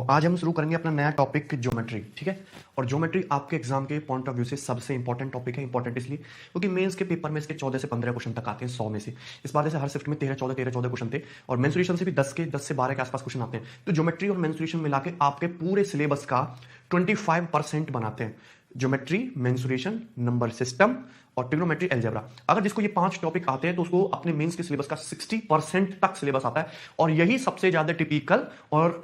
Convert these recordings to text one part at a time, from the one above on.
आज हम शुरू करेंगे अपना नया टॉपिक ज्योमेट्री। ठीक है, और ज्योमेट्री आपके एग्जाम के पॉइंट ऑफ व्यू से सबसे इंपॉर्टेंट टॉपिक है। इंपॉर्टेंट इसलिए क्योंकि मेंस के पेपर में इसके 14 से 15 क्वेश्चन तक आते हैं 100 में से। इस बार जैसे हर शिफ्ट में 13-14 क्वेश्चन थे और मेंसुरेशन से भी 10 से 12 के आसपास क्वेश्चन आते हैं। तो ज्योमेट्री और मेंसुरेशन मिला के आपके पूरे सिलेबस का 25% बनाते हैं। ज्योमेट्री, मेंसुरेशन, नंबर सिस्टम और ट्रिग्नोमेट्री, अलजेब्रा। अगर जिसको ये 5 टॉपिक आते हैं तो उसको अपने मेंस के सिलेबस का 60% तक सिलेबस आता है और यही सबसे ज्यादा टिपिकल और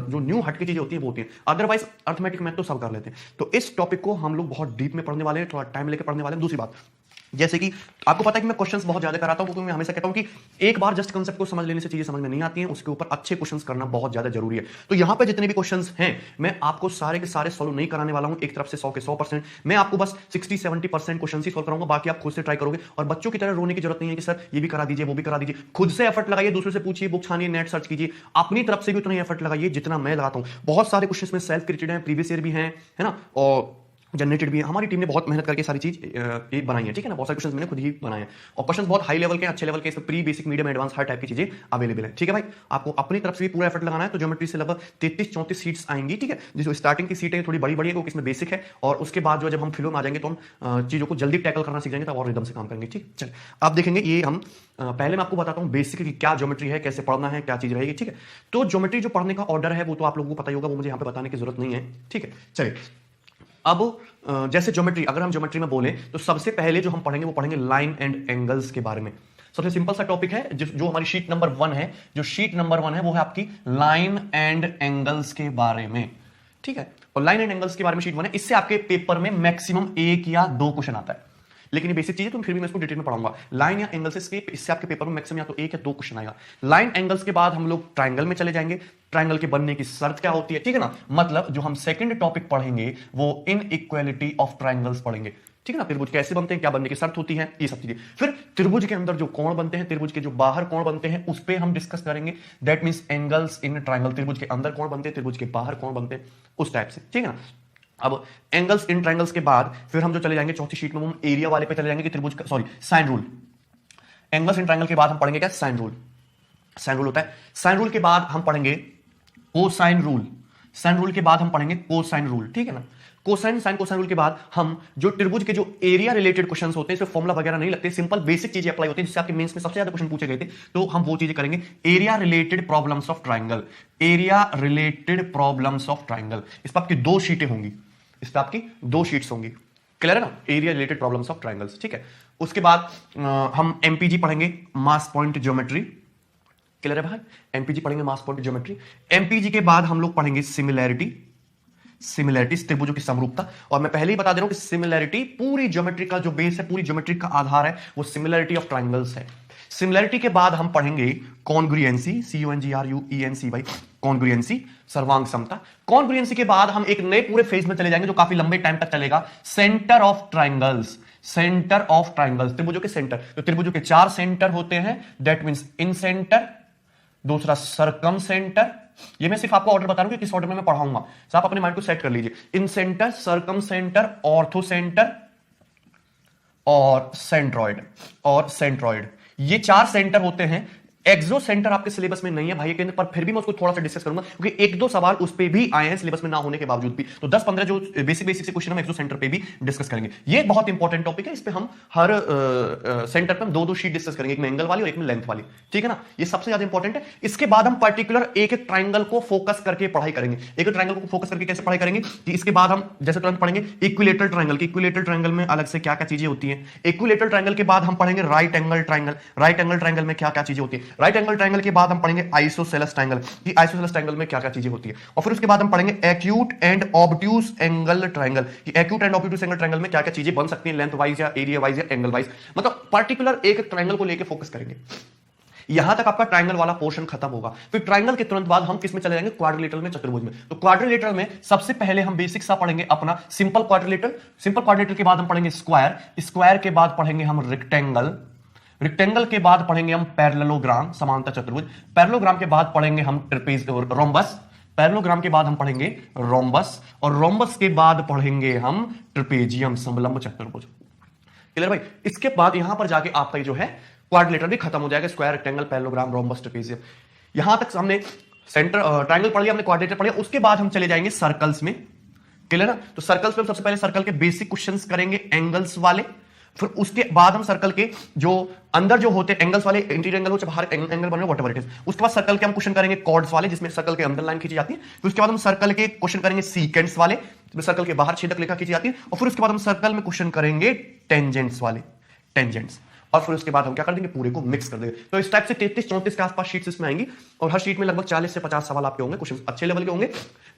जो न्यू हटके चीजें होती है वो होती है। अदरवाइज अर्थमेटिक मैथ तो सब कर लेते हैं। तो इस टॉपिक को हम लोग बहुत डीप में पढ़ने वाले हैं, थोड़ा टाइम लेकर पढ़ने वाले हैं। दूसरी बात, जैसे कि आपको पता है कि मैं क्वेश्चंस बहुत ज्यादा कराता हूं, क्योंकि मैं हमेशा कहता हूं कि एक बार जस्ट कांसेप्ट को समझ लेने से चीजें समझ में नहीं आती हैं, उसके ऊपर अच्छे क्वेश्चंस करना बहुत ज्यादा जरूरी है। तो यहां पे जितने भी क्वेश्चंस हैं मैं आपको सारे के सारे सॉल्व नहीं कराने वाला हूं एक तरफ से 100 के 100%। मैं आपको बस 60-70% क्वेश्चन ही सॉल्व कराऊंगा, बाकी आप खुद से ट्राई करोगे। और बच्चों की तरह रोने की जरूरत नहीं है कि सर ये भी करा दीजिए वो भी करा दीजिए। खुद से एफर्ट लगाइए, दूसरे से पूछिए, बुक छानिए, नेट सर्च कीजिए, अपनी तरफ से भी उतना ही एफर्ट लगाइए जितना मैं लगाता हूं। बहुत सारे क्वेश्चंस में सेल्फ क्रिएटेड हैं, प्रीवियस ईयर भी हैं, है ना, और जनरेटेड भी है। हमारी टीम ने बहुत मेहनत करके सारी चीज ये बनाई है। ठीक है ना, बहुत सारे क्वेश्चंस मैंने खुद ही बनाए हैं और क्वेश्चंस बहुत हाई लेवल के, अच्छे लेवल के, इसमें प्री, बेसिक, मीडियम, एडवांस हर टाइप की चीजें अवेलेबल है। ठीक है भाई, आपको अपनी तरफ से भी पूरा एफर्ट लगाना है। तो ज्योमेट्री से लगभग 33-34 सीट्स आएंगी। ठीक है, जिसको स्टार्टिंग की सीटें थोड़ी बड़ी बड़ी है क्योंकि इसमें बेसिक है, और उसके बाद जो जब हम फ्लो में आ जाएंगे तो हम चीजों को जल्दी टैकल करना सीख जाएंगे, तब और रिदम से काम करेंगे। ठीक, चल आप देखेंगे ये हम पहले मैं आपको बताता हूं बेसिक की क्या ज्योमेट्री है, कैसे पढ़ना है, क्या चीज रहेगी। ठीक है, तो ज्योमेट्री जो पढ़ने का ऑर्डर है वो तो आप लोगों को पता ही होगा, वो मुझे यहां पे बताने की जरूरत नहीं है। ठीक है, चलिए अब जैसे ज्योमेट्री, अगर हम ज्योमेट्री में बोले तो सबसे पहले जो हम पढ़ेंगे वो पढ़ेंगे लाइन एंड एंगल्स के बारे में। सबसे सिंपल सा टॉपिक है जो हमारी शीट नंबर 1 है, जो शीट नंबर 1 है वो है आपकी लाइन एंड एंगल्स के बारे में। ठीक है, और लाइन एंड एंगल्स के बारे में शीट 1 है। इससे आपके पेपर में मैक्सिमम 1 या 2 क्वेश्चन आता है, लेकिन ये बेसिक चीज है तो फिर भी मैं इसको डिटेल में पढ़ाऊंगा। लाइन या एंगल से इससे आपके पेपर में मैक्सिमम या तो 1 या 2 क्वेश्चन आएगा। लाइन एंगल्स के बाद हम लोग ट्रायंगल में चले जाएंगे। ट्रायंगल के बनने की शर्त क्या होती है, ठीक है ना, मतलब जो हम सेकंड टॉपिक पढ़ेंगे वो इनइक्वालिटी ऑफ ट्रायंगल्स पढ़ेंगे। ठीक है ना, त्रिभुज कैसे बनते हैं, क्या बनने की शर्त होती है, ये सब चीजें। फिर त्रिभुज के अंदर जो कोण बनते हैं, त्रिभुज के जो बाहर कोण बनते हैं, उस पे हम डिस्कस करेंगे। That means angles in triangle, त्रिभुज के अंदर कोण बनते हैं, त्रिभुज के बाहर कोण बनते हैं, उस टाइप से। ठीक है ना, अब एंगल्स इन ट्रायंगल्स के बाद फिर हम जो चले जाएंगे चौथी शीट में, हम एरिया वाले पे चले जाएंगे कि त्रिभुज का, sorry, sine rule. Angles in triangle के बाद हम पढ़ेंगे क्या, साइन रूल। साइन रूल होता है। साइन रूल के बाद हम पढ़ेंगे कोसाइन रूल। साइन रूल के बाद हम पढ़ेंगे कोसाइन रूल। ठीक है ना, कोसाइन, साइन, कोसाइन रूल के बाद हम जो त्रिभुज के जो एरिया रिलेटेड क्वेश्चंस होते हैं, इसमें फॉर्मुला वगैरह नहीं लगते, सिंपल बेसिक चीजें अप्लाई होती है, जिससे आपके मेंस में सबसे ज्यादा क्वेश्चन पूछे गए थे, तो हम वो चीजें करेंगे। Area related problems of triangle, area related problems of triangle, इस पर आपकी 2 शीटें होंगी, इस पर आपकी 2 शीट्स होंगी। क्लियर है ना, area related problems of triangles. ठीक है, उसके बाद हम एमपीजी पढ़ेंगे, मास पॉइंट ज्योमेट्री। क्लियर है भाई, एमपीजी पढ़ेंगे, मास पॉइंट ज्योमेट्री। एमपीजी के बाद हम लोग पढ़ेंगे सिमिलैरिटी, सिमिलैरिटी, त्रिभुजों की समरूपता। और मैं पहले ही बता दे रहा हूं कि सिमिलैरिटी पूरी ज्योमेट्री का जो बेस है, पूरी ज्योमेट्री का आधार है, वो सिमिलैरिटी ऑफ ट्रायंगल्स है। सिमिलैरिटी के बाद हम पढ़ेंगे कॉन्ग्रुएंसी, CONGRUENC भाई, कॉन्ग्रुएंसी, सर्वांग समता। कॉन्ग्रुएंसी के बाद हम एक नए पूरे फेज में चले जाएंगे जो काफी लंबे टाइम तक चलेगा, centre of triangles. Centre of triangles, त्रिभुजों के सेंटर। तो त्रिभुजों के 4 सेंटर होते हैं, दैट मींस इन सेंटर, दूसरा सरकम सेंटर। ये मैं सिर्फ आपको ऑर्डर बता रहा हूं कि किस ऑर्डर में मैं पढ़ाऊंगा, तो आप अपने माइंड को सेट कर लीजिए। इन सेंटर, सरकम सेंटर, ऑर्थो सेंटर और सेंट्रॉइड, और सेंट्रॉइड, ये 4 सेंटर होते हैं। एक्सो सेंटर आपके सिलेबस में नहीं है भाई, पर फिर भी मैं उसको थोड़ा सा डिस्कस करूंगा क्योंकि 1-2 सवाल उस पे भी आए हैं सिलेबस में ना होने के बावजूद भी। तो 10-15 जो बेसिक से क्वेश्चन हम एक्सो सेंटर पे भी डिस्कस करेंगे। ये बहुत इंपॉर्टेंट टॉपिक है, इस पे हम हर सेंटर पे हम 2-2 शीट डिस्कस करेंगे, एक में एंगल वाली और एक में लेंथ वाली। ठीक है ना, ये सबसे ज्यादा इंपॉर्टेंट है। इसके बाद हम पर्टिकुलर एक एक ट्रायंगल को फोकस करके पढ़ाई करेंगे। एक एक ट्रायंगल को फोकस करके कैसे पढ़ाई करेंगे कि इसके बाद हम जैसे तुरंत पढ़ेंगे इक्विलेटरल ट्रायंगल की, इक्विलेटरल ट्रायंगल में अलग से क्या क्या चीजें होती हैं। इक्विलेटरल ट्रायंगल के बाद हम पढ़ेंगे right angle triangle, right angle triangle में क्या क्या चीजें होती है। राइट एंगल ट्रायंगल के बाद हम पढ़ेंगे आइसोसेलेस ट्रायंगल, कि आइसोसेलेस ट्रायंगल में क्या क्या चीजें होती है। और फिर उसके बाद हम पढ़ेंगे acute and obtuse angle triangle, कि acute and obtuse angle triangle में क्या क्या चीजें बन सकती हैं, लेंथ वाइज या एरिया वाइज या एंगल वाइज। मतलब पर्टिकुलर एक ट्रायंगल को लेकर फोकस करेंगे। यहां तक आपका ट्रायंगल वाला पोर्शन खत्म होगा। फिर ट्रायंगल के तुरंत बाद हम किस में चले जाएंगे, क्वाड्रिलेटरल में, चतुर्भुज में। तो क्वाड्रिलेटरल में सबसे पहले हम बेसिक सा पढ़ेंगे अपना सिंपल क्वाड्रिलेटरल। सिंपल क्वाड्रिलेटरल के बाद हम पढ़ेंगे स्क्वायर, स्क्वायर के बाद पढ़ेंगे हम रेक्टेंगल, रेक्टेंगल के बाद पढ़ेंगे हम पैरेललोग्राम, समांतर चतुर्भुज। पैरेललोग्राम के बाद पढ़ेंगे हम ट्रेपेज और रोम्बस। पैरेललोग्राम के बाद हम पढ़ेंगे रोम्बस, और रोम्बस के बाद पढ़ेंगे हम ट्रेपेजियम, समलंब चतुर्भुज। क्लियर भाई, इसके बाद यहां पर जाके आपका जो है क्वाड्रिलेटरल भी खत्म हो जाएगा, square, rectangle, parallelogram, rhombus, trapezium. यहां तक हमने सेंटर ट्राइंगल पढ़ लिया हमने, क्वाड्रेटर पढ़ लिया, उसके बाद हम चले जाएंगे सर्कल्स में। क्लियर ना? तो सर्कल्स में सबसे पहले सर्कल के बेसिक क्वेश्चंस करेंगे एंगल्स वाले, फिर उसके बाद हम सर्कल के जो अंदर जो होते हैं एंगल्स वाले, इंटीरियर एंगल हो चाहे बाहर एंगल बने, व्हाटएवर इट इज, उसके बाद सर्कल के हम क्वेश्चन करेंगे कॉर्ड्स वाले जिसमें सर्कल के अंदर लाइन खींची जाती है, फिर उसके बाद हम सर्कल के क्वेश्चन करेंगे सीकेंट्स वाले जिसमें सर्कल के बाहर छेदक रेखा खींची जाती है, और फिर उसके बाद हम सर्कल में क्वेश्चन करेंगे टेंजेंट्स वाले, टेंजेंट्स, और फिर उसके बाद हम क्या कर देंगे, पूरे को मिक्स कर देंगे। तो इस टाइप से 33-34 के आसपास शीट्स इसमें आएंगी, और हर शीट में लगभग 40 से 50 सवाल आपके होंगे, क्वेश्चन अच्छे लेवल के होंगे।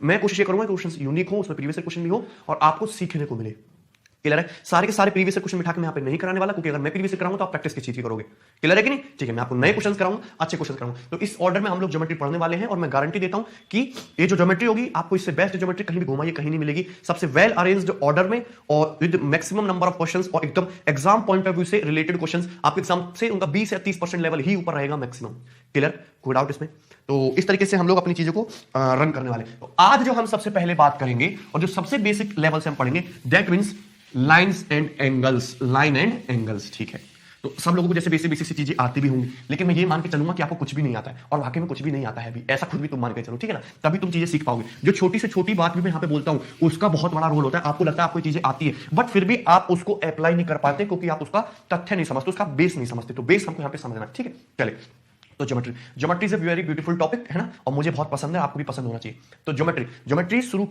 मैं कोशिश ये करूंगा कि क्वेश्चन यूनिक हो, उसमें प्रीवियस क्वेश्चन भी हो और आपको सीखने को मिले। क्लियर है? सारे के सारे प्रीवियस क्वेश्चन बिठा के मैं यहाँ पे नहीं कराने वाला, क्योंकि अगर मैं प्रीवियस कराऊंगा तो आप प्रैक्टिस की चीज करोगे। क्लियर है कि नहीं? ठीक है, मैं आपको नए क्वेश्चन कराऊंगा, अच्छे क्वेश्चन कराऊंगा। तो इस ऑर्डर में हम लोग ज्योमेट्री पढ़ने वाले हैं, और मैं गारंटी देता हूं कि ये जो ज्योमेट्री होगी आपको इससे बेस्ट ज्योमेट्री कहीं भी घुमाइए कहीं नहीं मिलेगी। सबसे वेल अरेंज्ड ऑर्डर में और with maximum number of questions, और एकदम एग्जाम पॉइंट ऑफ व्यू से रिलेटेड क्वेश्चंस आपके एग्जाम से उनका 20 या 30% लेवल ही ऊपर रहेगा मैक्सिमम। क्लियर? कोई डाउट इसमें? तो इस तरीके से हम लोग अपनी चीजों को रन करने वाले। तो आज जो हम सबसे पहले बात करेंगे और जो सबसे बेसिक लेवल से हम पढ़ेंगे, that means lines and angles, line and angles. ठीक है, तो सब लोगों को जैसे बेसिक बेसिक सी चीजें आती भी होंगी, लेकिन मैं ये मान के चलूंगा कि आपको कुछ भी नहीं आता है, और वाकई में कुछ भी नहीं आता है भी, ऐसा खुद भी तुम मान के चलो। ठीक है ना? तभी तुम चीजें सीख पाओगे। जो छोटी से छोटी बात भी मैं यहाँ पे बोलता हूँ उसका बहुत बड़ा रोल होता है। आपको लगता है आपको चीजें आती है, बट फिर भी आप उसको अप्लाई नहीं कर पाते क्योंकि आप उसका तथ्य नहीं समझते, उसका बेस नहीं समझते। तो बेस हमको यहाँ पे समझना है। ठीक है, चले। तो geometry is a very beautiful topic है ना, और मुझे बहुत पसंद है, आपको भी पसंद होना चाहिए। तो ज्योमेट्री शुरू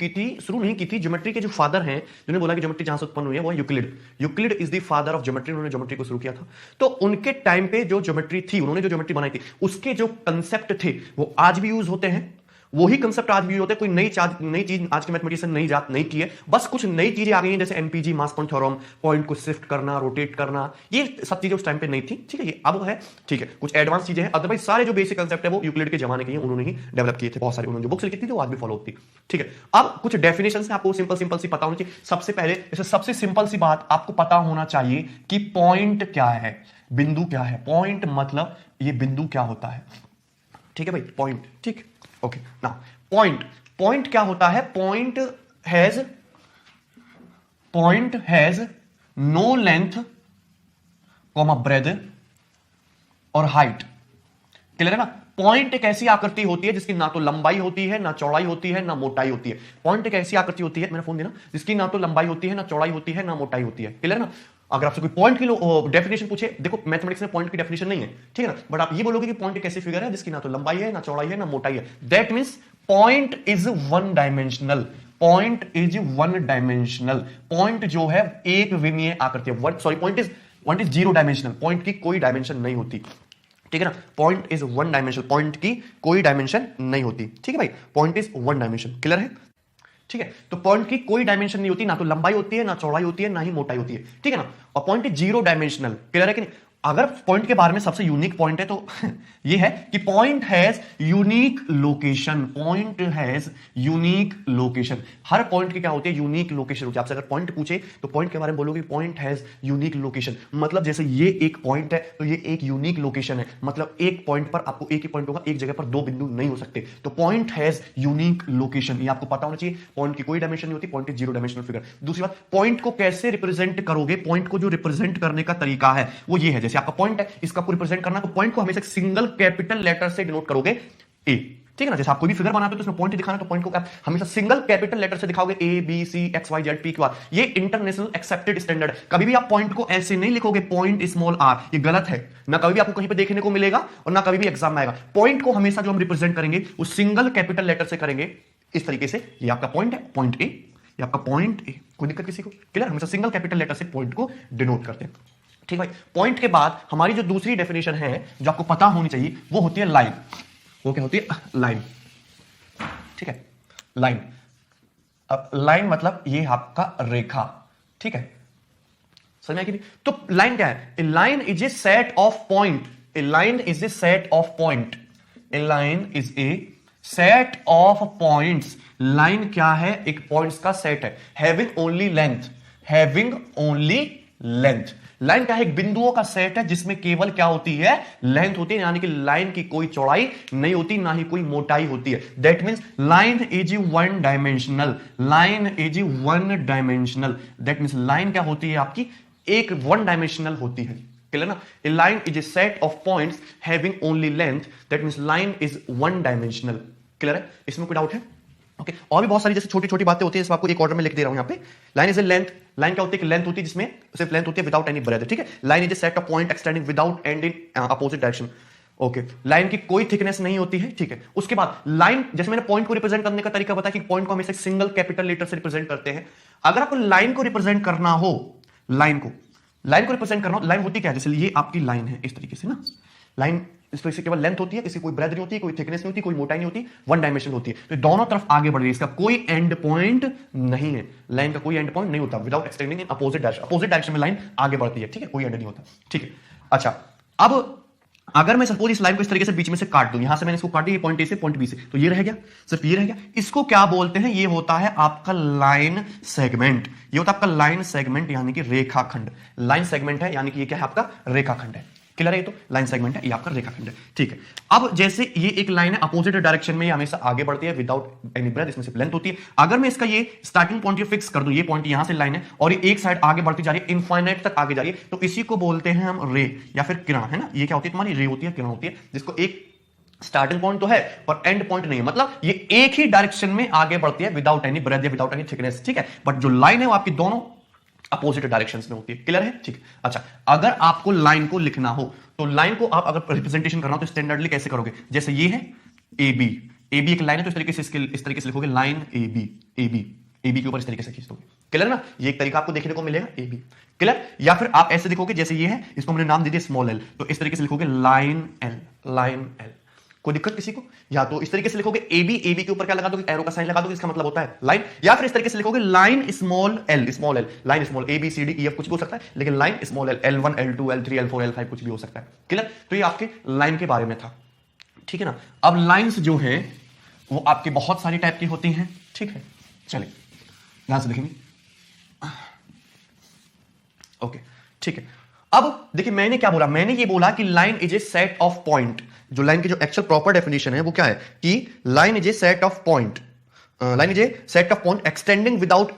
नहीं की थी, ज्योमेट्री के जो फादर हैं, जिन्होंने बोला कि ज्योमेट्री जहां से उत्पन्न हुई है वो Euclid is the father of geometry. उन्होंने ज्योमेट्री को शुरू किया था। तो उनके टाइम पे जो ज्योमेट्री थी, उन्होंने जो ज्योमेट्री बनाई थी, उसके जो कंसेप्ट थे वो आज भी यूज होते हैं, वही कंसेप्ट आज भी होते हैं। कोई नई चीज आज के मैथमेटिशियन नहीं की है, बस कुछ नई चीजें आ गई हैं, जैसे एमपीजी, मास पॉइंट थ्योरम, पॉइंट को शिफ्ट करना, रोटेट करना, ये सब चीजें उस टाइम पे नहीं थी। ठीक है, ये अब है। ठीक है, कुछ एडवांस चीजें हैं, अदरवाइज सारे जो बेसिक कंसेप्ट है वो यूक्लिड के जमाने के हैं, उन्होंने ही डेवलप किए थे। बहुत सारे उन्होंने जो बुक्स लिखी थी जो आज भी फॉलो होती। ठीक है, अब कुछ डेफिनेशन है, आपको सिंपल सी पता होनी चाहिए। सबसे पहले जैसे सबसे सिंपल सी बात आपको पता होना चाहिए कि पॉइंट क्या है, बिंदु क्या है। पॉइंट मतलब ये बिंदु क्या होता है। ठीक है भाई, पॉइंट। ठीक, ओके ना। पॉइंट क्या होता है? Point has no length comma breadth और हाइट। क्लियर है ना? पॉइंट एक ऐसी आकृति होती है जिसकी ना तो लंबाई होती है, ना चौड़ाई होती है, ना मोटाई होती है। पॉइंट एक ऐसी आकृति होती है, मेरा फोन देना, जिसकी ना तो लंबाई होती है, ना चौड़ाई होती है, ना मोटाई होती है। क्लियर है ना? अगर आपसे कोई पॉइंट की डेफिनेशन पूछे, देखो मैथमेटिक्स में पॉइंट की डेफिनेशन नहीं है, ठीक है ना, बट आप ये बोलोगे कि पॉइंट एक ऐसी फिगर है जिसकी ना तो लंबाई है, ना चौड़ाई है, ना मोटाई है। That means point is one dimensional. Point is one dimensional. Point जो है एक विमीय आकृति है। Point is zero dimensional. Point की कोई डायमेंशन नहीं होती। ठीक है ना? Point is one dimensional. Point की कोई डायमेंशन नहीं होती। ठीक है भाई, point is one dimension. Clear है? ठीक है, तो पॉइंट की कोई डायमेंशन नहीं होती, ना तो लंबाई होती है, ना चौड़ाई होती है, ना ही मोटाई होती है। ठीक है ना? और point is zero dimensional. Clear है कि नहीं? अगर पॉइंट के बारे में सबसे यूनिक पॉइंट है तो ये है कि point has unique location. Point has unique location. Her point की क्या होती है? यूनिक लोकेशन होती है। आपसे अगर पॉइंट पूछे तो पॉइंट के बारे में बोलोगे पॉइंट हैज यूनिक लोकेशन। मतलब जैसे ये एक पॉइंट है तो ये एक यूनिक लोकेशन है। मतलब एक पॉइंट पर आपको एक ही पॉइंट होगा, एक जगह पर दो बिंदु नहीं हो सकते। तो पॉइंट हैज यूनिक लोकेशन, ये आपको पता होना चाहिए। पॉइंट की कोई डायमेंशन नहीं होती, point is zero dimensional figure. दूसरी बात, पॉइंट को कैसे रिप्रेजेंट करोगे? पॉइंट को जो रिप्रेजेंट करने का तरीका है वो ये है। जैसे आपका पॉइंट है, इसका आपको रिप्रेजेंट करना, तो पॉइंट को हमेशा सिंगल कैपिटल लेटर से डिनोट करोगे ए। ठीक है ना? जैसे आप कोई भी फिगर बनाते हो तो उसमें पॉइंट दिखाना, तो पॉइंट को आप हमेशा सिंगल कैपिटल लेटर से दिखाओगे, A B C X Y Z P Q R. ये इंटरनेशनल एक्सेप्टेड स्टैंडर्ड। कभी भी आप पॉइंट को ऐसे नहीं लिखोगे पॉइंट स्मॉल आर, ये गलत है। ना कभी भी आपको कहीं पे देखने को मिलेगा और ना कभी भी एग्जाम में आएगा। पॉइंट को हमेशा जो हम रिप्रेजेंट करेंगे वो सिंगल कैपिटल लेटर से करेंगे, इस तरीके से। ये आपका पॉइंट है, पॉइंट ए, ये आपका पॉइंट ए। कोई दिक्कत किसी को? क्लियर? हमेशा सिंगल कैपिटल लेटर से पॉइंट को डिनोट करते हैं। ठीक भाई, पॉइंट के बाद हमारी जो दूसरी डेफिनेशन है जो आपको पता होनी चाहिए वो होती है लाइन। वो क्या होती है? लाइन। ठीक है, लाइन। अब लाइन मतलब ये आपका रेखा। ठीक है, समझ में आया कि नहीं? तो लाइन क्या है? A line is a set of point. A line is a set of point. A line is a set of points. Line क्या है? एक पॉइंट्स का सेट है, having only length. Having only length. Line क्या है? एक बिंदुओं का सेट है जिसमें केवल क्या होती है? लेंथ होती है। यानी कि लाइन की कोई चौड़ाई नहीं होती, ना ही कोई मोटाई होती है। That means line is one dimensional. Line is one dimensional. That means line क्या होती है? आपकी एक वन डायमेंशनल होती है। क्लियर ना? A line is a set of points having only length. That means line is one dimensional. Clear है? इसमें कोई डाउट है? ओके और भी बहुत सारी जैसे छोटी छोटी बातें होती है, इसमें आपको एक ऑर्डर में लिख दे रहा हूं यहाँ पे। Line is A length, line क्या होती है? लेंथ होती है जिसमें सिर्फ लेंथ होती है विदाउट एनी ब्रेथ, ठीक है? Line is a set of point extending without end in opposite direction. Okay line की कोई थिकनेस नहीं होती है, ठीक है? उसके बाद लाइन, जैसे मैंने पॉइंट को रिप्रेजेंट करने का तरीका बताया कि पॉइंट को हमेशा सिंगल कैपिटल लेटर से रिप्रेजेंट करते हैं। अगर आपको लाइन को रिप्रेजेंट करना हो, लाइन को रिप्रेजेंट करना हो, लाइन होती क्या है? जैसे ये आपकी लाइन है इस तरीके से ना, लाइन इस पर केवल लेंथ होती है, इसकी कोई ब्रेथ नहीं होती, कोई थिकनेस नहीं होती, कोई मोटाई नहीं होती, वन डायमेंशन होती है। तो दोनों तरफ आगे बढ़ रही है, इसका कोई एंड पॉइंट नहीं है, लाइन का कोई एंड पॉइंट नहीं होता without extending in opposite direction. Opposite direction में लाइन आगे बढ़ती है, ठीक है? कोई एंड नहीं होता, ठीक है? अच्छा अब अगर मैं सपोज इस लाइन को इस तरीके से बीच में से काट दूं, यहां से मैंने इसको काटी पॉइंट ए से पॉइंट बी से, तो ये रह गया, सिर्फ ये रह गया। इसको क्या बोलते हैं? ये होता है आपका लाइन सेगमेंट। ये होता है आपका लाइन सेगमेंट यानी कि रेखाखंड। लाइन सेगमेंट है यानी कि ये क्या है? आपका रेखाखंड है। क्लियर है? ये तो लाइन सेगमेंट है, ये आपका रेखाखंड है, ठीक है? अब जैसे ये एक लाइन है अपोजिट डायरेक्शन में, ये हमेशा आगे बढ़ती है विदाउट एनी ब्रेथ, इसमें सिर्फ लेंथ होती है। अगर मैं इसका ये स्टार्टिंग पॉइंट फिक्स कर दूं, ये पॉइंट यहां से लाइन है और ये एक साइड आगे बढ़ती जा रही है, इनफाइनाइट तक आगे जा रही है, तो इसी को बोलते हैं हम रे या फिर किरण, है ना? ये क्या होती है तुम्हारी? रे होती है, किरण होती है, जिसको एक स्टार्टिंग पॉइंट तो है पर एंड पॉइंट नहीं है, मतलब ये एक ही डायरेक्शन में आगे बढ़ती है विदाउट एनी ब्रेथ या विदाउट एनी थिकनेस, ठीक है? बट जो लाइन है वो आपकी दोनों अपोजिट डायरेक्शंस में होती है। क्लियर है? ठीक। अच्छा अगर आपको लाइन को लिखना हो, तो लाइन को आप अगर रिप्रेजेंटेशन करना हो तो स्टैंडर्डली कैसे करोगे? जैसे ये है ए बी, ए बी एक लाइन है, तो इस तरीके से इस तरीके से लिखोगे line A B, A B, A B के ऊपर इस तरीके से खींच दोगे। क्लियर ना? ये एक तरीका आपको देखने को मिलेगा, ए बी। क्लियर? या फिर आप ऐसे देखोगे, जैसे ये है, इसको हमने नाम दे दिया स्मॉल एल, तो इस तरीके से लिखोगे लाइन एल, लाइन एल। कोई दिक्कत किसी को? या तो इस तरीके से लिखोगे ए बी, ए बी के ऊपर क्या लगा दोगे? एरो का साइन लगा दोगे, इसका मतलब होता है लाइन। या फिर इस तरीके से लिखोगे line small L, small L, line small, A B C D E F कुछ भी हो सकता है, लेकिन line small L, L1 L2 L3 L4 L5 कुछ भी हो सकता है। क्लियर? तो ये आपके लाइन के बारे में था, ठीक है ना? अब लाइंस जो है वो आपके बहुत सारी टाइप की होती हैं, ठीक है? चलिए ध्यान से देखेंगे। ओके ठीक है। अब देखिए मैंने क्या बोला? मैंने ये बोला कि line is a set of point. जो लाइन की जो एक्चुअल प्रॉपर डेफिनेशन है वो क्या है? कि line is a set of point, line is a set of point extending without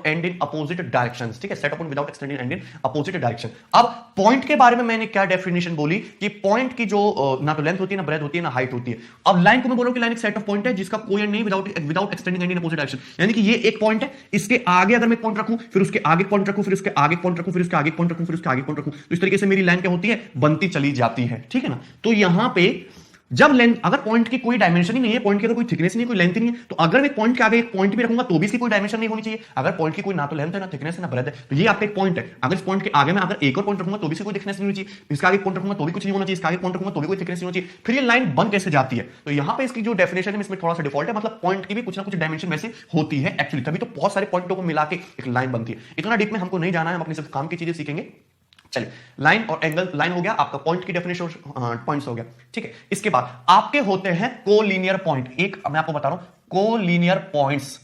end in opposite directions, ठीक है? Set of point without extending end in opposite direction. अब पॉइंट के बारे में मैंने क्या डेफिनेशन बोली कि पॉइंट की जो ना तो लेंथ होती है, ना ब्रेथ होती है, ना हाइट होती है। अब लाइन को मैं बोल रहा हूं कि लाइन एक सेट ऑफ पॉइंट है जिसका कोई एंड नहीं, without extending end in opposite direction. यानी कि ये एक पॉइंट है, इसके आगे अगर मैं पॉइंट रखूं, फिर उसके आगे पॉइंट रखूं, फिर उसके आगे पॉइंट रखूं, फिर उसके आगे पॉइंट रखूं, फिर उसके आगे पॉइंट रखूं, तो इस तरीके से मेरी लाइन क्या होती है? बनती चली जाती है, ठीक है ना? तो यहां पे जब लेंथ, अगर पॉइंट की कोई डायमेंशन ही नहीं है, पॉइंट की अगर कोई थिकनेस नहीं है, कोई लेंथ नहीं है, तो अगर मैं पॉइंट के आगे एक पॉइंट भी रखूंगा तो भी इसकी कोई डायमेंशन नहीं होनी चाहिए। अगर पॉइंट की कोई ना तो लेंथ है, ना थिकनेस है, ना ब्रेथ है, तो ये आपका एक पॉइंट है। अगर इस पॉइंट के आगे मैं अगर एक और पॉइंट रखूंगा तो भी इसकी कोई थिकनेस नहीं होनी चाहिए, इसका आगे पॉइंट रखूंगा तो भी कुछ नहीं होना चाहिए, इसका आगे पॉइंट रखूंगा तो भी कोई थिकनेस नहीं होनी चाहिए। फिर ये लाइन बन कैसे जाती है? तो यहां पे इसकी जो डेफिनेशन है इसमें थोड़ा सा डिफॉल्ट है, मतलब पॉइंट की भी कुछ ना कुछ डायमेंशन वैसे होती है एक्चुअली, तभी तो बहुत सारे पॉइंटों को मिला के एक लाइन बनती है। इतना डीप में हमको नहीं जाना है, हम अपनी सिर्फ काम की चीजें सीखेंगे। चलिए लाइन और एंगल, लाइन हो गया आपका, पॉइंट की डेफिनेशन पॉइंट्स हो गया, ठीक है? इसके बाद आपके होते हैं कोलिनियर पॉइंट। एक मैं आपको बता रहा हूं, कोलिनियर पॉइंट्स,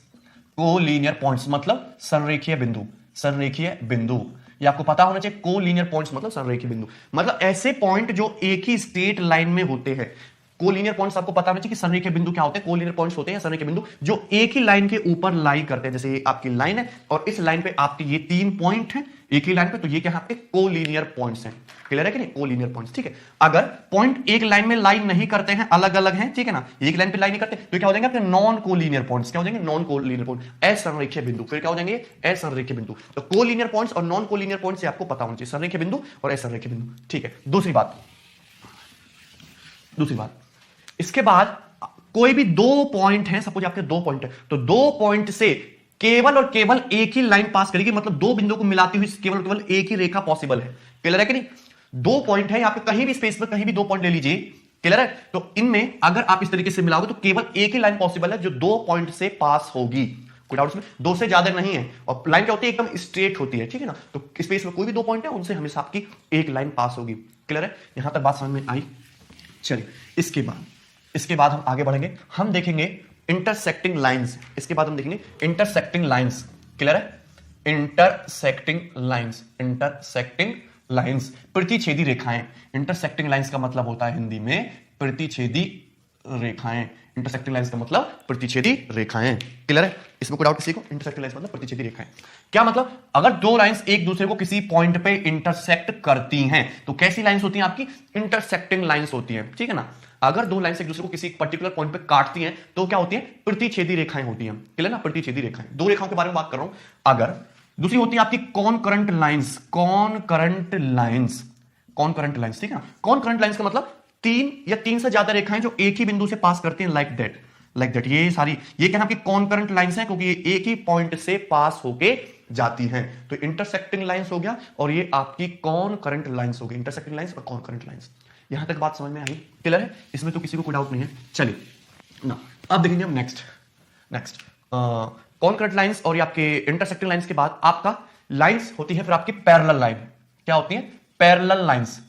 कोलिनियर पॉइंट्स मतलब संरेखीय बिंदु, संरेखीय बिंदु। ये आपको पता होना चाहिए, कोलिनियर पॉइंट्स मतलब संरेखीय बिंदु, मतलब ऐसे पॉइंट जो एक ही स्ट्रेट लाइन में होते हैं। कोलिनियर पॉइंट्स आपको पता होना चाहिए कि संरेखीय बिंदु क्या होते हैं। कोलिनियर पॉइंट्स होते हैं संरेखीय बिंदु जो एक ही लाइन के ऊपर लाई करते हैं। जैसे आपकी लाइन है और इस लाइन पे आपके ये 3 पॉइंट हैं एक ही लाइन पे, तो ये क्या है? आपके कोलिनियर पॉइंट्स हैं। क्लियर है कि नहीं? कोलिनियर पॉइंट्स, ठीक है? अगर पॉइंट एक लाइन में लाइन नहीं करते हैं, अलग अलग हैं, ठीक है ना, एक लाइन पे लाइन नहीं करते, तो क्या हो जाएंगे आपके नॉन कोलिनियर पॉइंट्स। क्या हो जाएंगे? नॉन कोलिनियर पॉइंट, असंरेखीय बिंदु। फिर क्या हो जाएंगे? असंरेखीय बिंदु। तो कोलिनियर पॉइंट्स और नॉन कोलिनियर पॉइंट्स आपको पता होना चाहिए, संरेखीय बिंदु और असंरेखीय बिंदु, ठीक है? दूसरी बात, इसके बाद कोई भी 2 पॉइंट हैं, सपोज आपके 2 पॉइंट है, तो 2 पॉइंट से केवल और केवल एक ही लाइन पास करेगी, मतलब 2 बिंदु को मिलाती हुई केवल और केवल एक ही रेखा पॉसिबल है। क्लियर है कि नहीं? 2 पॉइंट है, यहां पे कहीं भी स्पेस में कहीं भी 2 पॉइंट ले लीजिए। क्लियर है? तो इनमें अगर आप इस तरीके से मिलाओगे तो केवल एक ही लाइन पॉसिबल है जो 2 पॉइंट से पास होगी। कोई डाउट इसमें? 2 से ज्यादा नहीं है। और लाइन क्या होती है? एकदम स्ट्रेट होती है, ठीक है ना? तो स्पेस में कोई भी 2 पॉइंट है, उनसे हमेशा आपकी एक लाइन पास होगी। क्लियर है? यहां तक बात समझ में आई? चलिए इसके बाद हम आगे बढ़ेंगे, हम देखेंगे इंटरसेक्टिंग लाइंस। इसके बाद हम देखेंगे इंटरसेक्टिंग लाइंस। क्लियर है? इंटरसेक्टिंग लाइंस, इंटरसेक्टिंग लाइंस, प्रतिच्छेदी रेखाएं। इंटरसेक्टिंग लाइंस का मतलब होता है हिंदी में प्रतिच्छेदी रेखाएं। इंटरसेक्टिंग लाइंस का मतलब प्रतिच्छेदी रेखाएं। क्लियर है? इसमें कोई डाउट किसी को? इंटरसेक्टिंग लाइंस मतलब प्रतिच्छेदी रेखाएं। क्या मतलब? अगर 2 लाइंस एक दूसरे को किसी पॉइंट पे इंटरसेक्ट करती हैं तो कैसी लाइंस होती हैं आपकी? इंटरसेक्टिंग लाइंस होती हैं, ठीक है ना? अगर दो लाइन एक दूसरे को किसी एक पर्टिकुलर पॉइंट पे काटती हैं तो क्या होती है, प्रतिच्छेदी रेखाएं होती हैं। क्लियर ना, प्रतिच्छेदी रेखाएं, दो रेखाओं के बारे में बात कर रहा हूं। अगर दूसरी होती है आपकी कॉनकरेंट लाइंस, कॉनकरेंट लाइंस, कॉनकरेंट लाइंस, ठीक है ना। कॉनकरेंट लाइंस का मतलब तीन या तीन से ज्यादा रेखाएं जो एक ही बिंदु से पास करती हैं, लाइक दैट, लाइक दैट। ये सारी ये कहना आपकी कॉनकरेंट लाइंस है क्योंकि ये एक ही पॉइंट से पास होके जाती हैं। तो इंटरसेक्टिंग लाइंस हो गया और ये आपकी कॉनकरेंट लाइंस हो गई, इंटरसेक्टिंग लाइंस और कॉनकरेंट लाइंस। यहां तक बात समझ में आई, क्लियर है, इसमें तो किसी को कोई डाउट नहीं है। चलिए ना, अब देखेंगे हम नेक्स्ट कॉनकरेंट लाइंस और ये आपके इंटरसेक्टिंग लाइंस के बाद आपका लाइंस होती है फिर आपकी पैरेलल लाइन। क्या होती है, पैरेलल लाइंस।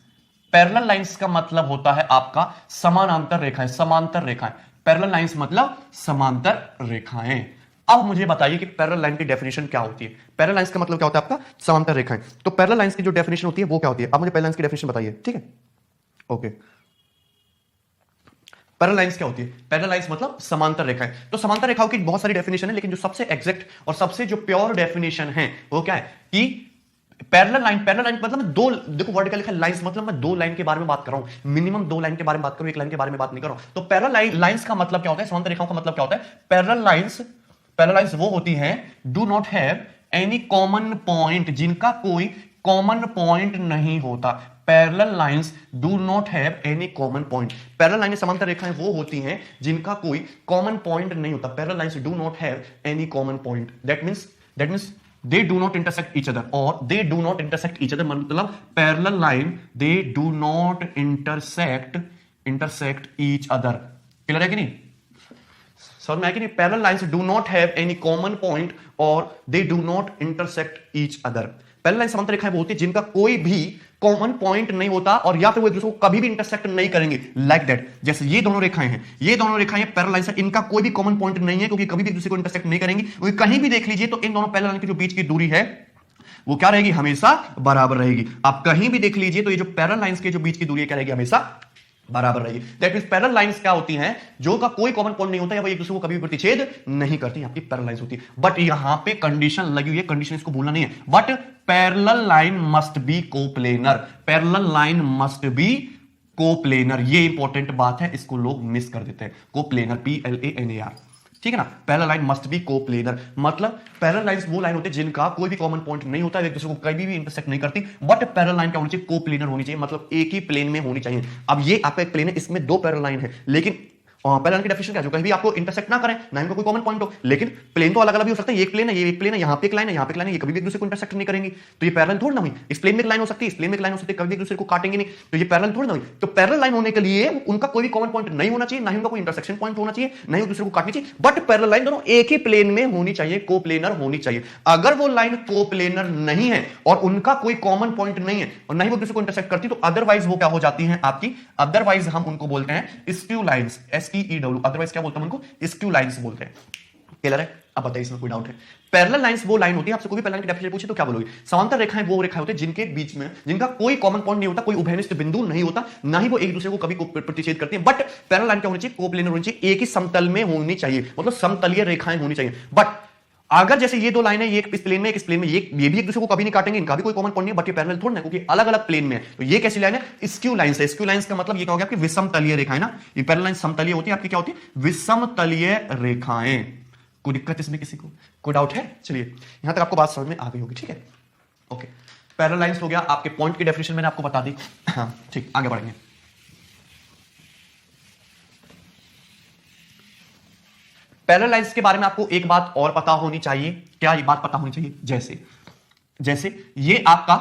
पैरेलल लाइंस का मतलब होता है आपका समानांतर रेखाएं, समांतर रेखाएं। पैरेलल लाइंस मतलब समांतर रेखाएं। अब मुझे बताइए कि पैरेलल लाइन की डेफिनेशन क्या होती है। पैरेलल लाइंस का मतलब क्या होता है आपका, समांतर रेखाएं। तो पैरेलल लाइंस की जो डेफिनेशन होती है वो क्या होती है, अब मुझे पैरेलल लाइंस की डेफिनेशन बताइए, ठीक है। ओके, पैरेलल लाइंस क्या होती है, पैरेलल लाइंस मतलब समांतर रेखाएं। तो समांतर रेखाओं की बहुत सारी डेफिनेशन है, लेकिन जो सबसे एग्जैक्ट और सबसे जो प्योर डेफिनेशन है वो क्या है कि पैरेलल लाइन, पैरेलल लाइन मतलब मैं दो, देखो वर्ड का लिखा लाइंस मतलब मैं दो लाइन के बारे में बात कर रहा हूं, मिनिमम दो लाइन के बारे में बात करूं, एक लाइन के बारे में बात नहीं कर रहा हूं। तो पैरेलल लाइंस का मतलब क्या होता है, समांतर रेखाओं का मतलब क्या होता है, पैरेलल लाइंस वो होती हैं do not have any common point, जिनका कोई कॉमन पॉइंट नहीं होता। Parallel lines do not have any common point. Parallel line समांतर रेखाएं वो होती हैं जिनका कोई कॉमन पॉइंट नहीं होता। Parallel lines do not have any common point, that means they do not intersect each other, or they do not intersect each other मतलब parallel line they do not intersect each other। Clear है कि नहीं, समझ में आया कि नहीं। Parallel lines do not have any common point और they do not intersect each other. Parallel line समांतर रेखाएं वो होती है जिनका कोई भी कॉमन पॉइंट नहीं होता और या फिर वो एक दूसरे को कभी भी इंटरसेक्ट नहीं करेंगे, लाइक दैट। जैसे ये दोनों रेखाएं हैं, ये दोनों रेखाएं पैरेलल लाइन से, इनका कोई भी कॉमन पॉइंट नहीं है क्योंकि कभी भी एक दूसरे को इंटरसेक्ट नहीं करेंगी। क्योंकि कहीं भी देख लीजिए तो इन दोनों पैरेलल लाइन के जो बीच की दूरी है वो क्या रहेगी, हमेशा बराबर रहेगी। आप कहीं भी देख लीजिए तो ये जो पैरेलल लाइंस के जो बीच की दूरी है क्या रहेगी, हमेशा बराबर रहेगी। दैट मींस पैरेलल लाइंस क्या होती हैं, जो का कोई कॉमन पॉइंट नहीं होता या वो एक दूसरे को कभी भी प्रतिच्छेद नहीं करती, आपकी पैरेलल लाइंस होती है। बट यहां पे कंडीशन लगी हुई है, कंडीशन इसको भूलना नहीं है। But parallel line must be coplanar, parallel line must be coplanar, ये इंपॉर्टेंट बात है, इसको लोग मिस कर देते हैं। कोप्लेनर, PLANAR, ठीक है ना। Parallel line must be coplanar मतलब पैरेलल लाइंस वो लाइन होती है जिनका कोई भी कॉमन पॉइंट नहीं होता, एक दूसरे को कभी भी इंटरसेक्ट नहीं करती। बट पैरेलल लाइन क्या होनी चाहिए, कोप्लेनर होनी चाहिए, मतलब एक ही प्लेन में होनी चाहिए। अब ये आपका एक प्लेन है, इसमें दो पैरेलल लाइन है, लेकिन पैरेलल लाइन की डेफिनेशन क्या है, जो कहीं भी आपको इंटरसेक्ट ना करें, ना इनका कोई कॉमन पॉइंट हो, लेकिन प्लेन तो अलग अलग भी हो सकता है। ये एक प्लेन है, ये एक प्लेन है, यहाँ पे एक लाइन है, यहाँ पे एक लाइन है, ये कभी भी एक दूसरे को इंटरसेक्ट नहीं करेंगी, तो ये पैरेलल थोड़ी ना हुई। इस प्लेन में एक लाइन हो सकती है, इस प्लेन में एक लाइन हो सकती है, कभी एक दूसरे को काटेंगे नहीं, तो ये पैरेलल थोड़ी ना हुई। तो पैरेलल लाइन होने के लिए उनका कोई भी कॉमन पॉइंट नहीं होना चाहिए, ना ही उनका कोई इंटरसेक्शन पॉइंट होना चाहिए, ना ही दूसरे को काटनी चाहिए। बट पैरेलल लाइन दोनों एक ही प्लेन में होनी चाहिए, कोप्लेनर होनी चाहिए। अगर वो लाइन कोप्लेनर नहीं है और उनका कोई कॉमन पॉइंट नहीं है और ना ही वो दूसरे को इंटरसेक्ट करती, तो अदरवाइज वो क्या हो जाती है आपकी, अदरवाइज हम उनको बोलते हैं स्क्यू लाइंस, SQEW। अदरवाइज क्या बोलते हैं उनको, स्क्यू लाइंस बोलते हैं। क्लियर है, अब बताइए इसमें कोई डाउट है। पैरेलल लाइंस वो लाइन होती है, आपसे कोई भी पैरेलल की डेफिनेशन पूछे तो क्या बोलोगे, समांतर रेखाएं वो रेखाएं होती है जिनके बीच में, जिनका कोई कॉमन पॉइंट नहीं होता, कोई उभयनिष्ठ बिंदु नहीं होता, ना ही वो एक दूसरे को कभी प्रतिच्छेद करती है। बट पैरेलल लाइन क्या होनी चाहिए, कोप्लेनर होनी चाहिए, एक ही समतल में होनी चाहिए, मतलब समतलीय रेखाएं होनी चाहिए। बट अगर जैसे ये दो लाइनें, एक इस प्लेन में, एक इस प्लेन में, ये भी एक दूसरे को कभी नहीं काटेंगे, इनका भी कोई कॉमन पॉइंट नहीं, बट ये पैरेलल थोड़ा ना, क्योंकि अलग अलग प्लेन में है। तो ये कैसी लाइन है, स्क्यू लाइंस है। स्क्यू लाइंस का मतलब ये क्या हो गया आपकी विषमतलीय रेखाएं ना, ये पैरेलल लाइन समतलीय होती है, आपकी क्या होती है, विषमतलीय रेखाएं। कोई दिक्कत इसमें किसी को, कोई डाउट है, चलिए यहां तक आपको बात समझ में आ गई होगी, ठीक है। ओके, पैरेलल लाइंस हो गया, आपके पॉइंट की डेफिनेशन मैंने आपको बता दी। हाँ ठीक, आगे बढ़ेंगे। पैरेलल लाइंस के बारे में आपको एक बात और पता होनी चाहिए। क्या ये बात पता होनी चाहिए, जैसे ये आपका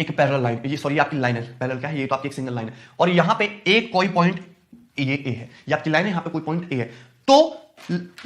एक पैरेलल लाइन, ये सॉरी आपकी लाइन है, पैरेलल क्या है, ये तो आपकी एक सिंगल लाइन है, और यहां पे एक कोई पॉइंट ये ए है, ये आपकी लाइन है, यहां पे कोई पॉइंट ए है। तो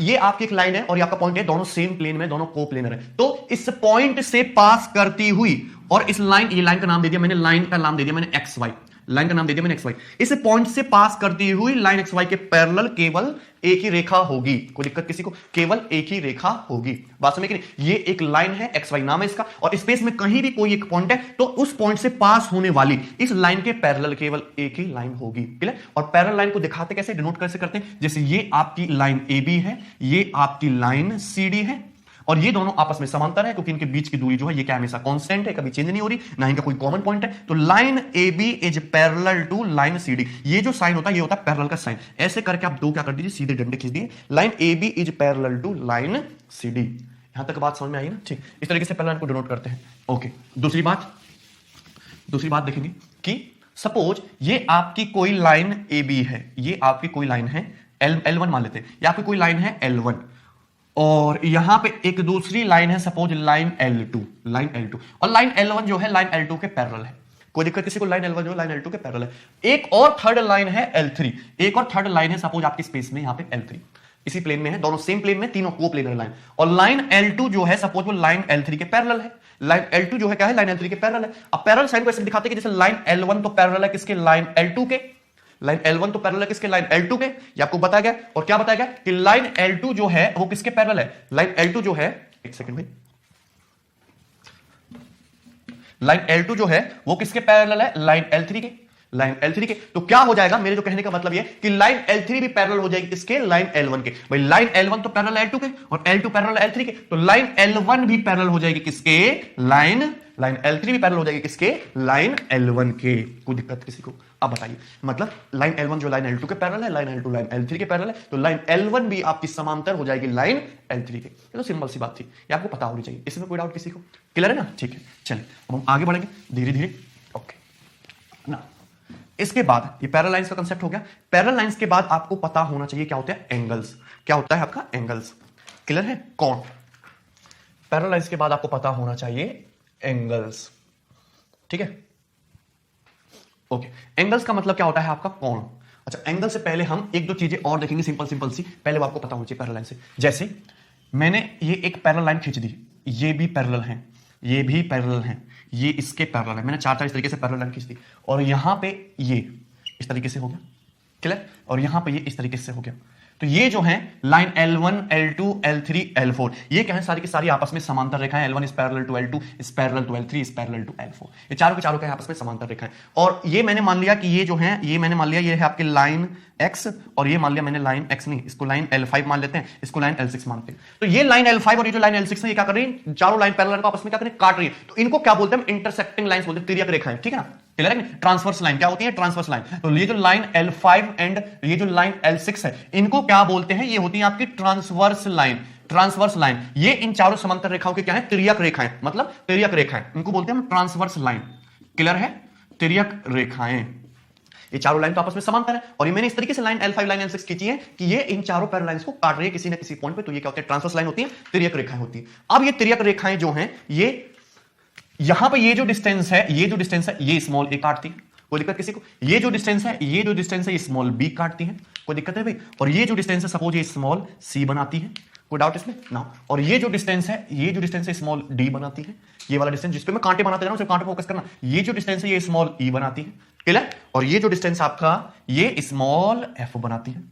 ये आपकी एक लाइन है और ये आपका पॉइंट है, दोनों सेम प्लेन में, दोनों कोप्लेनर है। तो इस पॉइंट से पास करती हुई, और इस लाइन, ये लाइन का नाम दे दिया मैंने, लाइन का नाम दे दिया मैंने XY, लाइन का नाम दे दिया मैंने XY। इस पॉइंट से पास करती हुई लाइन XY के पैरेलल केवल एक ही रेखा होगी। कोई दिक्कत किसी को, केवल एक ही रेखा होगी, बात समझ में कि नहीं। ये एक लाइन है, XY नाम है इसका, और स्पेस में कहीं भी कोई एक पॉइंट है तो उस पॉइंट से पास होने वाली इस लाइन के पैरेलल केवल एक ही लाइन होगी। क्लियर। और पैरेलल लाइन को दिखाते कैसे, डिनोट कैसे करते हैं, जैसे ये आपकी लाइन AB है, ये आपकी लाइन CD है, और ये दोनों आपस में समांतर है क्योंकि इनके बीच की दूरी जो है ये क्या हमेशा कांस्टेंट है, कभी चेंज नहीं हो रही, ना इनका कोई कॉमन पॉइंट है। तो line A B is parallel to line C D, ये जो साइन होता है ये होता है पैरेलल का साइन। ऐसे करके आप दो क्या कर दीजिए, सीधे डंडे खींच दिए, line A B is parallel to line C D. यहां तक बात समझ में आई ना? ठीक, इस तरीके से पैरेलल को डिनोट करते हैं। ओके, दूसरी बात देखेंगे कि सपोज ये आपकी कोई लाइन ए बी है, ये आपकी कोई लाइन है L1 मान लेते हैं, ये आपकी कोई लाइन है L1 और यहां पे एक दूसरी लाइन है सपोज लाइन L2, और लाइन L1 जो है लाइन L2 के पैरेलल है। कोई दिक्कत किसी को? लाइन L1 जो है लाइन L2 के पैरेलल है। एक और थर्ड लाइन है L3, एक और थर्ड लाइन है सपोज आपकी स्पेस में यहां पे L3, इसी प्लेन में है, दोनों सेम प्लेन में, तीनों को प्लेनर लाइन। और लाइन L2 जो है सपोज वो लाइन L3 के पैरेलल है। लाइन L2 जो है क्या है? लाइन L3 के पैरेलल है। अब पैरेलल साइन को ऐसे दिखाते हैं कि जैसे लाइन L1 तो पैरेलल है किसके? लाइन L2 के। लाइन L1 तो पैरेलल है किसके? लाइन L2 के। ये आपको बताया गया। और क्या बताया गया कि लाइन L2 जो है वो किसके पैरेलल है? लाइन L2 जो है, एक सेकंड भाई, लाइन L2 जो है वो किसके पैरेलल है? लाइन L3 के। लाइन L3 के। तो क्या हो जाएगा, मेरे जो कहने का मतलब ये कि लाइन L3 भी पैरेलल हो जाएगी किसके? लाइन L1 के। भाई लाइन L1 तो पैरेलल L2 के और L2 पैरेलल L3 के, तो लाइन L1 भी पैरेलल हो जाएगी किसके? लाइन L3 भी पैरेलल हो जाएगी किसके? लाइन L1 के। कोई दिक्कत किसी को? अब बताइए, मतलब लाइन L1 जो लाइन L2 के पैरेलल है, लाइन L2 लाइन L3 के पैरेलल है, तो लाइन L1 भी आपकी समांतर हो जाएगी लाइन L3 के। ये तो सिंपल सी बात थी, ये आपको पता होनी चाहिए, इसमें कोई डाउट किसी को? क्लियर है ना? ठीक है, चलिए अब हम आगे बढ़ेंगे धीरे धीरे। ओके ना, इसके बाद ये पैरेलल लाइंस का कांसेप्ट हो गया। पैरेलल लाइंस के बाद आपको पता होना चाहिए क्या होता है? एंगल्स। क्या होता है आपका? एंगल्स। क्लियर है? कौन? पैरेलल लाइंस के बाद आपको पता होना चाहिए एंगल्स। ठीक है, ओके। एंगल्स का मतलब क्या होता है आपका? कोण। अच्छा, एंगल से पहले हम एक दो चीजें और देखेंगे, सिंपल सी, पहले वो आपको पता होना चाहिए पैरेलल लाइन से। जैसे मैंने ये एक पैरेलल लाइन खींच दी, ये भी पैरेलल है, ये भी पैरेलल है, ये इसके पैरेलल है, मैंने चार इस तरीके से पैरेलल लाइन खींच दी, और यहां पे ये इस तरीके से हो गया, क्लियर, और यहां पे ये इस तरीके से हो गया। तो ये जो है line L1, L2, L3, L4, ये क्या है? सारी की सारी आपस में समांतर रेखाएं। L1 is parallel to L2, is parallel to L3, is parallel to L4। ये चारों के चारों क्या है? आपस में समांतर रेखाएं। और ये मैंने मान लिया कि ये जो है, ये मैंने मान लिया ये है आपकी लाइन X, और ये मान लिया मैंने लाइन X नहीं, इसको लाइन L5 मान लेते हैं, इसको लाइन L6 मानते हैं। तो ये लाइन L5 और ये जो लाइन L6 है, ये क्या कर रही है? चारों लाइन पैरेलल को आपस में क्या कर रही है? काट रही है। तो इनको क्या बोलते हैं? इंटरसेक्टिंग लाइंस बोलते हैं, तिर्यक रेखाएं। ठीक है ना? क्लियर है? ट्रांसवर्स लाइन क्या होती है? Transverse line. तो ये जो लाइन L5 एंड ये जो लाइन L6 है, इनको क्या बोलते हैं? ये होती है आपकी ट्रांसवर्स लाइन। ट्रांसवर्स लाइन, ये इन चारों समांतर रेखाओं के क्या है? तिर्यक रेखाएं, मतलब तिर्यक रेखाएं, इनको बोलते हैं हम ट्रांसवर्स लाइन। क्लियर है? तिर्यक रेखाएं, ये चारों लाइन तो आपस में समांतर है, और ये मैंने इस तरीके से लाइन L5 लाइन L6 खींची है कि ये इन चारों पैरेलल लाइंस को काट रही है किसी ना किसी पॉइंट पे। तो ये क्या होते हैं? ट्रांसवर्स लाइन होती है, तिर्यक रेखाएं होती है। अब ये तिर्यक रेखाएं जो हैं, ये यहां पे ये जो डिस्टेंस है, ये स्मॉल ए काटती है, कोई दिक्कत किसी को? ये जो डिस्टेंस है, ये स्मॉल बी काटती है, कोई दिक्कत है भाई? और ये जो डिस्टेंस है सपोज ये स्मॉल सी बनाती है, कोई डाउट इसमें ना? और ये जो डिस्टेंस है स्मॉल डी बनाती है, ये वाला डिस्टेंस जिसपे मैं कांटे बनाते जा रहा हूं, सिर्फ कांटे फोकस करना। ये जो डिस्टेंस है ये स्मॉल ई बनाती है, क्लियर? और ये जो डिस्टेंस आपका ये स्मॉल एफ बनाती है।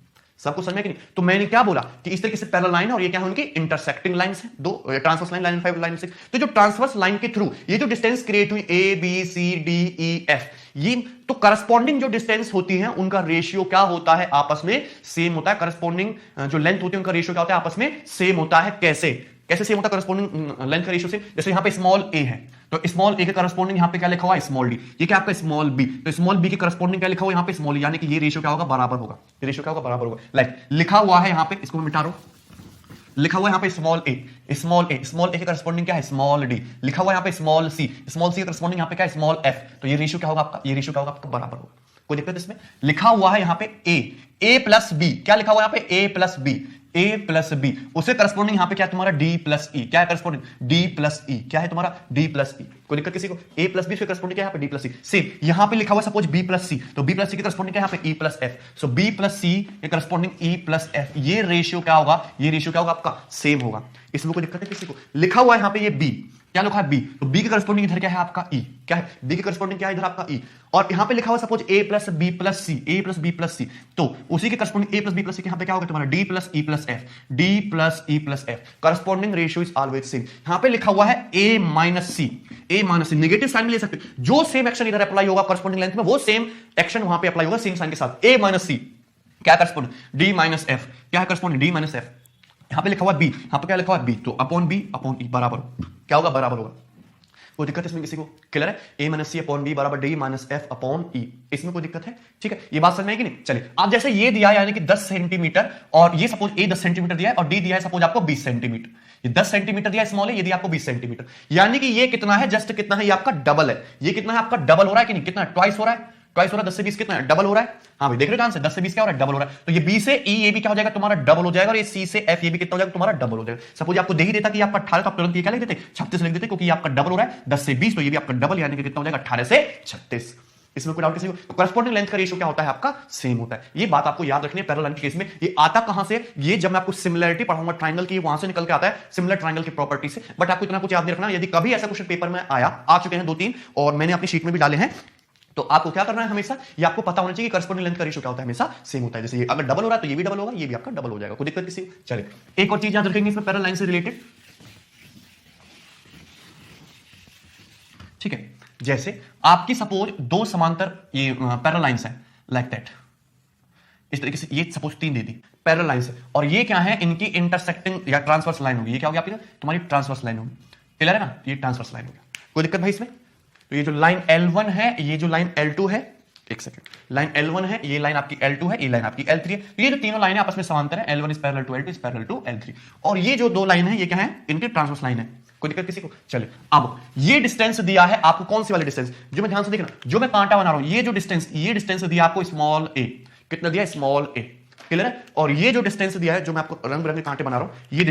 सबको समझ में कि नहीं? तो मैंने क्या बोला कि इस तरीके से पैरेलल लाइन है, और ये क्या है? उनकी इंटरसेक्टिंग लाइंस है, दो ट्रांसवर्स लाइन, लाइन 5 लाइन 6। तो जो ट्रांसवर्स लाइन के थ्रू ये जो डिस्टेंस क्रिएट हुई A B C D E F, ये तो करस्पॉन्डिंग जो डिस्टेंस होती है उनका रेशियो क्या होता है? आपस में सेम होता है। करस्पॉन्डिंग जो लेंथ होती है उनका रेशियो क्या होता है? आपस में सेम होता है। कैसे सेम होता है करस्पॉन्डिंग लेंथ का रेशियो से? जैसे यहां पे स्मॉल ए है, तो स्मॉल ए के करस्पॉन्डिंग यहां पे क्या लिखा हुआ है? Small D. ये क्या आपका स्मॉल बी, तो स्मॉल बी के करस्पॉन्डिंग क्या लिखा हुआ है? यहां पे स्मॉल, यानी कि ये रेशियो क्या होगा? बराबर होगा। ये रेशियो क्या होगा? बराबर होगा। लाइक लिखा हुआ है यहां पे, इसको मैं मिटा रहा हूं, लिखा हुआ है यहां पे स्मॉल ए के करस्पॉन्डिंग क्या है? Small D. लिखा हुआ है यहां पे स्मॉल सी के करस्पॉन्डिंग यहां पे क्या है? Small F. तो ये रेशियो क्या होगा आपका? ये रेशियो क्या होगा आपका? बराबर होगा। कोई दिक्कत इसमें? लिखा हुआ है यहां पे ए प्लस बी, क्या लिखा हुआ है यहां पे? ए प्लस बी, उसे करस्पॉन्डिंग यहां पे क्या है तुम्हारा? डी प्लस ई। क्या है करस्पॉन्डिंग? डी प्लस ई। क्या है तुम्हारा? डी प्लस ई। कोई दिक्कत किसी को? ए प्लस बी से करस्पॉन्डिंग क्या है? यहां पे डी प्लस ई। सेम यहां पे लिखा हुआ सपोज बी प्लस सी, तो बी प्लस सी के करस्पॉन्डिंग क्या है? यहां पे ई प्लस एफ। सो बी प्लस सी के करस्पॉन्डिंग ई प्लस एफ, ये रेशियो क्या होगा? ये रेशियो क्या होगा आपका? सेम होगा। इसमें कोई दिक्कत है किसी को? लिखा हुआ है यहां पे ये बी, क्या लिखा है? बी, तो बी के करस्पॉन्डिंग इधर क्या है आपका? ई। क्या है? बी के करस्पॉन्डिंग क्या है इधर आपका? ई। और यहां पे लिखा हुआ सपोज ए प्लस बी प्लस सी, ए प्लस बी प्लस सी, तो उसी के करस्पॉन्डिंग ए प्लस बी प्लस सी यहां पे क्या होगा तुम्हारा? D plus E plus F, D plus E plus F. Corresponding ratio is always same. यहां पे लिखा हुआ है ए माइनस सी, नेगेटिव साइन ले सकते, जो सेम एक्शन इधर अप्लाई होगा करस्पॉन्डिंग लेंथ में, वो सेम एक्शन वहां पे अप्लाई होगा सेम साइन के साथ। ए माइनस सी क्या करस्पॉन्डिंग? D minus F. क्या है करस्पॉन्डिंग? D minus F. यहां पे लिखा हुआ बी, यहां पे क्या लिखा हुआ बी, तो अपॉन बी अपॉन ई बराबर क्या होगा, बराबर होगा। कोई दिक्कत इसमें किसी को? क्लियर है? ए माइनस सी अपॉन बी बराबर डी माइनस एफ अपॉन ई, इसमें कोई दिक्कत है? ठीक है, ये बात समझ में आएगी नहीं? चलिए, आप जैसे ये दिया यानी कि 10 सेंटीमीटर, और ये सपोज ए 10 सेंटीमीटर दिया है और डी दिया है सपोज आपको 20 सेंटीमीटर, ये 10 सेंटीमीटर दिया स्मॉल है, ये दिया आपको 20 सेंटीमीटर, यानी कि ये कितना है, जस्ट कितना है, ये आपका डबल है। ये कितना है आपका, डबल हो रहा है कि नहीं? कितना है, ट्वाइस हो रहा है, ट्वाइस हो रहा है। 10 से 20 कितना है, डबल हो रहा है। हाँ भाई, देख रहे हो आंसर, 10 से 20 क्या हो रहा है, डबल हो रहा है। तो ये बी से ई ये भी क्या हो जाएगा तुम्हारा, डबल हो जाएगा, और ये सी से एफ ये भी कितना हो जाएगा तुम्हारा, डबल हो जाएगा। सपोज आपको दे ही देता कि आपका 18 का, तुरंत ये क्या लिख देते, 36 लिख देते, क्योंकि ये आपका डबल हो रहा है 10 से 20, तो ये भी आपका डबल, यानी कि कितना हो जाएगा 18 से 36। इसमें कोई डाउट किसी को? तो करस्पॉन्डिंग लेंथ का रेशियो क्या होता है आपका, सेम होता है। ये बात आपको याद रखनी है। पैरेलल लाइन के केस में ये आता कहां से, ये जब मैं आपको सिमिलरिटी पढ़ाऊंगा ट्रायंगल की, वहां से निकल के आता है, सिमिलर ट्रायंगल की प्रॉपर्टी से। बट आपको इतना कुछ याद नहीं रखना। यदि कभी ऐसा क्वेश्चन पेपर में आया, आ चुके हैं 2-3 और मैंने अपनी शीट में भी डाले हैं, तो आपको क्या करना है, हमेशा ये आपको पता होना चाहिए कि करस्पॉन्डिंग लेंथ का रेशियो क्या होता है, हमेशा सेम होता है। जैसे ये अगर डबल हो रहा है तो ये भी डबल होगा, ये भी आपका डबल हो जाएगा। कोई दिक्कत किसी को? चलिए, एक और चीज याद रखेंगे इसमें पैरेलल लाइन से रिलेटेड, ठीक है। जैसे आपकी सपोज दो समांतर ये पैरेलल लाइंस है, लाइक दैट, इस तरीके से, ये सपोज 3 दे दी पैरेलल लाइंस है, और ये क्या है, इनकी इंटरसेक्टिंग या ट्रांसवर्स लाइन होगी। ये क्या होगी आपकी, तुम्हारी ट्रांसवर्स लाइन होगी। क्लियर है ना? ये ट्रांसवर्स लाइन होगी। कोई दिक्कत भाई इसमें? तो ये जो लाइन L1 है, ये जो लाइन L2 है, एक सेकंड, लाइन L1 है, ये लाइन आपकी L2 है, ये लाइन आपकी L3 है। तो ये जो तीनों लाइन है आपस में समांतर है, L1 is parallel to L2 is parallel to L3, और ये जो दो लाइन है ये क्या है, इनकी ट्रांसवर्स लाइन है। कोई दिक्कत किसी को? चलिए, अब ये डिस्टेंस दिया है आपको, कौन सी वाली डिस्टेंस, जो मैं ध्यान से देखना, जो मैं कांटा बना रहा हूं, ये जो डिस्टेंस, ये डिस्टेंस दिया आपको स्मॉल ए, कितना दिया, स्मॉल ए। क्लियर है? और ये जो डिस्टेंस दिया है, जो मैं आपको रंग बिरंगे कांटे बना रहा हूं, ये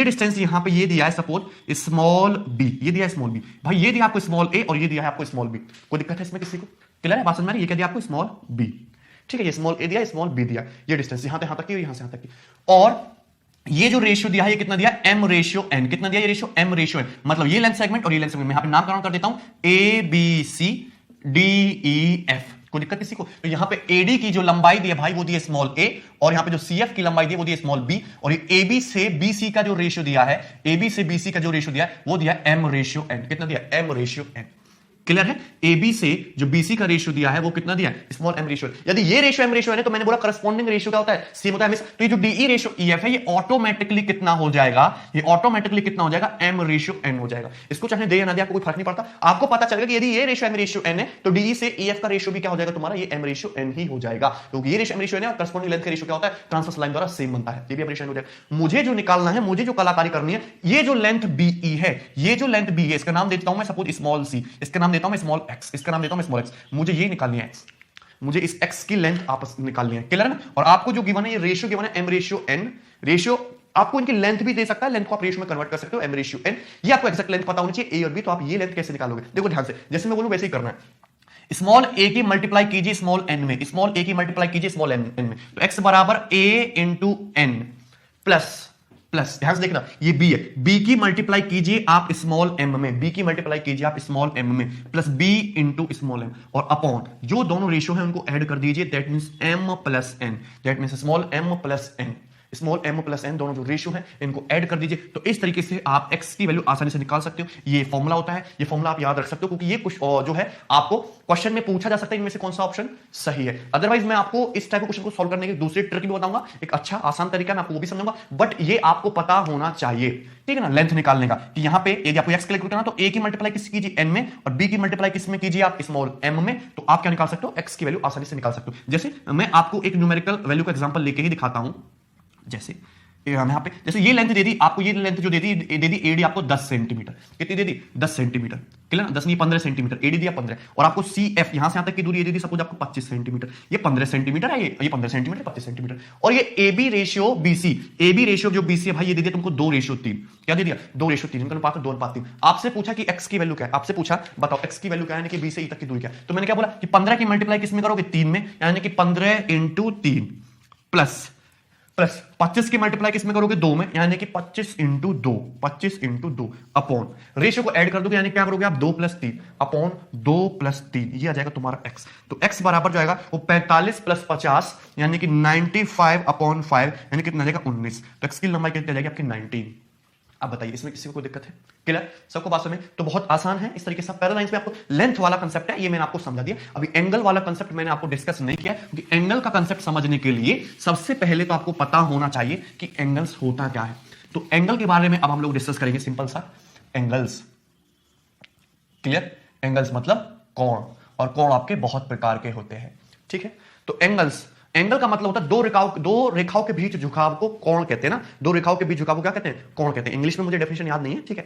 डिस्टेंस यहां पे ये दिया है सपोज स्मॉल बी, ये दिया है स्मॉल बी। भाई ये दिया आपको स्मॉल ए और ये दिया है आपको स्मॉल बी। कोई दिक्कत है इसमें किसी को? क्लियर है? बात समझ में आ रही है? ये क्या दिया आपको, स्मॉल बी। ठीक है, ये स्मॉल ए दिया, स्मॉल बी दिया, ये डिस्टेंस यहां तक की, यहां से यहां तक की। और ये जो रेशियो दिया है, ये कितना दिया, एम रेशियो एन। कितना दिया ये रेशियो, एम रेशियो एन। मतलब ये लेंथ सेगमेंट और ये लेंथ सेगमेंट, मैं यहां पे नामकरण कर देता हूं, A B C D E F. कोई दिक्कत किसी को? तो यहां पे एडी की जो लंबाई दी है भाई, वो दी है स्मॉल ए, और यहां पे जो सीएफ की लंबाई दी है वो दी है स्मॉल बी, और ये एबी से बीसी का जो रेशियो दिया है, एबी से बीसी का जो रेशियो दिया है वो दिया है एम रेशियो एन। कितना दिया, एम रेशियो एन। क्लियर है? AB से जो BC का रेशियो दिया है वो कितना दिया है, स्मॉल m रेशियो। यदि ये रेशियो m रेशियो है, तो मैंने बोला करस्पॉन्डिंग रेशियो क्या होता है, सेम होता है हमेशा। तो ये जो DE रेशियो EF है, ये ऑटोमेटिकली कितना हो जाएगा, ये ऑटोमेटिकली कितना हो जाएगा, m रेशियो n हो जाएगा। इसको चाहे दे या ना दे, आपको कोई फर्क नहीं पड़ता। आपको पता चलेगा कि यदि ये रेशियो m रेशियो n है, तो DE से EF का रेशियो भी क्या हो जाएगा तुम्हारा, ये m रेशियो n ही हो जाएगा, क्योंकि ये रेशियो m रेशियो n है और करस्पॉन्डिंग लेंथ का रेशियो क्या होता है, ट्रांसवर्स लाइन द्वारा सेम बनता है। ये भी m रेशियो n हो जाएगा। मुझे जो निकालना है, मुझे जो कलाकारी करनी है, ये जो लेंथ BE है, ये जो लेंथ B है, इसका नाम देता हूं मैं सपोज स्मॉल c, इसका नाम देता हूं मैं स्मॉल x, इसका नाम देता हूं मैं स्मॉल x। मुझे ये निकालनी है x, मुझे इस x की लेंथ आपस निकालनी है। क्लियर है ना? और आपको जो गिवन है, ये रेशियो गिवन है m रेशियो n। रेशियो आपको इनकी लेंथ भी दे सकता है, लेंथ को आप रेशियो में कन्वर्ट कर सकते हो, m रेशियो n। ये आपको एक्जैक्ट लेंथ पता होनी चाहिए a और b, तो आप ये लेंथ कैसे निकालोगे, देखो ध्यान से, जैसे मैं बोलूं वैसे ही करना है। स्मॉल a की मल्टीप्लाई कीजिए स्मॉल n में, स्मॉल a की मल्टीप्लाई कीजिए स्मॉल n में, तो x बराबर a इंटू n प्लस ध्यान से देखना, ये b है, b की मल्टीप्लाई कीजिए आप स्मॉल m में, b की मल्टीप्लाई कीजिए आप स्मॉल m में, plus b into small m, और अपॉन जो दोनों रेशियो है उनको ऐड कर दीजिए, that means m plus n, that means small m plus n, small m plus n, दोनों जो रेशियो है इनको ऐड कर दीजिए। तो इस तरीके से आप x की वैल्यू आसानी से निकाल सकते हो। ये फॉर्मूला होता है, ये फॉर्मूला आप याद रख सकते हो, क्योंकि ये कुछ जो है आपको क्वेश्चन में पूछा जा सकता है, इनमें से कौन सा ऑप्शन सही है। अदरवाइज मैं आपको इस टाइप के क्वेश्चन को सॉल्व करने की दूसरी ट्रिक भी बताऊंगा, एक अच्छा आसान तरीका, मैं आपको वो भी समझाऊंगा, बट ये आपको पता होना चाहिए, ठीक है ना, लेंथ निकालने का, कि यहां पे यदि आपको x कैलकुलेट करना तो a की मल्टीप्लाई किस कीजिए n में, और b की मल्टीप्लाई किस में कीजिए आप स्मॉल m में, तो आप क्या निकाल सकते हो, x की वैल्यू आसानी से निकाल सकते हो। जैसे मैं आपको एक न्यूमेरिकल वैल्यू का एग्जांपल लेके ही दिखाता हूं। जैसे यहां पे, जैसे ये लेंथ दे दी आपको, ये लेंथ जो दे दी एडी आपको 10 सेंटीमीटर, कितनी दे दी, 10 सेंटीमीटर। क्लियर ना? 10 नहीं 15 सेंटीमीटर, एडी दिया 15, और आपको CF यहां से यहां तक की दूरी ये दे दी सपोज आपको 25 सेंटीमीटर, ये 15 सेंटीमीटर है, ये 15 सेंटीमीटर 25 सेंटीमीटर, और ये AB ratio BC, AB ratio जो BC है भाई, ये दे दिया तुमको 2 रेशियो 3, क्या दे दिया, 2 रेशियो 3, इनका अनुपात 2:3। आपसे पूछा कि x की वैल्यू क्या है, आपसे पूछा बताओ x की वैल्यू क्या है, यानी कि B से E तक की दूरी क्या है, तो मैंने क्या बोला कि 15 की मल्टीप्लाई किस में करोगे, 3 में, यानी कि 15 इंटू 3 प्लस 25 की मल्टीप्लाई किसमें करोगे, 2 में, यानी कि 25 इंटू 2, 25 इंटू 2 अपॉन रेशियो को ऐड कर दोगे, यानी क्या करोगे आप, 2 प्लस 3 अपॉन 2 प्लस 3, ये आ जाएगा तुम्हारा x। तो x बराबर जो आएगा वो 45 प्लस 50, यानी कि 95 अपॉन 5, यानी कितना आ जाएगा 19। तो x की लंबाई कितनी आ जाएगी आपकी 19। आप बताइए इसमें किसी को कोई दिक्कत है? क्लियर? सबको बात समझ में? तो बहुत आसान है इस तरीके से। पैरालाइंस में आपको लेंथ वाला कंसेप्ट है, ये मैंने आपको समझा दिया। अभी एंगल वाला कंसेप्ट मैंने आपको डिस्कस नहीं किया, क्योंकि एंगल का कंसेप्ट समझने के लिए सबसे पहले तो आपको पता होना चाहिए कि एंगल्स होता क्या है। तो एंगल के बारे में अब हम लोग डिस्कस करेंगे, सिंपल सा एंगल्स। क्लियर? एंगल्स मतलब कोण, और कोण आपके बहुत प्रकार के होते हैं, ठीक है। तो एंगल्स, एंगल का मतलब होता है दो रेखाओं के बीच झुकाव को कोण कहते हैं ना। दो रेखाओं के बीच झुकाव को क्या कहते हैं? कोण कहते हैं। इंग्लिश में मुझे डेफिनेशन याद नहीं है, ठीक है।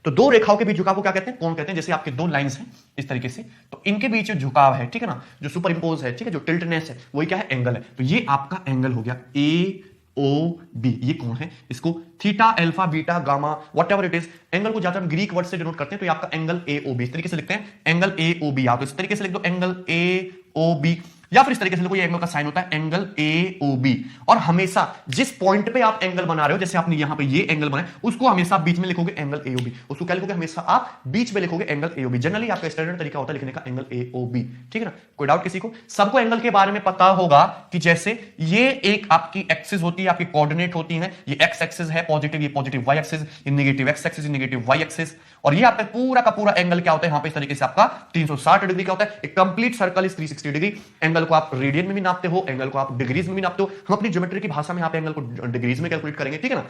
तो दो रेखाओं के बीच झुकाव को क्या कहते हैं? कोण कहते हैं। जैसे आपके दो लाइंस हैं इस तरीके से, तो इनके बीच जो झुकाव है, ठीक है ना, जो सुपर इंपोज है, ठीक है, जो टिल्टनेस है, वही क्या है? एंगल है। तो ये आपका एंगल हो गया ए ओ बी, ये कोण है। इसको theta, alpha, beta, gamma, whatever it is, angle को ज्यादा हम ग्रीक वर्ड से डिनोट करते हैं, तो ये आपका एंगल ए ओ बी, इस तरीके से लिखते हैं एंगल ए ओ बी। आप तो इस तरीके से लिख दो एंगल ए ओ बी, या फिर इस तरीके से लिखो, ये एंगल का साइन होता है एंगल ए ओ बी। और हमेशा जिस पॉइंट पे आप एंगल बना रहे हो, जैसे आपने यहां पे ये एंगल बनाया, उसको हमेशा बीच में लिखोगे एंगल ए ओ बी। उसको क्या लिखोगे? हमेशा आप बीच में लिखोगे angle A O B. Generally आपका स्टैंडर्ड तरीका होता है लिखने का एंगल ए ओ बी, ठीक है ना। कोई डाउट किसी को? सबको एंगल के बारे में पता होगा कि जैसे ये एक आपकी एक्सिस होती है, आपकी कोऑर्डिनेट होती है, ये एक्स एक्सिस है पॉजिटिव, ये पॉजिटिव वाई एक्सिस, ये नेगेटिव एक्स एक्सिस, ये नेगेटिव वाई एक्सिस, और ये आपका पूरा का पूरा एंगल क्या होता है? यहां पे इस तरीके से आपका 360 डिग्री का होता है। एक complete circle is 360 degree. Angle को आप रेडियन में भी नापते हो, एंगल को आप डिग्रीज में भी नापते हो। हम अपनी ज्योमेट्री की भाषा में यहां पे एंगल को डिग्रीज में कैलकुलेट करेंगे, ठीक है ना।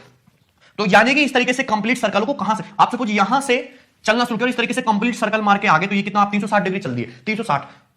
तो यानी कि इस तरीके से कंप्लीट सर्कल को कहां से आप सपोज यहां से चलना शुरू करो, इस तरीके से कंप्लीट सर्कल मार के आगे, तो ये कितना आप 360 डिग्री चल दिए,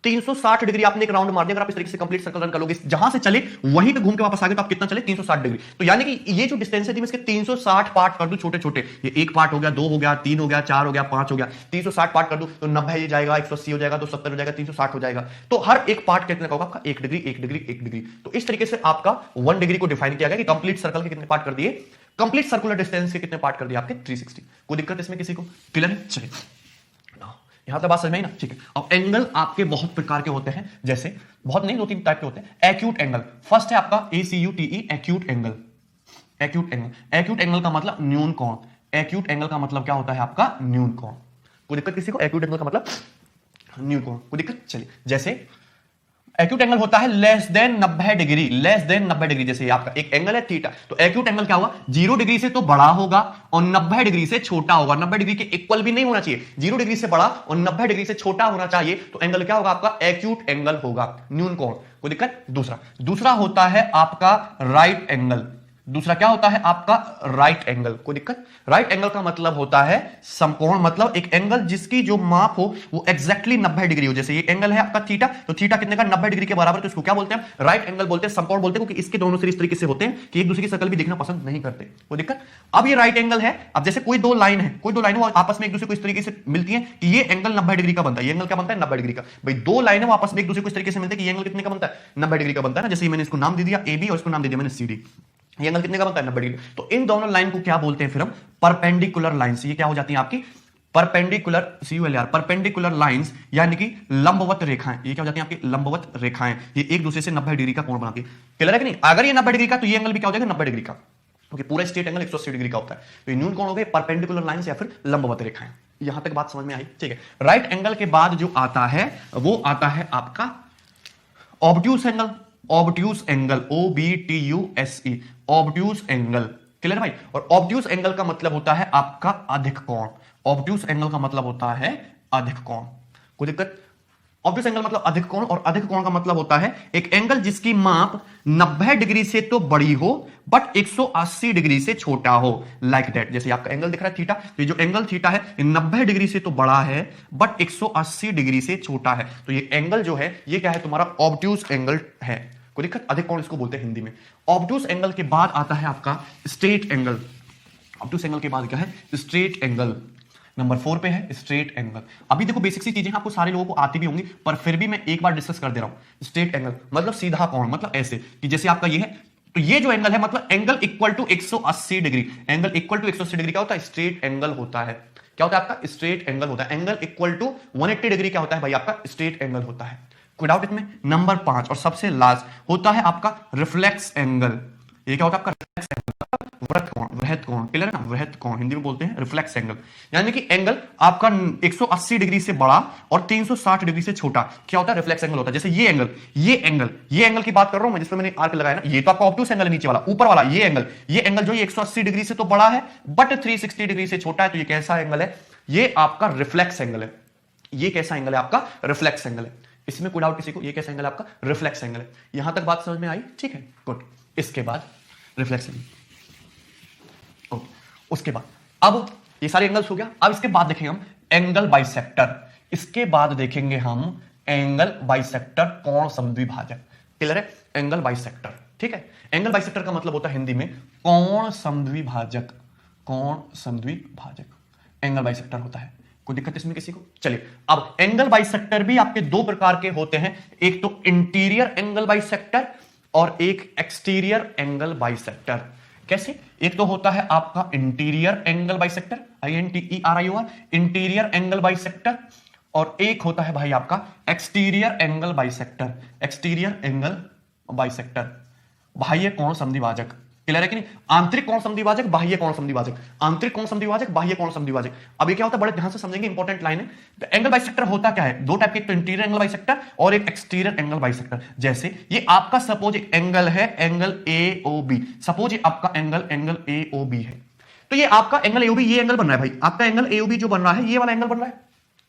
360 डिग्री आपने एक राउंड मार दिया। अगर आप इस तरीके से कंप्लीट सर्कल रन करोगे, जहां से चले वहीं पे घूम के वापस आ गए, तो आप कितना चले? 360 डिग्री। तो यानी कि ये जो डिस्टेंस है, इसके 360 पार्ट कर दूं छोटे छोटे, ये एक पार्ट हो गया, दो हो गया, तीन हो गया, चार हो गया, पांच हो गया, 360 पार्ट कर दूं तो 90 ये जाएगा, 180 हो जाएगा, तो 70 हो जाएगा, 360 हो जाएगा। तो हर एक पार्ट कितने का होगा आपका? 1 डिग्री, 1 डिग्री, 1 डिग्री। तो इस तरीके से आपका 1 डिग्री को डिफाइन किया गया कि कंप्लीट सर्कल के कितने पार्ट कर दिए, कंप्लीट सर्कुलर डिस्टेंस के कितने पार्ट कर दिए आपके? 360। कोई दिक्कत इसमें किसी को? क्लियर है? चलिए, यहां तक बात समझ में आई ना? ठीक है। अब एंगल आपके बहुत प्रकार के होते हैं, जैसे बहुत नहीं, 2-3 टाइप के होते हैं। एक्यूट एंगल फर्स्ट है आपका ACUTE, acute angle. Acute angle, acute angle का मतलब न्यून कोण। एक्यूट एंगल का मतलब क्या होता है आपका? न्यून कोण। कोई दिक्कत किसी को? एक्यूट एंगल का मतलब न्यून कोण। कोई दिक्कत? चलिए, जैसे एक्यूट एंगल होता है less than 90 degree, less than 90 degree. जैसे आपका एक एंगल है थीटा, तो एक्यूट एंगल क्या होगा? 0 डिग्री से तो बड़ा होगा और 90 डिग्री से छोटा होगा। 90 डिग्री के इक्वल भी नहीं होना चाहिए, 0 डिग्री से बड़ा और 90 डिग्री से छोटा होना चाहिए। तो एंगल क्या होगा आपका? एक्यूट एंगल होगा, न्यून कोण। कोई दिक्कत? दूसरा होता है आपका राइट एंगल। दूसरा क्या होता है आपका? Right angle. कोई दिक्कत? राइट एंगल का मतलब होता है समकोण, मतलब एक एंगल जिसकी जो माप हो वो एग्जैक्टली 90 डिग्री हो। जैसे ये एंगल है आपका थीटा, तो थीटा कितने का? 90 डिग्री के बराबर। तो इसको क्या बोलते हैं? राइट एंगल बोलते हैं, समकोण बोलते हैं, क्योंकि इसके दोनों सिरे इस तरीके से होते हैं कि एक दूसरे की शक्ल भी देखना पसंद नहीं करते। कोई दिक्कत? अब ये राइट एंगल है। अब जैसे कोई दो लाइन है, कोई दो लाइन वो आपस में एक दूसरे को इस तरीके से मिलती है कि ये एंगल 90 डिग्री का बनता है। ये एंगल क्या बनता है? 90 डिग्री का। भाई दो लाइन है वो आपस में एक दूसरे को इस तरीके से मिलते हैं कि ये एंगल कितने का बनता है? 90 डिग्री का बनता है ना। जैसे मैंने इसको नाम दे दिया AB और इसको नाम दे दिया मैंने CD। ये एंगल कितने का बनता है? 90 डिग्री। तो इन दोनों लाइन को क्या बोलते हैं फिर हम? Perpendicular lines. ये क्या हो जाती है आपकी? परपेंडिकुलर, CULR, परपेंडिकुलर लाइंस, यानी कि लंबवत रेखाएं। ये क्या हो जाती हैं आपकी? लंबवत रेखाएं। ये एक दूसरे से 90 डिग्री का कोण बनाती है। क्लियर है कि नहीं? अगर ये 90 डिग्री का, तो ये एंगल भी क्या हो जाएगा? 90 डिग्री का, क्योंकि पूरा स्ट्रेट एंगल 180 डिग्री का होता है। तो ये न्यून कोण हो गए परपेंडिकुलर लाइंस या फिर लंबवत रेखाएं। यहां तक बात समझ में आई? ठीक है। राइट एंगल के बाद जो आता है वो आता है आपका obtuse angle. Obtuse angle, OBTUSE, obtuse angle. Clear भाई? और ऑब्ट्यूस एंगल का मतलब होता है आपका अधिक कोण। ऑब्ट्यूस एंगल का मतलब होता है अधिक कोण। कोई दिक्कत? ऑब्ट्यूस एंगल मतलब अधिक कोण, और अधिक कोण का मतलब होता है एक एंगल जिसकी माप 90 डिग्री से तो बड़ी हो बट 180 डिग्री से छोटा हो, लाइक दैट। जैसे आपका एंगल दिख रहा है थीटा, तो ये जो एंगल थीटा है 90 डिग्री से तो बड़ा है बट 180 डिग्री से छोटा है। तो ये एंगल जो है ये क्या है? तुम्हारा ऑब्ट्यूस एंगल है। कोई दिक्कत? अधिक कोण इसको बोलते हैं हिंदी में। ऑब्ट्यूस एंगल के बाद आता है आपका स्ट्रेट एंगल। ऑब्ट्यूस एंगल के बाद क्या है? Straight angle. नंबर 4 पे है स्ट्रेट एंगल। अभी देखो बेसिक सी चीजें आपको सारे लोगों को आती भी होंगी, पर फिर भी मैं एक बार डिस्कस कर दे रहा हूं। स्ट्रेट एंगल मतलब सीधा कोण, मतलब ऐसे कि जैसे आपका ये है, तो ये जो एंगल है मतलब angle equal to 180 degree. Angle equal to 180 degree क्या होता है? स्ट्रेट एंगल होता है। क्या होता है आपका? स्ट्रेट एंगल होता है। एंगल इक्वल टू 180 डिग्री क्या होता है भाई? आपका स्ट्रेट एंगल होता है। कोई डाउट इसमें? नंबर 5 और सबसे लास्ट होता है आपका रिफ्लेक्स एंगल। ये क्या होता है आपका? रिफ्लेक्स एंगल, वृत्त कोण। वृहत कोण, क्लियर है ना, वृहत कोण हिंदी में बोलते हैं रिफ्लेक्स एंगल, यानी कि एंगल आपका 180 डिग्री से बड़ा और 360 डिग्री से छोटा क्या होता है, रिफ्लेक्स एंगल होता है। जैसे ये एंगल की बात कर रहा हूं मैं, जिसमें मैंने आर्क लगाया ना, ये तो आपका ऑब्टूस एंगल है, नीचे वाला, ऊपर वाला ये एंगल जो 180 डिग्री से तो बड़ा है बट 360 डिग्री से छोटा है, तो ये कैसा एंगल है, ये आपका रिफ्लेक्स एंगल है। ये कैसा एंगल है आपका, रिफ्लेक्स एंगल है। इसमें कोई डाउट किसी को, ये कैसा एंगल है आपका, रिफ्लेक्स एंगल है। यहां तक बात समझ में आई, ठीक है, गुड। इसके बाद रिफ्लेक्स एंगल, उसके बाद अब ये सारे एंगल्स हो गया। अब इसके बाद देखेंगे हम एंगल बाइसेक्टर, इसके बाद देखेंगे हम एंगल बाइसेक्टर, कोण समद्विभाजक, क्लियर है, एंगल बाइसेक्टर, ठीक है। एंगल बाइसेक्टर का मतलब होता है हिंदी में कोण समद्विभाजक, कोण समद्विभाजक एंगल बाइसेक्टर होता है। कोई दिक्कत इसमें किसी को? चलिए, अब एंगल बाइसेक्टर भी आपके दो प्रकार के होते हैं, एक तो इंटीरियर एंगल बाइसेक्टर और एक एक्सटीरियर एंगल बाइसेक्टर। कैसे? एक तो होता है आपका interior angle bisector, INTERIOR, interior angle bisector, और एक होता है भाई आपका exterior angle bisector, exterior angle bisector, बाह्य कोण समद्विभाजक, क्लियर है कि नहीं? आंतरिक कोण समद्विभाजक, बाह्य कोण समद्विभाजक, आंतरिक कोण समद्विभाजक, बाह्य कोण समद्विभाजक। अब ये क्या होता है, बड़े ध्यान से समझेंगे, इंपॉर्टेंट लाइन है। तो एंगल बाइसेक्टर होता क्या है, दो टाइप के, एक तो इंटीरियर एंगल बाइसेक्टर और एक एक्सटीरियर एंगल बाइसेक्टर। जैसे ये आपका सपोज एक एंगल है, एंगल AOB, सपोज ये आपका एंगल AOB है, तो ये आपका एंगल AOB, ये एंगल बन रहा है भाई, आपका एंगल AOB जो बन रहा है, ये वाला एंगल बन रहा है,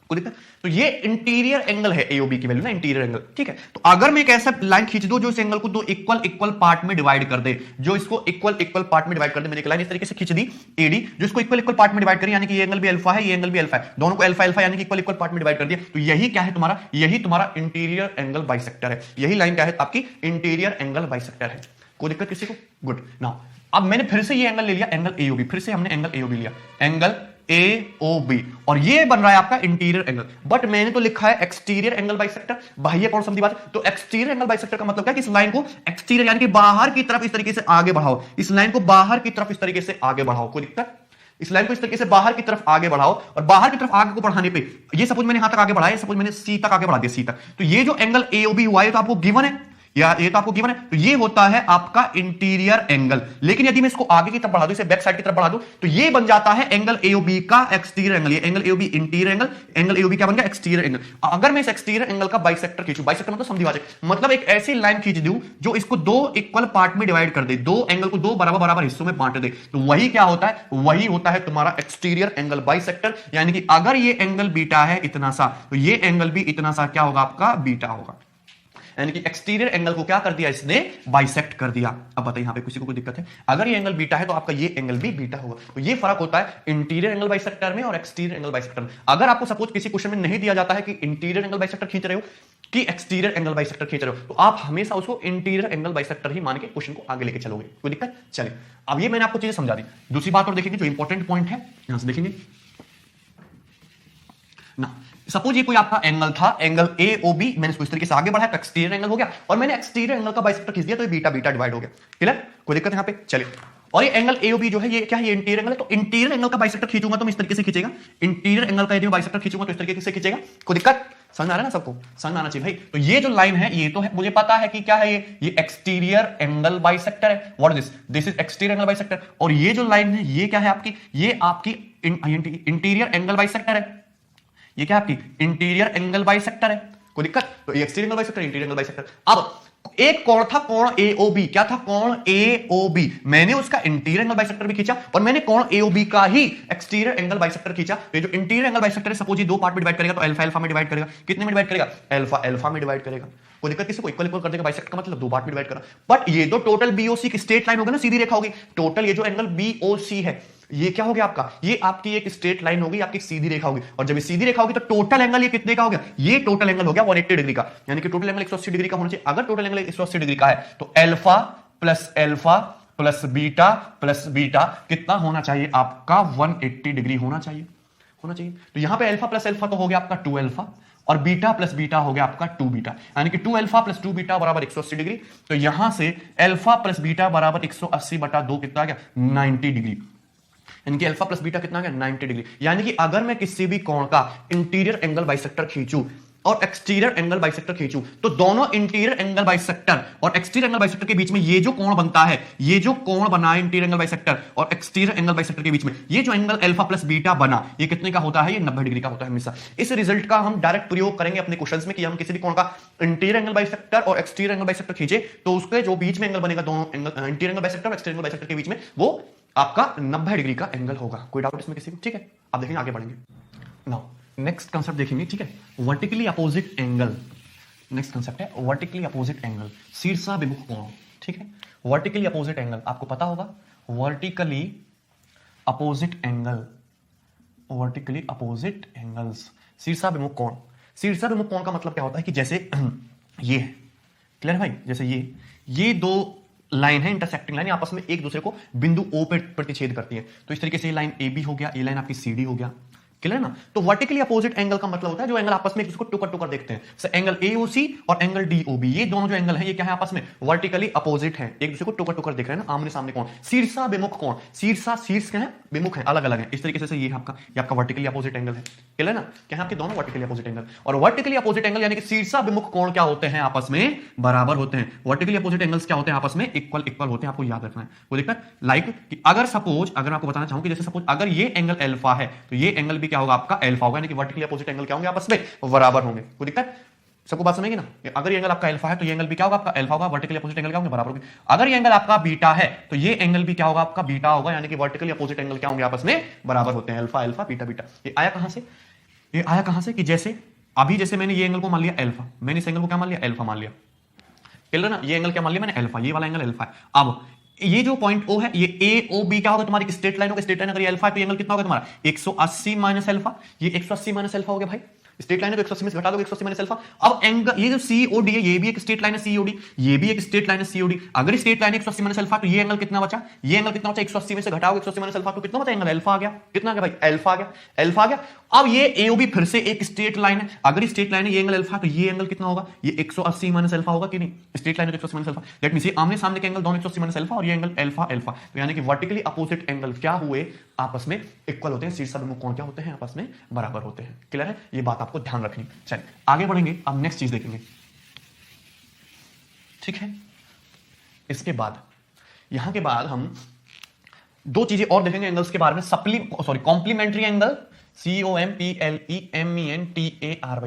कोई दिक्कत? तो ये इंटीरियर एंगल है, AOB की वैल्यू ना, इंटीरियर एंगल, ठीक है। तो अगर मैं एक ऐसा लाइन खींच दूं जो इस एंगल को दो इक्वल पार्ट में डिवाइड कर दे, जो इसको इक्वल पार्ट में डिवाइड कर दे, मैंने एक लाइन इस तरीके से खींच दी AD, जो इसको इक्वल पार्ट में डिवाइड करी, यानी कि ये एंगल भी अल्फा है, ये एंगल भी अल्फा है, दोनों को अल्फा यानी कि इक्वल पार्ट में डिवाइड कर दिया, तो यही क्या है तुम्हारा, यही तुम्हारा इंटीरियर एंगल बाइसेक्टर है। यही लाइन क्या है आपकी, इंटीरियर एंगल बाइसेक्टर है। कोई दिक्कत किसी को? गुड। नाउ अब मैंने फिर से ये एंगल ले लिया, एंगल AOB, फिर से हमने एंगल AOB लिया, एंगल AOB, और ये बन रहा है आपका इंटीरियर एंगल, बट मैंने तो लिखा है एक्सटीरियर एंगल बाइसेक्टर, बाह्य कोण समद्विभाजक। तो एक्सटीरियर एंगल बाइसेक्टर का मतलब क्या है कि इस लाइन को एक्सटीरियर यानी कि बाहर की तरफ इस तरीके से आगे बढ़ाओ, इस लाइन को बाहर की तरफ इस तरीके से आगे बढ़ाओ, कोई दिक्कत? इस लाइन को इस तरीके से बाहर की तरफ आगे बढ़ाओ, और बाहर की तरफ आगे को बढ़ाने पे ये सपोज मैंने यहां तक आगे बढ़ाया, सपोज मैंने C तक आगे बढ़ा दिया, C तक, तो ये जो एंगल AOB हुआ है तो आपको गिवन है, या ये तो आपको गिवन है, तो ये होता है आपका इंटीरियर एंगल। लेकिन यदि मैं इसको आगे की तरफ बढ़ा दूं, इसे बैक साइड की तरफ बढ़ा दूं, तो ये बन जाता है एंगल AOB का एक्सटीरियर एंगल। ये angle AOB interior angle, angle AOB क्या बन गया, एक्सटीरियर एंगल। अगर मैं इस एक्सटीरियर एंगल का बाइसेक्टर खींचूं, बाइसेक्टर मतलब समद्विभाजक, मतलब एक ऐसी लाइन खींच दूं जो इसको दो इक्वल पार्ट में डिवाइड कर दे, दो एंगल को दो बराबर हिस्सों में बांट दे, तो वही क्या होता है, वही होता है तुम्हारा एक्सटीरियर एंगल बाइसेक्टर। यानी कि अगर ये एंगल बीटा है इतना सा, तो ये एंगल भी इतना सा क्या होगा आपका, बीटा होगा। यानी कि एक्सटीरियर एंगल को क्या कर दिया, इसने बाइसेक्ट कर दिया। अब बताइए यहां पे किसी को कोई दिक्कत है? अगर ये एंगल बीटा है तो आपका ये एंगल भी बीटा होगा। तो ये फर्क होता है इंटीरियर एंगल बाइसेक्टर में और एक्सटीरियर एंगल बाइसेक्टर में। अगर आपको सपोज किसी क्वेश्चन में नहीं दिया जाता है कि इंटीरियर एंगल बाइसेक्टर खींच रहे हो कि एक्सटीरियर एंगल बाइसेक्टर खींच रहे हो, तो आप हमेशा उसको इंटीरियर एंगल बाइसेक्टर ही मान के क्वेश्चन को आगे लेके चलोगे, कोई दिक्कत? चलिए, अब ये मैंने आपको चीजें समझा दी। दूसरी बात और देखेंगे जो इंपॉर्टेंट पॉइंट है, यहां से देखेंगे ना। सपोज ये कोई आपका एंगल था, एंगल AOB, मैंने इसको इस तरीके से आगे बढ़ाया तो एक्सटीरियर एंगल हो गया, और मैंने एक्सटीरियर एंगल का बाइसेक्टर खींच दिया तो ये बीटा बीटा डिवाइड हो गया, क्लियर? कोई दिक्कत यहां पे? चलिए, और ये एंगल AOB जो है ये क्या है, ये इंटीरियर एंगल है, तो इंटीरियर एंगल का बाइसेक्टर खींचूंगा तो मैं इस तरीके से खींचेगा, इंटीरियर एंगल का यदि मैं बाइसेक्टर खींचूंगा तो इस तरीके से खींचेगा। कोई दिक्कत? समझ आ रहा है ना सबको? समझ आना चाहिए भाई। तो ये जो लाइन है, ये तो है, मुझे पता है कि क्या है, ये एक्सटीरियर एंगल बाइसेक्टर है। What is this? This is exterior angle bisector. और ये जो लाइन है, ये क्या है आपकी, ये आपकी इंटीरियर एंगल बाइसेक्टर है। ये क्या आपकी इंटीरियर एंगल बाइसेक्टर है, कोई दिक्कत? तो ये exterior angle bisector, interior angle bisector. अब एक कोण था, कोण AOB, क्या था, कोण AOB, मैंने उसका इंटीरियर एंगल बाइसेक्टर भी खींचा और मैंने कोण AOB का ही एक्सटीरियर एंगल बाइसेक्टर खींचा। तो जो इंटीरियर एंगल बाइसेक्टर है, सपोज ये दो पार्ट में डिवाइड करेगा तो अल्फा अल्फा में डिवाइड करेगा, कितने में डिवाइड करेगा, अल्फा अल्फा में डिवाइड करेगा। कोई दिक्कत? किसी को इक्वल कर देगा, बाइसेक्टर का मतलब दो पार्ट में डिवाइड करा। बट ये तो टोटल BOC की स्ट्रेट लाइन होगी ना, सीधी रेखा होगी। टोटल ये जो एंगल BOC है, ये क्या हो गया आपका, ये आपकी एक स्ट्रेट लाइन होगी, आपकी सीधी रेखा होगी, और जब ये सीधी रेखा होगी तो टोटल एंगल ये कितने का हो गया, ये टोटल एंगल हो गया 180 डिग्री का। यानी कि टोटल एंगल 180 डिग्री का होना चाहिए। अगर टोटल एंगल 180 डिग्री का है तो अल्फा प्लस बीटा कितना होना चाहिए आपका, 180 डिग्री होना चाहिए। तो यहां पे अल्फा प्लस अल्फा तो हो गया आपका 2 अल्फा, और बीटा प्लस बीटा हो गया आपका 2 बीटा, यानी कि 2 अल्फा प्लस 2 बीटा बराबर 180 डिग्री। तो यहां से अल्फा प्लस बीटा बराबर 180/2 कितना आ गया, 90 डिग्री। यानी कि अल्फा प्लस बीटा कितना आ गया, 90 डिग्री। यानी कि अगर मैं किसी भी कोण का इंटीरियर एंगल बाइसेक्टर खींचूं और एक्सटीरियर एंगल बाइसेक्टर खींचूं तो दोनों इंटीरियर एंगल बाइसेक्टर और एक्सटीरियर एंगल बाइसेक्टर के बीच में ये जो कोण बनता है, ये जो कोण बना है इंटीरियर एंगल बाइसेक्टर और एक्सटीरियर एंगल बाइसेक्टर के बीच में, ये जो एंगल अल्फा प्लस बीटा बना, ये कितने का होता है? ये 90 डिग्री का होता है हमेशा। इस रिजल्ट का हम डायरेक्ट प्रयोग करेंगे अपने क्वेश्चंस में कि हम किसी भी कोण का इंटीरियर एंगल बाइसेक्टर और एक्सटीरियर एंगल बाइसेक्टर खींचे तो उसके जो बीच में एंगल बनेगा, दोनों एंगल इंटीरियर एंगल बाइसेक्टर और एक्सटीरियर एंगल बाइसेक्टर के बीच में, वो आपका 90 डिग्री का एंगल होगा। कोई डाउट इसमें किसी को? ठीक है, अब देखेंगे, आगे बढ़ेंगे। नाउ नेक्स्ट कंसेप्ट देखेंगे, ठीक है, vertically opposite angle. Next concept है वर्टिकली अपोजिट एंगल, शीर्षाभिमुख कोण। ठीक है, वर्टिकली अपोजिट एंगल आपको पता होगा, vertically opposite angle, vertically opposite angles, शीर्षाभिमुख कोण। शीर्षाभिमुख कोण का मतलब क्या होता है कि जैसे ये है, क्लियर भाई, जैसे ये दो लाइन है, इंटरसेक्टिंग लाइन, आपस में एक दूसरे को बिंदु ओ पर प्रतिच्छेद करती है। तो इस तरीके से ये लाइन ए बी हो गया, ये लाइन आपकी सी डी हो गया, क्लियर ना। तो वर्टिकली अपोजिट एंगल का मतलब होता है जो एंगल आपस में एक दूसरे को टुकर टुकर देखते हैं। सो एंगल एओसी और एंगल डीओबी, ये दोनों जो एंगल है ये क्या है? आपस में वर्टिकली अपोजिट है, एक दूसरे को टुकर टुकर देख रहे हैं ना, आमने सामने कोण। शीर्षाभिमुख कोण, शीर्ष क्या है? विमुख है, अलग अलग है। इस तरीके से ये आपका वर्टिकली अपोजिट एंगल है, क्लियर ना। क्या है आपके दोनों वर्टिकली अपोजिट एंगल, और वर्टिकली अपोजिट एंगल यानी कि शीर्षाभिमुख कोण क्या होते हैं? आपस में बराबर होते हैं। वर्टिकली अपोजिट एंगल्स क्या होते हैं? आपस में इक्वल होते हैं, आपको याद रखना है। वो देखना लाइक अगर सपोज, अगर आपको बताना चाहूं कि जैसे सपोज अगर ये एंगल अल्फा है तो ये एंगल भी क्या होगा? आपका अल्फा होगा, यानी कि वर्टिकली अपोजिट एंगल क्या होंगे? आपस में बराबर होंगे। कोई दिक्कत? सबको बात समझेगी ना? अगर ये एंगल आपका अल्फा है तो ये एंगल भी क्या होगा? आपका अल्फा होगा। वर्टिकली अपोजिट एंगल क्या होंगे? बराबर होंगे। अगर ये एंगल आपका बीटा है तो ये एंगल भी क्या होगा? आपका बीटा होगा, यानी कि वर्टिकली अपोजिट एंगल क्या होंगे? आपस में बराबर होते हैं। Alpha alpha beta beta. ये आया कहां से? ये आया कहां से कि जैसे अभी जैसे मैंने ये एंगल को मान लिया अल्फा, मैंने इस एंगल को क्या मान लिया? अल्फा मान लिया, क्लियर ना। ये एंगल क्या मान लिया मैंने? अल्फा, ये वाला एंगल अल्फा है। अब ये जो पॉइंट O है, ये ए ओ बी क्या होगा? तुम्हारी स्ट्रेट लाइन होगा। स्ट्रेट लाइन अगर ये अल्फा है तो ये एंगल कितना होगा तुम्हारा? 180 माइनस अल्फा। ये 180 माइनस अल्फा हो गया भाई। स्ट्रेट लाइन है तो 180 में से घटा दोगे 180 माइनस अल्फा। अब एंगल ये जो COD है, ये भी एक स्ट्रेट लाइन है COD, ये भी एक स्ट्रेट लाइन है COD। अगर स्ट्रेट लाइन है 180 माइनस अल्फा तो ये एंगल कितना बचा? ये एंगल कितना बचा? 180 में से घटाओगे 180 माइनस अल्फा तो कितना बचा? एंगल अल्फा आ गया। कितना आ गया भाई? अल्फा आ गया, अल्फा आ गया। अब ये AOB फिर से एक स्ट्रेट लाइन है, अगर स्ट्रेट लाइन है ये एंगल अल्फा तो ये एंगल कितना होगा? ये 180 माइनस अल्फा होगा कि नहीं? स्ट्रेट लाइन है तो 180 माइनस अल्फा। लेट मी सी, आमने सामने के एंगल दोनों 180 माइनस अल्फा और ये एंगल अल्फा अल्फा, तो यानी कि वर्टिकली अपोजिट एंगल क्या हुए? आपस में इक्वल होते हैं। शीर्षाभिमुख कोण क्या होते हैं? आपस में बराबर होते हैं, क्लियर है। ये बात आपको ध्यान रखनी। चलिए आगे बढ़ेंगे, अब नेक्स्ट चीज देखेंगे, ठीक है। इसके बाद यहां के बाद हम दो चीजें और देखेंगे एंगल्स के बारे में। कॉम्प्लीमेंट्री एंगल, COMPLEMENTARY,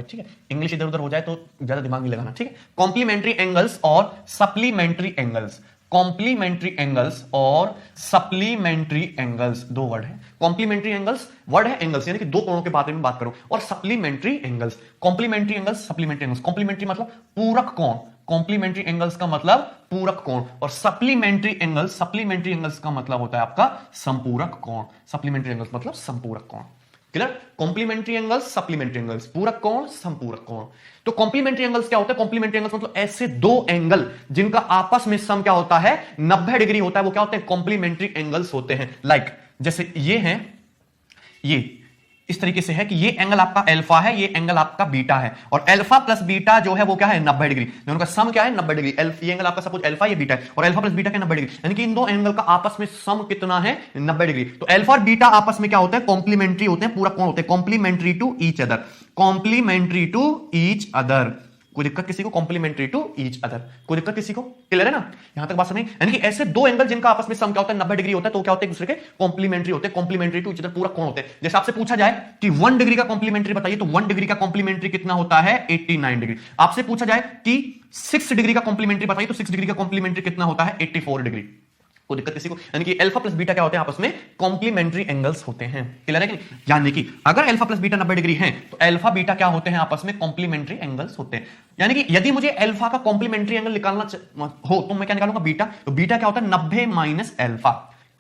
ठीक है। इंग्लिश इधर उधर हो जाए तो ज्यादा दिमाग नहीं लगाना, ठीक है। कॉम्प्लीमेंट्री एंगल्स और सप्लीमेंट्री एंगल्स, कॉम्प्लीमेंट्री एंगल्स और सप्लीमेंट्री एंगल्स, दो वर्ड है। कॉम्प्लीमेंट्री एंगल्स वर्ड है, एंगल्स यानी कि दो कोणों के बारे में बात करो, और supplementary angles, complementary angles, supplementary angles. Complementary मतलब पूरक कोण, कॉम्प्लीमेंट्री एंगल्स का मतलब पूरक कोण, और सप्लीमेंट्री एंगल्स का मतलब होता है आपका संपूरक कोण। सप्लीमेंट्री एंगल्स मतलब संपूरक कोण, clear. Complementary angles, supplementary angles, पूरक कोण, संपूरक कोण। तो कॉम्प्लीमेंट्री एंगल्स क्या होता है? कॉम्प्लीमेंट्री एंगल्स मतलब ऐसे दो एंगल जिनका आपस में सम क्या होता है? 90 डिग्री होता है, वो क्या होते हैं? कॉम्प्लीमेंट्री एंगल्स होते हैं। लाइक जैसे ये है, ये इस तरीके से है कि ये एंगल आपका अल्फा है, ये एंगल आपका बीटा है, और अल्फा प्लस बीटा जो है वो क्या है? 90 डिग्री। दोनों का सम क्या है? 90 डिग्री। ये एंगल आपका सपोज अल्फा, ये बीटा है, और अल्फा प्लस बीटा क्या? 90 डिग्री। यानी कि इन दो एंगल का आपस में सम कितना है? 90 डिग्री। तो अल्फा और बीटा आपस में क्या होता है? कॉम्प्लीमेंट्री होते हैं, पूरक कोण होते हैं, complementary to each other, complementary to each other. कोई दिक्कत किसी को? कॉम्प्लीमेंट्री टू ईच अदर, कोई दिक्कत किसी को? क्लियर है ना? यहां तक बात समझ? यानी कि ऐसे दो एंगल जिनका आपस में सम क्या होता है? 90 डिग्री होता है, तो क्या होते हैं? एक दूसरे के कॉम्प्लीमेंट्री होते हैं, कॉम्प्लीमेंट्री टू ईच अदर, पूरक कोण होते हैं। जैसे आपसे पूछा जाए कि 1 डिग्री का कॉम्प्लीमेंट्री बताइए, तो 1 डिग्री का कॉम्प्लीमेंट्री कितना होता है? 89 डिग्री। आपसे पूछा जाए कि 6 डिग्री का कॉम्प्लीमेंट्री बताइए, तो 6 डिग्री का कॉम्प्लीमेंट्री कितना होता है? 84 डिग्री। कोई दिक्कत किसी को? यानी कि अल्फा प्लस बीटा क्या होते हैं? आपस में कॉम्प्लीमेंट्री एंगल्स होते हैं, क्लियर है कि? यानी कि अगर अल्फा प्लस बीटा 90 डिग्री है तो अल्फा बीटा क्या होते हैं? आपस में कॉम्प्लीमेंट्री एंगल्स होते हैं। यानी कि यदि मुझे अल्फा का कॉम्प्लीमेंट्री एंगल निकालना हो तो मैं क्या निकालूंगा? बीटा। तो बीटा क्या होता है? 90 माइनस अल्फा,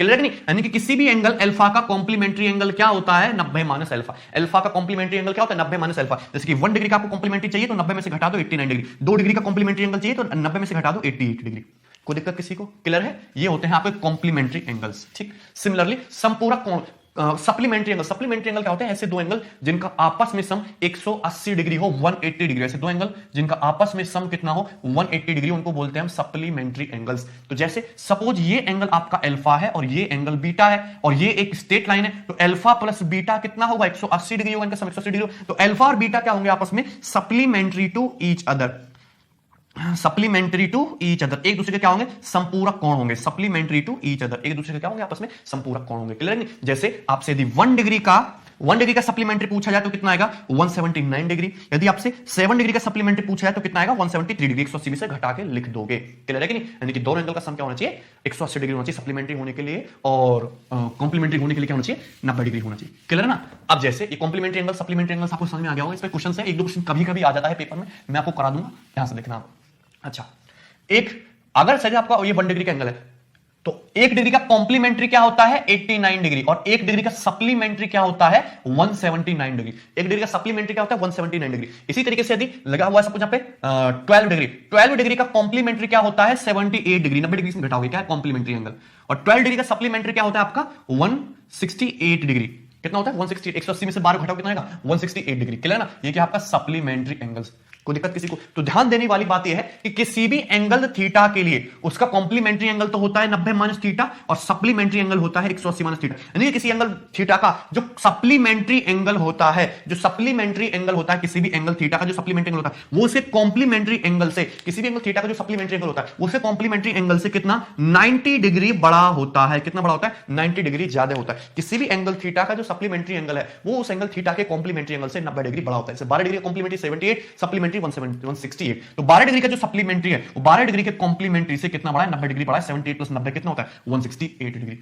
क्लियर है कि नहीं? यानी कि किसी भी एंगल अल्फा का कॉम्प्लीमेंट्री एंगल क्या होता है? 90 माइनस अल्फा। अल्फा का कॉम्प्लीमेंट्री एंगल क्या होता है? 90 माइनस अल्फा। जैसे कि 1 डिग्री का आपको कॉम्प्लीमेंट्री चाहिए तो 90 में से घटा दो 89 डिग्री। 2 डिग्री का कॉम्प्लीमेंट्री एंगल चाहिए तो 90 में से घटा दो 88 डिग्री। कोई दिक्कत किसी को? क्लियर है? ये होते हैं आपके कॉम्प्लीमेंट्री एंगल्स, ठीक। सिमिलरली संपूरक कोण, सप्लीमेंट्री एंगल क्या होता है? ऐसे दो एंगल जिनका आपस में सम 180 डिग्री हो, 180 डिग्री। ऐसे दो एंगल जिनका आपस में सम कितना हो, 180 डिग्री, उनको बोलते हैं हम सप्लीमेंट्री एंगल्स। तो जैसे सपोज ये एंगल आपका अल्फा है और ये एंगल बीटा है और ये एक स्ट्रेट लाइन है, तो अल्फा प्लस बीटा कितना होगा? 180 डिग्री होगा, इनका सम 180 डिग्री। तो अल्फा और बीटा क्या होंगे आपस में? Supplementary to each other, supplementary to each other, एक दूसरे के क्या होंगे? संपूरक कोण होंगे। सप्लीमेंट्री टू ईच अदर, एक दूसरे के क्या होंगे? आपस में संपूरक कोण होंगे। क्लियर है? जैसे आपसे यदि 1 डिग्री का सप्लीमेंट्री पूछा जाए तो कितना आएगा? 179 डिग्री। यदि आपसे 7 डिग्री का सप्लीमेंट्री पूछा जाए तो कितना आएगा? 173 डिग्री। 180 में से घटा के लिख दोगे। क्लियर है कि नहीं? यानी कि दोनों एंगल का सम क्या होना चाहिए? 180 डिग्री होना चाहिए सप्लीमेंट्री होने के लिए, और कॉम्प्लीमेंट्री होने के लिए क्या होना चाहिए? 90 डिग्री होना चाहिए। क्लियर है ना? अब जैसे ये कॉम्प्लीमेंट्री एंगल, सप्लीमेंट्री एंगल आपको समझ में आ गया होगा। इस पे क्वेश्चन है, एक दो क्वेश्चन कभी कभी आ जाता है पेपर में, मैं आपको करा दूंगा, ध्यान से देखना आप। अच्छा, एक अगर सर आपका ये 1 डिग्री का एंगल है, तो 1 डिग्री का कॉम्प्लीमेंट्री क्या होता है? 89 डिग्री, और 1 डिग्री का सप्लीमेंट्री क्या होता है? 179 डिग्री। 1 डिग्री का सप्लीमेंट्री क्या होता है? 179 डिग्री। इसी तरीके से यदि लगा हुआ है सपोज यहां पे 12 डिग्री का कॉम्प्लीमेंट्री क्या होता है? 78 डिग्री। 90 डिग्री से घटाओगे क्या? Complementary angle. और 12 डिग्री का सप्लीमेंट्री क्या होता है आपका? 168 डिग्री। कितना होता है? 168। 180 में से 12 घटाओ कितना आएगा? 168 डिग्री। क्लियर ना? ये क्या आपका सप्लीमेंट्री एंगल्स। कोई दिक्कत किसी को? तो ध्यान देने वाली बात यह है कि किसी भी एंगल थीटा के लिए उसका कॉम्प्लीमेंट्री एंगल तो होता है 90 माइनस थीटा, और सप्लीमेंट्री एंगल होता है 180 माइनस थीटा। यानी किसी एंगल थीटा का जो सप्लीमेंट्री एंगल होता है, जो सप्लीमेंट्री एंगल होता है किसी भी एंगल थीटा का जो सप्लीमेंट्री एंगल होता है, वो उसे कॉम्प्लीमेंट्री एंगल से, किसी भी एंगल थीटा का जो सप्लीमेंट्री एंगल होता है उसे कॉम्प्लीमेंट्री एंगल से कितना? 90 डिग्री बड़ा होता है। कितना बड़ा होता है? 90 डिग्री ज्यादा होता है। किसी भी एंगल थीटा का जो सप्लीमेंट्री एंगल है वो उस एंगल थीटा के कॉम्प्लीमेंट्री एंगल से 90 डिग्री बड़ा होता है। 12 डिग्री कॉम्प्लीमेंट्री 78, सप्लीमेंट्री 168। तो 12 डिग्री का जो सप्लीमेंट्री है वो 12 डिग्री के कॉम्प्लीमेंट्री से कितना बड़ा है? 90 डिग्री बड़ा है। 78 प्लस 90 कितना होता है? 168 डिग्री।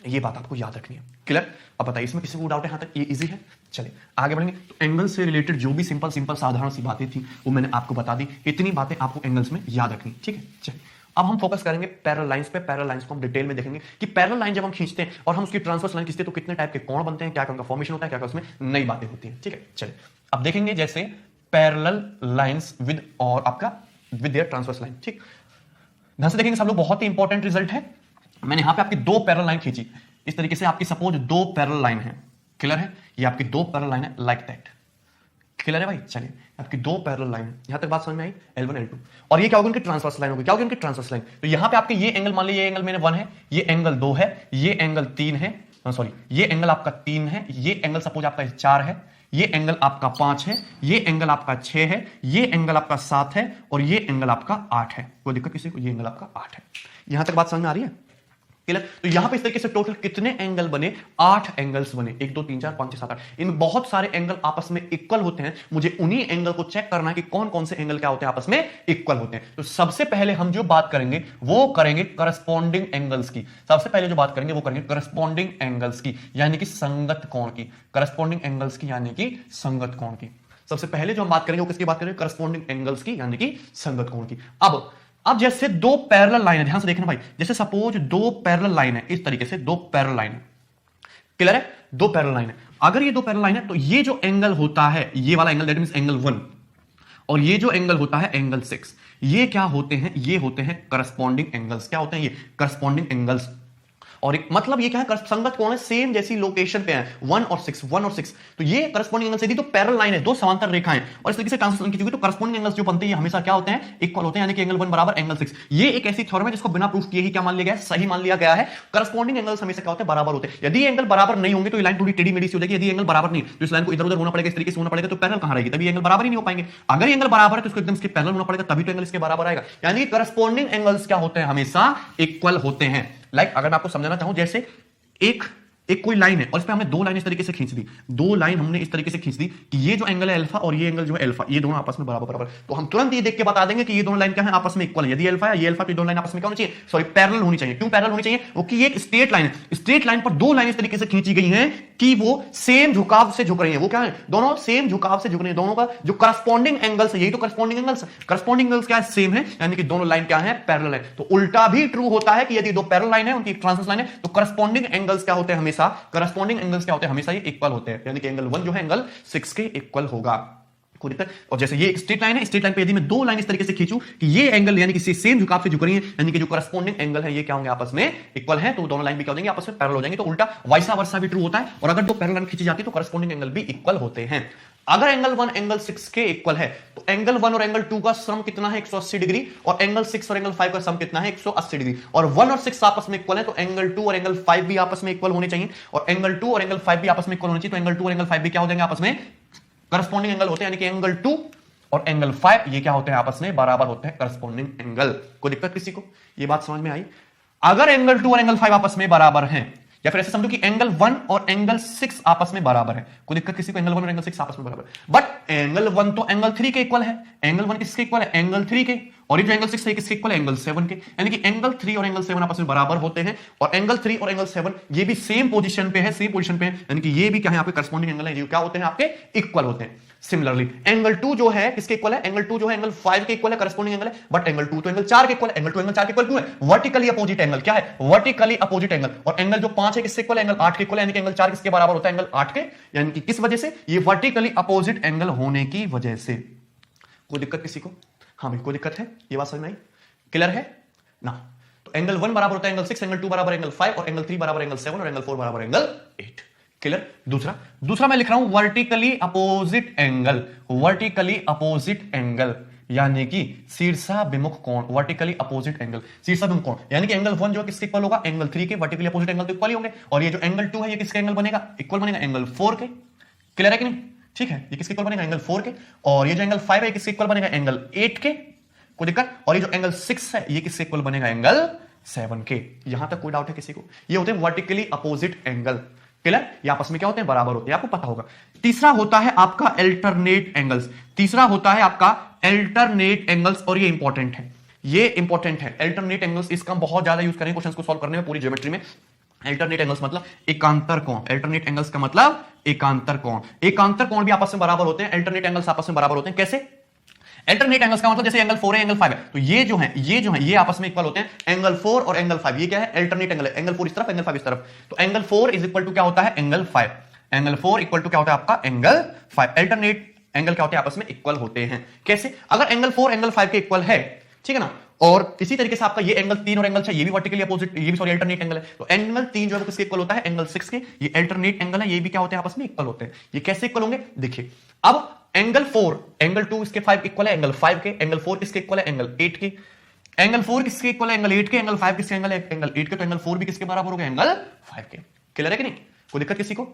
ये बात आपको याद रखनी है। क्लियर? अब बताइए इसमें किसी को डाउट है? यहां तक ये इजी है? चलिए आगे बढ़ेंगे। तो एंगल से रिलेटेड जो भी सिंपल साधारण सी बातें थी वो मैंने आपको बता दी। इतनी बातें आपको एंगल्स में याद रखनी। ठीक है, चलिए अब हम फोकस करेंगे पैरेलल लाइंस पे। पैरेलल लाइंस को हम डिटेल में देखेंगे कि पैरेलल लाइन जब हम खींचते हैं और हम उसकी ट्रांसवर्स लाइन खींचते हैं तो कितने टाइप के कोण बनते हैं, क्या क्या उनका फॉर्मेशन होता है, क्या क्या उसमें नई बातें होती हैं। ठीक है, चलिए अब देखेंगे जैसे पैरेलल लाइंस विद और आपका विद देयर ट्रांसवर्स लाइन। ठीक, ध्यान से देखेंगे सब लोग, बहुत ही इंपॉर्टेंट रिजल्ट है। मैंने यहां पे आपकी 2 पैरेलल लाइन खींची इस तरीके से, आपकी सपोज 2 पैरेलल लाइन है। क्लियर है? ये आपकी 2 पैरेलल लाइन है लाइक दैट। क्लियर है भाई? चलिए आपकी 2 पैरेलल लाइन है, यहां तक बात समझ में आई? L1 L2, और ये क्या होगी? उनकी ट्रांसवर्स लाइन होगी। क्या होगी उनकी ट्रांसवर्स लाइन? तो यहां पे आपके ये एंगल, मान लीजिए ये एंगल मेरे 1 है, ये एंगल 2 है, ये एंगल 3 है, सॉरी ये एंगल आपका 3 है, ये एंगल सपोज आपका 4 है, ये एंगल आपका 5 है, ये एंगल आपका 6 है, ये एंगल आपका 7 है, और ये एंगल आपका 8 है। कोई दिक्कत किसी को? ये एंगल आपका 8 है। यहां तक बात समझ में आ रही है? तो यहां पे इस तरीके से टोटल कितने एंगल बने? 8 एंगल्स बने। 1 2 3 4 5 6 7 8। इनमें बहुत सारे एंगल आपस में इक्वल होते हैं। मुझे उन्हीं एंगल को चेक करना है कि कौन कौन से एंगल क्या होते हैं आपस में इक्वल होते हैं। तो सबसे पहले हम जो बात करेंगे वो करेंगे करस्पॉन्डिंग एंगल्स की। सबसे पहले जो बात करेंगे वो करेंगे करस्पॉन्डिंग एंगल्स की, यानी कि संगत कोण की। करस्पॉन्डिंग एंगल्स की यानी कि संगत कोण की। सबसे पहले जो हम बात करेंगे वो किसकी बात करेंगे? करस्पॉन्डिंग एंगल्स की यानी कि संगत कोण की। अब जैसे 2 पैरेलल लाइन है, ध्यान से देखना भाई, जैसे सपोज 2 पैरेलल लाइन है, इस तरीके से 2 पैरेलल लाइन है। क्लियर है? 2 पैरेलल लाइन है। अगर ये 2 पैरेलल लाइन है तो ये जो एंगल होता है, ये वाला एंगल, दैट मींस एंगल 1, और ये जो एंगल होता है एंगल 6, ये क्या होते हैं? ये होते हैं करस्पॉन्डिंग एंगल्स। क्या होते हैं ये? Corresponding angles. और एक मतलब ये क्या है? संगत कोण है, सेम जैसी लोकेशन पे है, 1 और 6। तो ये करस्पॉन्डिंग एंगल्स यदि तो पैरेलल लाइन है, 2 समांतर रेखाएं, और इस तरीके से ट्रांसलेशन कीजिए तो करस्पॉन्डिंग एंगल्स जो बनते हैं हमेशा क्या होते हैं? इक्वल होते हैं, यानी कि एंगल 1 बराबर एंगल 6। ये एक ऐसी थ्योरम है जिसको बिना प्रूफ किए ही क्या मान लिया गया है? सही मान लिया गया है। करस्पॉन्डिंग एंगल्स हमेशा क्या होते हैं? बराबर होते हैं। यदि एंगल बराबर नहीं होंगे तो ये लाइन थोड़ी टेढ़ी मेढ़ी सी हो जाएगी। यदि एंगल बराबर नहीं तो इस लाइन को इधर उधर होना पड़ेगा, इस तरीके से होना पड़ेगा, तो पैरेलल कहां रहेगी? तभी एंगल बराबर ही नहीं हो पाएंगे। अगर एंगल बराबर है तो इसको एकदम इसके पैरेलल होना पड़ेगा, तभी तो एंगल इसके बराबर आएगा। यानी कि करस्पॉन्डिंग एंगल्स क्या होते हैं? हमेशा इक्वल होते हैं। लाइक अगर मैं आपको समझाना चाहूं, जैसे एक कोई लाइन है और इस पे हमने 2 लाइन इस तरीके से खींच दी, 2 लाइन हमने इस तरीके से खींच दी कि ये जो एंगल है अल्फा और ये एंगल जो है अल्फा, ये दोनों आपस में बराबर, तो हम तुरंत ये देख के बता देंगे कि ये दोनों लाइन क्या है? आपस में इक्वल है। यदि अल्फा है ये अल्फा, तो ये दोनों लाइन आपस में क्या होनी चाहिए? सॉरी पैरेलल होनी चाहिए। क्यों पैरेलल होनी चाहिए? क्योंकि ये एक स्ट्रेट लाइन है। स्ट्रेट लाइन पर 2 लाइन इस तरीके से खींची गई हैं कि वो सेम झुकाव से झुक रही है। वो क्या है? दोनों सेम झुकाव से झुक रही है। दोनों का जो करस्पॉन्डिंग एंगल्स है, यही तो करस्पॉन्डिंग एंगल्स। करस्पॉन्डिंग एंगल्स क्या है? सेम है, यानी कि दोनों लाइन क्या है? पैरेलल है। तो उल्टा भी ट्रू होता है कि यदि 2 पैरेलल लाइन है, उनकी ट्रांसवर्स लाइन है, तो करस्पॉन्डिंग एंगल्स क्या होते हैं? हमेशा करस्पॉन्डिंग एंगल्स क्या होते हैं? हमेशा ये इक्वल होते हैं, यानी कि एंगल 1 जो है एंगल 6 के इक्वल होगा। कोई दिक्कत। और जैसे ये एक स्ट्रेट लाइन है, स्ट्रेट लाइन पे यदि मैं दो लाइन इस तरीके से खींचूं कि ये एंगल यानी कि सेम झुकाव से झुक रही है, यानी कि जो करस्पॉन्डिंग एंगल है ये क्या होंगे, आपस में इक्वल है, तो दोनों लाइन भी क्या हो जाएंगे, आपस में पैरेलल हो जाएंगे। तो उल्टा वाइसा वर्सा भी ट्रू होता है, और अगर दो पैरेलल लाइन खींची जाती है तो करस्पॉन्डिंग एंगल भी इक्वल होते हैं। अगर एंगल 1 एंगल 6 के इक्वल है तो एंगल 1 और एंगल 2 का सम कितना है, 180 डिग्री, और एंगल 6 और एंगल 5 का सम कितना है, 180 डिग्री। और 1 और 6 आपस में इक्वल है तो एंगल 2 और एंगल 5 भी आपस में इक्वल होने चाहिए, और एंगल 2 और एंगल 5 भी आपस में इक्वल होने चाहिए। तो एंगल 2 और एंगल 5 भी क्या हो जाएंगे, आपस में करस्पॉन्डिंग एंगल होते हैं, यानी कि एंगल 2 और एंगल 5 ये क्या होते हैं, आपस में बराबर होते हैं, करस्पॉन्डिंग एंगल। कोई दिक्कत किसी को, ये बात समझ में आई। अगर एंगल 2 और एंगल 5 आपस में बराबर हैं, या फिर ऐसे समझो कि एंगल 1 और एंगल 6 आपस में बराबर है, कोई दिक्कत किसी को, एंगल 1 और एंगल 6 आपस में बराबर है, बट एंगल 1 तो एंगल 3 के इक्वल है, एंगल 1 किसके इक्वल है, एंगल 3 के, और ये जो एंगल 6 है किसके इक्वल है, एंगल 7 के, यानी कि एंगल 3 और एंगल 7 आपस में बराबर होते हैं, और एंगल 3 और एंगल 7 ये भी सेम पोजीशन पे है, सेम पोजीशन पे है, यानी कि ये भी क्या है, आपके करस्पॉन्डिंग एंगल है, ये क्या होते हैं, आपके इक्वल होते हैं। सिमिलरली एंगल 2 जो है किसके इक्वल है, एंगल 2 जो है एंगल 5 के इक्वल है, करस्पॉन्डिंग एंगल है, बट एंगल 2 तो एंगल 4 के इक्वल है, एंगल 2 एंगल 4 के इक्वल क्यों है, वर्टिकली अपोजिट एंगल, क्या है, वर्टिकली अपोजिट एंगल। और एंगल जो 5 है किसके इक्वल है, एंगल 8 के इक्वल है, यानी कि एंगल 4 किसके बराबर होता है, एंगल 8 के, यानी कि किस वजह से, ये वर्टिकली अपोजिट एंगल होने की वजह से। कोई दिक्कत किसी को, हाँ भाई कोई दिक्कत है, ये बात समझ में आई, क्लियर है ना। तो एंगल 1 बराबर होता है एंगल 6, एंगल 2 बराबर एंगल 5, और एंगल 3 बराबर एंगल 7, और एंगल 4 बराबर एंगल 8। क्लियर। दूसरा मैं लिख रहा हूं vertically opposite angle, vertically opposite angle यानी कि शीर्षाभिमुख कोण, वर्टिकली अपोजिट एंगल, शीर्षाभिमुख कोण, यानी कि एंगल 1 जो किसके इक्वल होगा, एंगल 3 के, वर्टिकली अपोजिट एंगल तो इक्वल ही होंगे, और ये जो एंगल 2 है ये किसके एंगल बनेगा, इक्वल बनेगा एंगल 4 के। क्लियर है कि नहीं, ठीक है, ये किसके इक्वल बनेगा, एंगल 4 के, और ये जो एंगल 5 है किसके इक्वल बनेगा, एंगल 8 के, कोई दिक्कत। और ये जो एंगल 6 है ये किसके इक्वल बनेगा, एंगल 7 के। यहां तक कोई डाउट है किसी को, ये होते हैं वर्टिकली अपोजिट एंगल। क्लियर, ये आपस में क्या होते हैं, बराबर होते हैं, आपको पता होगा। तीसरा होता है आपका अल्टरनेट एंगल्स, तीसरा होता है आपका अल्टरनेट एंगल्स, और ये इंपॉर्टेंट है, ये इंपॉर्टेंट है अल्टरनेट एंगल्स, इसका बहुत ज्यादा यूज करेंगे क्वेश्चंस को सॉल्व करने में, पूरी ज्योमेट्री में। अल्टरनेट एंगल्स मतलब एकांतर कोण, अल्टरनेट एंगल्स का मतलब एकांतर कोण, एकांतर कोण भी आपस में बराबर होते हैं, अल्टरनेट एंगल्स आपस में बराबर होते हैं। कैसे, अल्टरनेट एंगल्स का मतलब जैसे एंगल 4 है एंगल 5 है, तो ये जो है ये आपस में इक्वल होते हैं, एंगल 4 और एंगल 5, ये क्या है, अल्टरनेट एंगल है, एंगल 4 इस तरफ एंगल 5 इस तरफ, तो एंगल 4 इज इक्वल टू क्या होता है, एंगल 5, एंगल 4 इक्वल टू क्या होता है आपका, एंगल 5। अल्टरनेट एंगल क्या होते हैं, आपस में इक्वल होते हैं। कैसे, अगर एंगल 4 एंगल 5 के इक्वल है, ठीक है ना, और इसी तरीके से आपका ये एंगल 3 और एंगल 6 ये भी वर्टिकली अपोजिट, ये भी सॉरी अल्टरनेट एंगल है, तो एंगल 3 जो है किसके इक्वल होता है, एंगल 6 के, ये अल्टरनेट एंगल है, ये भी क्या होते हैं, आपस में इक्वल होते हैं। ये कैसे इक्वल होंगे, देखिए, अब एंगल 4 एंगल 2 इसके 5 इक्वल है एंगल 5 के, एंगल 4 किसके इक्वल है, एंगल 8 के, एंगल 4 किसके इक्वल है, एंगल 8 के, एंगल 5 किसके एंगल है, एंगल 8 के, तो एंगल 4 भी किसके बराबर हो गया, एंगल 5 के। क्लियर है कि नहीं, कोई दिक्कत किसी को।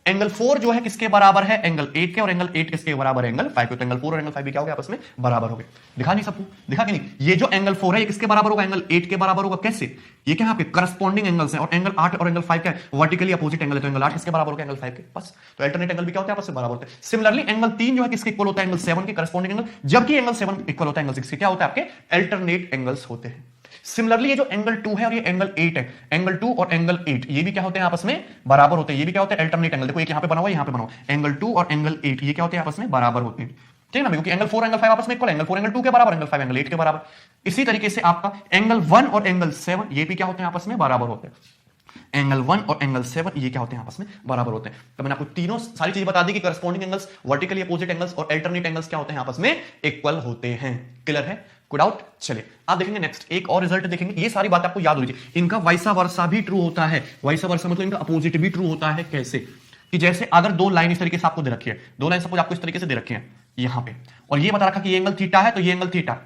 एंगल 4 जो है किसके बराबर है, एंगल 8 के, और एंगल 8 किसके बराबर है, एंगल 5 के, तो एंगल 4 और एंगल 5 भी क्या हो गया, आपस में बराबर हो गए। दिखा नहीं सबको, दिखा कि नहीं, ये जो एंगल 4 है ये किसके बराबर होगा, एंगल 8 के बराबर होगा। कैसे, ये क्या आपके करस्पॉन्डिंग एंगल्स हैं, और एंगल 8 और एंगल 5 क्या है, वर्टिकली अपोजिट एंगल है, तो एंगल 8 किसके बराबर होगा, एंगल 5 के। बस, तो अल्टरनेट एंगल भी क्या होता है, आपस में बराबर होते हैं। सिमिलरली एंगल 3 जो है किसके इक्वल होता है, एंगल 7 के, करस्पॉन्डिंग एंगल, जबकि एंगल 7 इक्वल होता है एंगल 6 के, क्या होता है, आपके अल्टरनेट एंगल्स होते हैं। सिमिलरली ये जो एंगल 2 है और ये एंगल 8 है, एंगल 2 और एंगल 8 ये भी क्या होते हैं, आपस में बराबर होते हैं, ये भी क्या होते हैं, अल्टरनेट एंगल। देखो एक यहां पे बना हुआ है, यहां पे बना हुआ है, एंगल 2 और एंगल 8 ये क्या होते हैं, आपस में बराबर होते हैं, ठीक है ना, क्योंकि एंगल 4 एंगल 5 आपस में इक्वल है, एंगल 4 एंगल 2 के बराबर, एंगल 5 एंगल 8 के बराबर। इसी तरीके से आपका एंगल 1 और एंगल 7 ये भी क्या होते हैं, आपस में बराबर होते हैं, एंगल 1 और एंगल 7 ये क्या होते हैं, आपस में बराबर होते हैं। तो मैंने आपको तीनों सारी चीजें बता दी कि corresponding angles, vertically opposite angles और अल्टरनेट एंगल्स क्या होते हैं, आपस में इक्वल होते हैं। क्लियर है, कोई डाउट। चलिए आप देखेंगे नेक्स्ट एक और रिजल्ट देखेंगे, ये सारी बात आपको याद होनी चाहिए। इनका वाइसा वर्सा भी ट्रू होता है, वाइसा वर्सा मतलब इनका अपोजिट भी ट्रू होता है। कैसे, कि जैसे अगर दो लाइन इस तरीके से आपको दे रखी है, दो लाइन सपोज आपको इस तरीके से दे रखी है यहां पे, और ये बता रखा कि ये एंगल थीटा है, तो ये एंगल थीटा,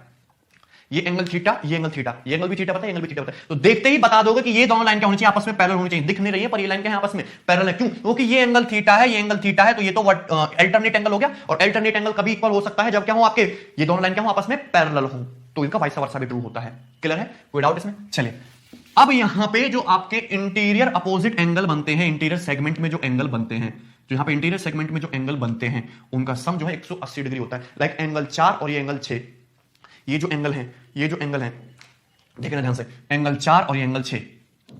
ये एंगल थीटा, ये एंगल थीटा, ये एंगल भी थीटा पता है, एंगल भी थीटा पता है, तो देखते ही बता दोगे कि ये दोनों लाइन क्या होनी चाहिए, आपस में पैरेलल होनी चाहिए। दिख नहीं रही है पर ये लाइन क्या है, आपस में पैरेलल है। क्यों, क्योंकि ये एंगल थीटा है, ये एंगल थीटा है, तो ये तो अल्टरनेट एंगल हो गया, और अल्टरनेट एंगल कभी इक्वल हो सकता है जब क्या हो, आपके ये दोनों लाइन क्या हो, आपस में पैरेलल हो, तो इनका वाइस वर्सा भी ट्रू होता है। क्लियर है, कोई डाउट इसमें। चलिए अब यहां पे जो आपके इंटीरियर अपोजिट एंगल बनते हैं, इंटीरियर सेगमेंट में जो एंगल बनते हैं, जो यहां पे इंटीरियर सेगमेंट में जो एंगल बनते हैं उनका सम जो है 180 डिग्री होता है। लाइक एंगल 4 और ये एंगल 6, ये जो एंगल है, ये जो एंगल है, देखना ध्यान से, एंगल 4 और ये एंगल 6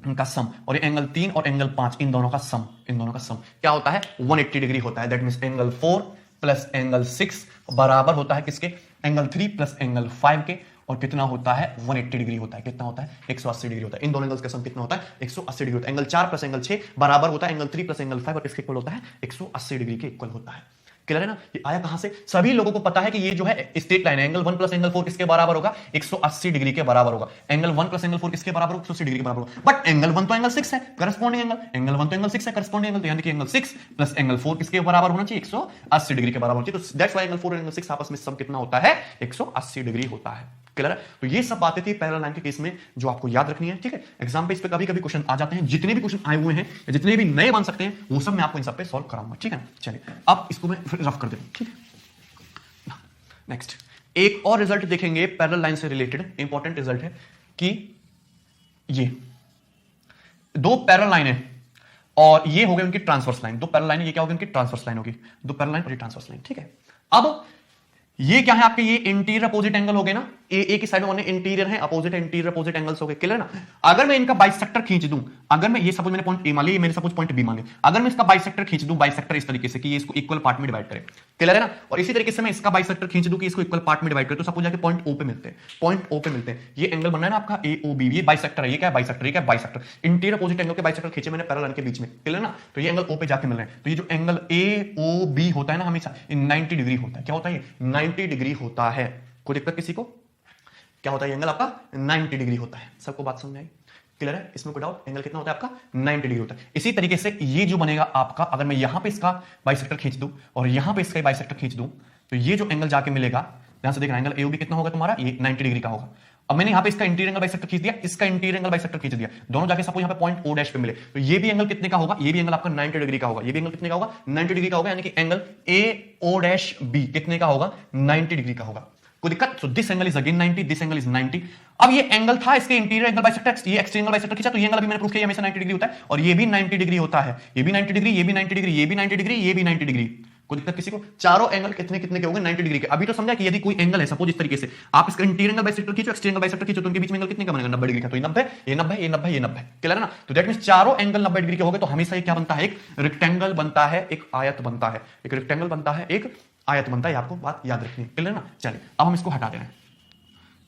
इनका सम, और ये एंगल 3 और एंगल 5 इन दोनों का सम, इन दोनों का सम क्या होता है, 180 डिग्री होता है। That means angle 4 plus angle 6 बराबर होता है किसके, एंगल 3 प्लस एंगल 5 के, और कितना होता है 180 डिग्री होता है। कितना होता है 180 डिग्री होता है। इन दोनों एंगल्स का सम कितना होता है 180 डिग्री होता है। एंगल 4 प्लस एंगल 6 बराबर होता है एंगल 3 प्लस एंगल 5, और किसके इक्वल होता है 180 डिग्री के इक्वल होता है। क्लियर है ना? ये आया कहां से? सभी लोगों को पता है कि ये जो है स्ट्रेट लाइन है, एंगल 1 प्लस एंगल 4 किसके बराबर होगा? 180 डिग्री के बराबर होगा। एंगल 1 प्लस एंगल 4 किसके बराबर होगा? 180 डिग्री के बराबर होगा। बट एंगल 1 तो एंगल 6 है, करस्पॉन्डिंग एंगल। एंगल 1 तो एंगल 6 है, करस्पॉन्डिंग एंगल। तो यानी कि एंगल 6 प्लस एंगल 4 किसके बराबर होना चाहिए? 180 डिग्री के बराबर होना चाहिए। तो दैट्स व्हाई एंगल 4 और एंगल 6 आपस में सम कितना होता है? 180 डिग्री होता है। क्लियर है? तो ये सब बातें थी पैरेलल लाइन के केस में जो आपको याद रखनी है, ठीक है? एग्जाम पे इस पे कभी-कभी क्वेश्चन आ जाते हैं, जितने भी क्वेश्चन आए हुए हैं, जितने भी नए बन सकते हैं, वो सब मैं आपको इन सब पे सॉल्व कराऊंगा, ठीक है? चलिए अब इसको मैं फिर रफ कर देता हूं, ठीक है? नेक्स्ट एक और रिजल्ट देखेंगे पैरेलल लाइन से रिलेटेड, इंपॉर्टेंट रिजल्ट है कि ये दो पैरेलल लाइन है और ये हो गई उनकी ट्रांसवर्स लाइन। दो पैरेलल लाइन, ये क्या होगी? उनकी ट्रांसवर्स लाइन होगी। दो पैरेलल लाइन और ये ट्रांसवर्स लाइन, ठीक है? अब ये क्या है आपके? ये इंटीरियर अपोजिट एंगल हो गए ना, ए की साइड में इंटीरियर है, अपोजिट है, इंटीरियर अपोजिट एंगल्स हो गए। क्लियर ना? अगर मैं इनका बाइसेक्टर खींच दूं, अगर मैं ये सपोज मैंने पॉइंट ए मान लिया, मेरे सपोज पॉइंट बी मान लिया, अगर मैं इसका बाइसेक्टर खींच दूं, बाइसेक्टर इस तरीके से कि ये इसको इक्वल पार्ट में डिवाइड करे। क्लियर है ना? और इसी तरीके से मैं इसका बाइसेक्टर खींच दूं कि इसको इक्वल पार्ट में डिवाइड करे, तो सपोज जाके पॉइंट ओ पे मिलते हैं, पॉइंट ओ पे मिलते हैं। ये एंगल बन रहा है ना आपका ए ओ बी, ये बाइसेक्टर है। ये क्या है? बाइसेक्टर। ये क्या है? बाइसेक्टर। इंटीरियर अपोजिट एंगल के बाइसेक्टर खींचे मैंने पैरेलल लाइन के बीच में। क्लियर ना? तो ये एंगल ओ पे जाके मिल रहे हैं। तो ये जो एंगल ए ओ बी होता है ना, हमेशा 90 डिग्री होता है। क्या होता है? 90 डिग्री होता है। कोई दिक्कत किसी को? क्या होता है? एंगल आपका 90 डिग्री होता है। सबको बात समझ में आई? क्लियर है? इसमें कोई डाउट? एंगल कितना होता है आपका? 90 डिग्री होता है। इसी तरीके से ये जो बनेगा आपका, अगर मैं यहां पे इसका बाइसेक्टर खींच दूं और यहां पे इसका बाइसेक्टर खींच दूं, तो ये जो एंगल जाके मिलेगा, ध्यान से देखना, एंगल एओबी कितना होगा तुम्हारा? ये 90 डिग्री का होगा। अब मैंने यहां पे इसका इंटीरियर एंगल बाइसेक्टर खींच दिया, इसका इंटीरियर एंगल बाइसेक्टर खींच दिया, दोनों जाके सपोज यहां पे पॉइंट ओ डैश पे मिले, तो ये भी एंगल कितने का होगा? ये भी एंगल आपका 90 डिग्री का होगा। ये भी एंगल कितने का होगा? 90 डिग्री का होगा। यानी कि angle A O dash B कितने का होगा? 90 डिग्री का होगा। कोई दिक्कत? So this angle is again 90, this angle is 90। अब ये एंगल था इसके इंटीरियर एंगल बाइसेक्टर, ये एक्सटीरियर एंगल बाइसेक्टर खींचा, तो ये एंगल अभी मैंने प्रूफ किया हमेशा 90 डिग्री होता है, और ये भी 90 डिग्री होता है। ये भी 90 डिग्री, ये भी 90 डिग्री, ये भी 90 डिग्री, ये भी 90 डिग्री। कोई दिक्कत किसी को? चारों एंगल कितने कितने के होंगे? 90 डिग्री के। अभी तो समझा कि यदि कोई एंगल है, सपोज इस तरीके से आप इसका इंटीरियर एंगल बाइसेक्टर खींचो, एक्सटीरियर एंगल बाइसेक्टर खींचो, तो उनके बीच में एंगल कितने का बनेगा? 90 डिग्री का। तो ये 90, ये 90, ये 90, ये 90। क्लियर है ना? तो दैट मींस चारों एंगल 90 डिग्री के हो गए, तो हमेशा ये क्या बनता है? एक रेक्टेंगल बनता है, एक आयत बनता है, एक रेक्टेंगल बनता है, एक आयत बनता है। आपको बात याद रखनी है। क्लियर है ना? चलिए अब हम इसको हटा दे रहे हैं,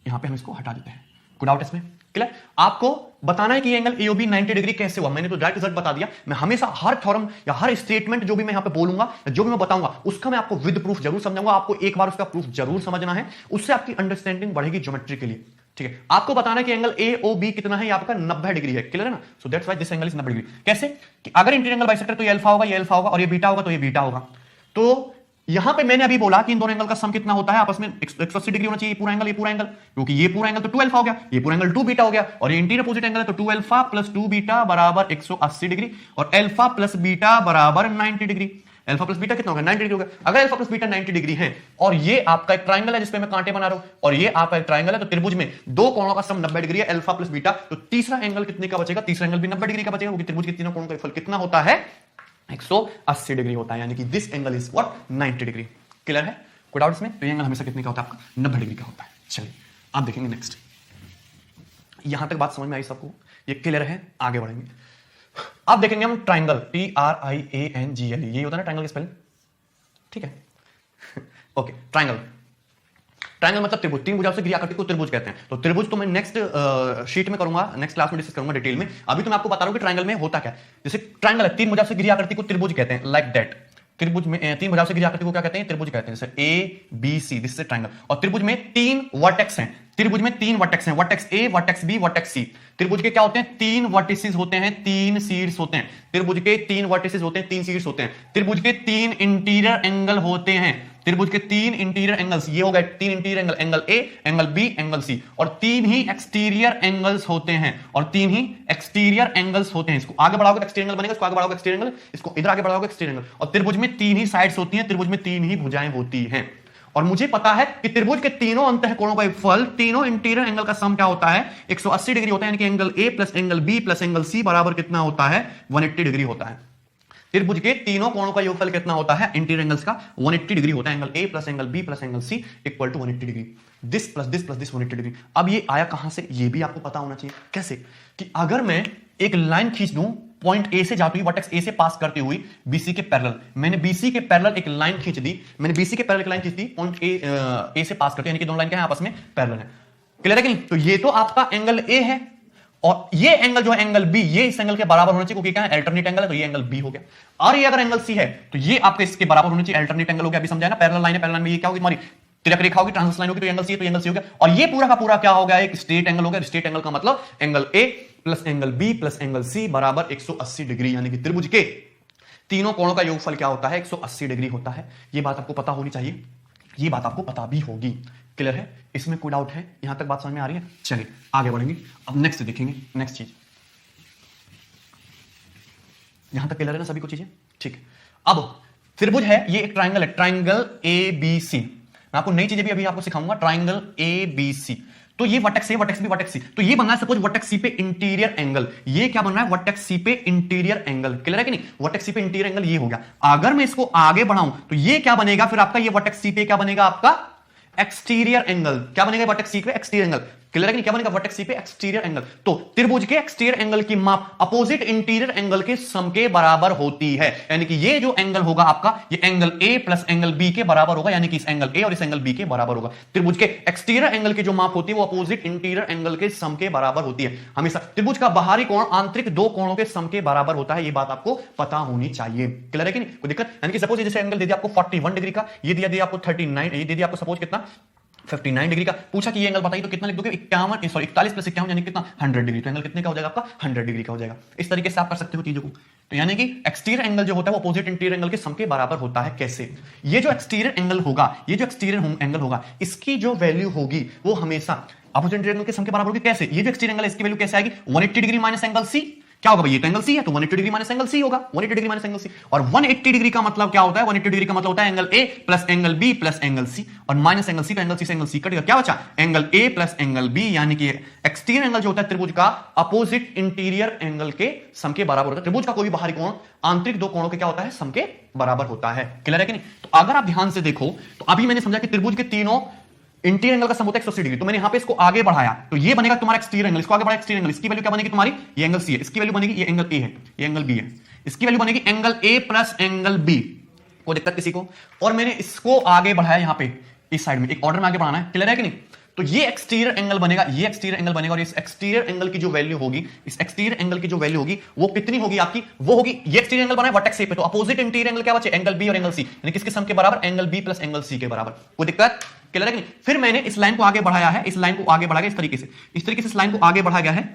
यहां पे हम इसको हटा देते हैं। कोई डाउट इसमें? क्लियर? आपको बताना है कि एंगल एओबी 90 डिग्री कैसे हुआ। मैंने तो डायरेक्ट रिजल्ट बता दिया। मैं हमेशा हर थ्योरम या हर स्टेटमेंट जो भी मैं यहां पे बोलूंगा, जो भी मैं बताऊंगा, उसका मैं आपको विद प्रूफ जरूर समझाऊंगा। आपको एक बार उसका प्रूफ जरूर समझना है, उससे आपकी अंडरस्टैंडिंग बढ़ेगी ज्योमेट्री के लिए। ठीक है? आपको बताना है कि एंगल एओबी कितना है? आपका 90 डिग्री है। क्लियर है ना? So that's why this angle is 90 degree. कैसे? कि अगर इंटीरियर एंगल बाइसेक्टर, तो ये अल्फा होगा, ये अल्फा होगा, और ये बीटा होगा, तो ये बीटा होगा। तो यहां पे मैंने अभी बोला कि इन दोनों एंगल का सम कितना होता है आपस में? 180 डिग्री होना चाहिए। ये पूरा एंगल, ये पूरा एंगल, क्योंकि ये पूरा एंगल तो 2 अल्फा हो गया, ये पूरा एंगल 2 बीटा हो गया, और ये इंटीरियर अपोजिट एंगल है, तो 2 अल्फा प्लस 2 बीटा बराबर 180 डिग्री, और अल्फा प्लस बीटा बराबर 90 डिग्री। अल्फा प्लस बीटा कितना होगा? 90 डिग्री होगा। अगर अल्फा प्लस बीटा 90 डिग्री है, और ये आपका एक ट्रायंगल है जिसपे मैं कांटे बना रहा हूं, और ये आपका एक ट्रायंगल है, तो त्रिभुज में दो कोणों का सम 90 डिग्री है, अल्फा प्लस बीटा, तो तीसरा एंगल कितने का बचेगा? तीसरा एंगल भी 90 डिग्री का बचेगा, क्योंकि त्रिभुज के तीनों कोणों का फल कितना होता है? 180 डिग्री होता है। यानी कि this angle is what? 90 degree. Clear है? कोई डाउट इसमें? तो ये एंगल हमेशा कितने का होता है आपका? 90 डिग्री का होता है। चलिए आप देखेंगे नेक्स्ट। यहां तक बात समझ में आई सबको? ये क्लियर है? आगे बढ़ेंगे। अब देखेंगे हम ट्राइंगल, TRIANGLE, ये होता है ना ट्राइंगल की स्पेलिंग। ठीक है? Okay, triangle. ट्राइंगल मतलब त्रिभुज, तीन भुजाओं से घिरी आकृति को त्रिभुज कहते हैं। तो त्रिभुज तो मैं नेक्स्ट शीट में करूंगा, नेक्स्ट क्लास में डिस्कस करूंगा डिटेल में। अभी तो मैं आपको बता रहा हूं कि ट्राइंगल में होता क्या है। जैसे ट्राइंगल है, तीन भुजाओं से घिरी आकृति को त्रिभुज कहते हैं, लाइक दैट। त्रिभुज में तीन भुजाओं से घिरी आकृति को क्या कहते हैं? त्रिभुज कहते हैं। जैसे A B C, this is triangle. और त्रिभुज में तीन वर्टेक्स हैं, त्रिभुज में तीन वर्टेक्स हैं, vertex A, vertex B, vertex C. त्रिभुज के क्या होते हैं? तीन वर्टिसेस होते हैं, तीन सीड्स होते हैं। त्रिभुज के तीन वर्टिसेस होते हैं, तीन सीड्स होते हैं। त्रिभुज के तीन इंटीरियर एंगल होते हैं, त्रिभुज के तीन इंटीरियर एंगल्स, ये हो गए तीन interior angle, angle A, angle B, angle C, और तीन ही एक्सटीरियर एंगल्स होते हैं, और तीन ही एक्सटीरियर एंगल्स होते हैं। इसको आगे बढ़ाओगे एक्सटीरियर एंगल बनेगा, इसको आगे बढ़ाओगे एक्सटीरियर एंगल, इसको इधर आगे बढ़ाओगे एक्सटीरियर एंगल। और त्रिभुज में तीन ही साइड्स होती हैं, त्रिभुज में तीन ही भुजाएं होती हैं। और मुझे पता है कि त्रिभुज के तीनों अंतःकोणों का फल, तीनों इंटीरियर एंगल का सम क्या होता है? 180 डिग्री होता है। यानी कि angle A plus angle B plus angle C बराबर कितना होता है? 180 डिग्री होता है। त्रिभुज के तीनों कोणों का योगफल कितना होता है? इंटीरियर एंगल्स का 180 डिग्री होता है। Angle A plus angle B plus angle C equal to 180 degree. This plus this plus this 180 degree. अब ये आया कहां से? ये भी आपको पता होना चाहिए। कैसे? कि अगर मैं एक लाइन खींच दूं, पॉइंट ए से जाती हुई, वर्टेक्स ए से पास करती हुई बीसी के पैरेलल, मैंने बीसी के पैरेलल एक लाइन खींच दी, मैंने बीसी के पैरेलल एक लाइन खींच दी, पॉइंट ए से पास करती है, यानी कि दोनों लाइन क्या है? आपस में पैरेलल है। क्लियर है कि नहीं? तो ये तो आपका एंगल ए है, और ये एंगल जो है एंगल बी, ये इस एंगल के बराबर होना चाहिए, क्योंकि क्या है अल्टरनेट एंगल है, तो ये एंगल बी हो गया। और ये अगर एंगल सी है तो ये आपके इसके बराबर होना चाहिए, अल्टरनेट एंगल हो गया। अभी समझाया ना, पैरेलल लाइन है, पैरेलल लाइन में ये क्या होगी हमारी तिरक रेखा होगी, ट्रांसवर्स लाइन होगी, तो एंगल सी है, तो एंगल सी हो गया। और ये पूरा का पूरा क्या हो गया, एक स्ट्रेट एंगल हो गया। स्ट्रेट एंगल का मतलब angle A plus angle B plus angle C बराबर 180 डिग्री, यानी कि त्रिभुज के तीनों कोणों का योगफल क्या होता है, 180 डिग्री होता है। ये बात आपको पता होनी चाहिए, ये बात आपको पता भी होगी। क्लियर है, इसमें कोई डाउट है? यहां तक बात समझ में आ रही है? चलिए आगे बढ़ेंगे, अब नेक्स्ट देखेंगे, नेक्स्ट चीज। यहां तक क्लियर है ना सभी को चीजें? ठीक है, अब त्रिभुज है, ये एक ट्राइंगल है, ट्राइंगल ए बी सी। मैं आपको नई चीजें भी अभी आपको सिखाऊंगा, ट्राइंगल ए बी सी। तो ये vertex A, vertex B, vertex C, तो ये बन रहा है सपोज वर्टेक्स सी पे इंटीरियर एंगल। ये क्या बन रहा है, वर्टेक्स सी पे इंटीरियर एंगल। क्लियर है कि नहीं? वर्टेक्स सी पे इंटीरियर एंगल ये हो गया। अगर मैं इसको आगे बढ़ाऊं तो ये क्या बनेगा फिर आपका, ये वर्टेक्स सी पे क्या बनेगा आपका, एक्सटीरियर एंगल। क्या बनेगा वर्टेक्स सी पे, एक्सटीरियर एंगल। क्लियर है कि नहीं? क्या बनेगा वर्टेक्स सी पे एक्सटीरियर एंगल। तो त्रिभुज के एक्सटीरियर एंगल की माप अपोजिट इंटीरियर एंगल के सम के बराबर होती है, यानी कि ये जो एंगल होगा आपका, ये angle A plus angle B के बराबर होगा, यानी कि इस एंगल ए और इस एंगल बी के बराबर होगा। त्रिभुज के एक्सटीरियर एंगल की जो माप होती है वो अपोजिट इंटीरियर एंगल के सम के बराबर होती है हमेशा। त्रिभुज का बाहरी कोण आंतरिक दो कोणों के सम के बराबर होता है, ये बात आपको पता होनी चाहिए। क्लियर है कि नहीं? कोई दिक्कत? यानी कि सपोज जैसे एंगल दे दिया आपको 41 डिग्री का, ये दिया आपको 39, ये दे दिया आपको सपोज कितना 59 डिग्री का। पूछा कि ये एंगल बताइए, तो कितना लिख दोगे, 51, सॉरी 41 प्लस 51 यानी कितना 100 डिग्री। तो एंगल कितने का हो जाएगा आपका, 100 डिग्री का हो जाएगा। इस तरीके से आप कर सकते हो चीजों को। तो यानी कि एक्सटीरियर एंगल जो होता है वो अपोजिट इंटीरियर एंगल के सम के बराबर होता है। कैसे? ये जो एक्सटीरियर एंगल होगा, ये जो एक्सटीरियर एंगल होगा, इसकी जो वैल्यू होगी वो हमेशा अपोजिट इंटीरियर एंगल के सम के बराबर होगी। कैसे? ये जो एक्सटीरियर एंगल है इसकी वैल्यू कैसे आएगी, 180 डिग्री माइनस एंगल सी। क्या होगा भाई, ये तो एंगल सी है, तो 180 डिग्री माइनस एंगल सी होगा, 180 डिग्री माइनस एंगल सी। और 180 डिग्री का मतलब क्या होता है, 180 डिग्री का मतलब होता है angle A plus angle B plus angle C, और माइनस एंगल सी, तो एंगल सी से एंगल सी कटेगा, क्या बचा, angle A plus angle B, यानी कि एक्सटीरियर एंगल जो होता है त्रिभुज का अपोजिट इंटीरियर एंगल के सम के बराबर होता है। त्रिभुज का कोई भी बाहरी कोण आंतरिक दो कोणों के क्या होता है, सम के बराबर होता है। क्लियर है कि नहीं? तो अगर आप ध्यान से देखो तो अभी मैंने समझा कि त्रिभुज के तीनों इंटीरियर एंगल का सम होता है 180 डिग्री, तो मैंने यहां पे इसको आगे बढ़ाया, तो ये बनेगा तुम्हारा एक्सटीरियर एंगल। इसको आगे बढ़ाया एक्सटीरियर एंगल, इसकी वैल्यू क्या बनेगी तुम्हारी, ये एंगल सी है, इसकी वैल्यू बनेगी, ये एंगल ए है, ये एंगल बी है, इसकी वैल्यू बनेगी angle A plus angle B. कोई दिक्कत किसी को? और मैंने इसको आगे बढ़ाया यहां पे इस साइड में, एक ऑर्डर में आगे बढ़ाना है। क्लियर है कि नहीं? तो ये एक्सटीरियर एंगल बनेगा, ये एक्सटीरियर एंगल बनेगा, और इस एक्सटीरियर एंगल की जो वैल्यू होगी, इस एक्सटीरियर एंगल की जो वैल्यू होगी वो कितनी होगी आपकी, वो होगी, ये एक्सटीरियर एंगल बना है वर्टेक्स ए पे, तो अपोजिट इंटीरियर एंगल क्या बचे, एंगल बी और एंगल सी, यानी किसके सम के बराबर, angle B plus angle C के बराबर। कोई दिक्कत? क्लियर है कि नहीं? फिर मैंने इस लाइन को आगे बढ़ाया है, इस लाइन को आगे बढ़ाया इस तरीके से, इस तरीके से इस लाइन को आगे बढ़ाया गया है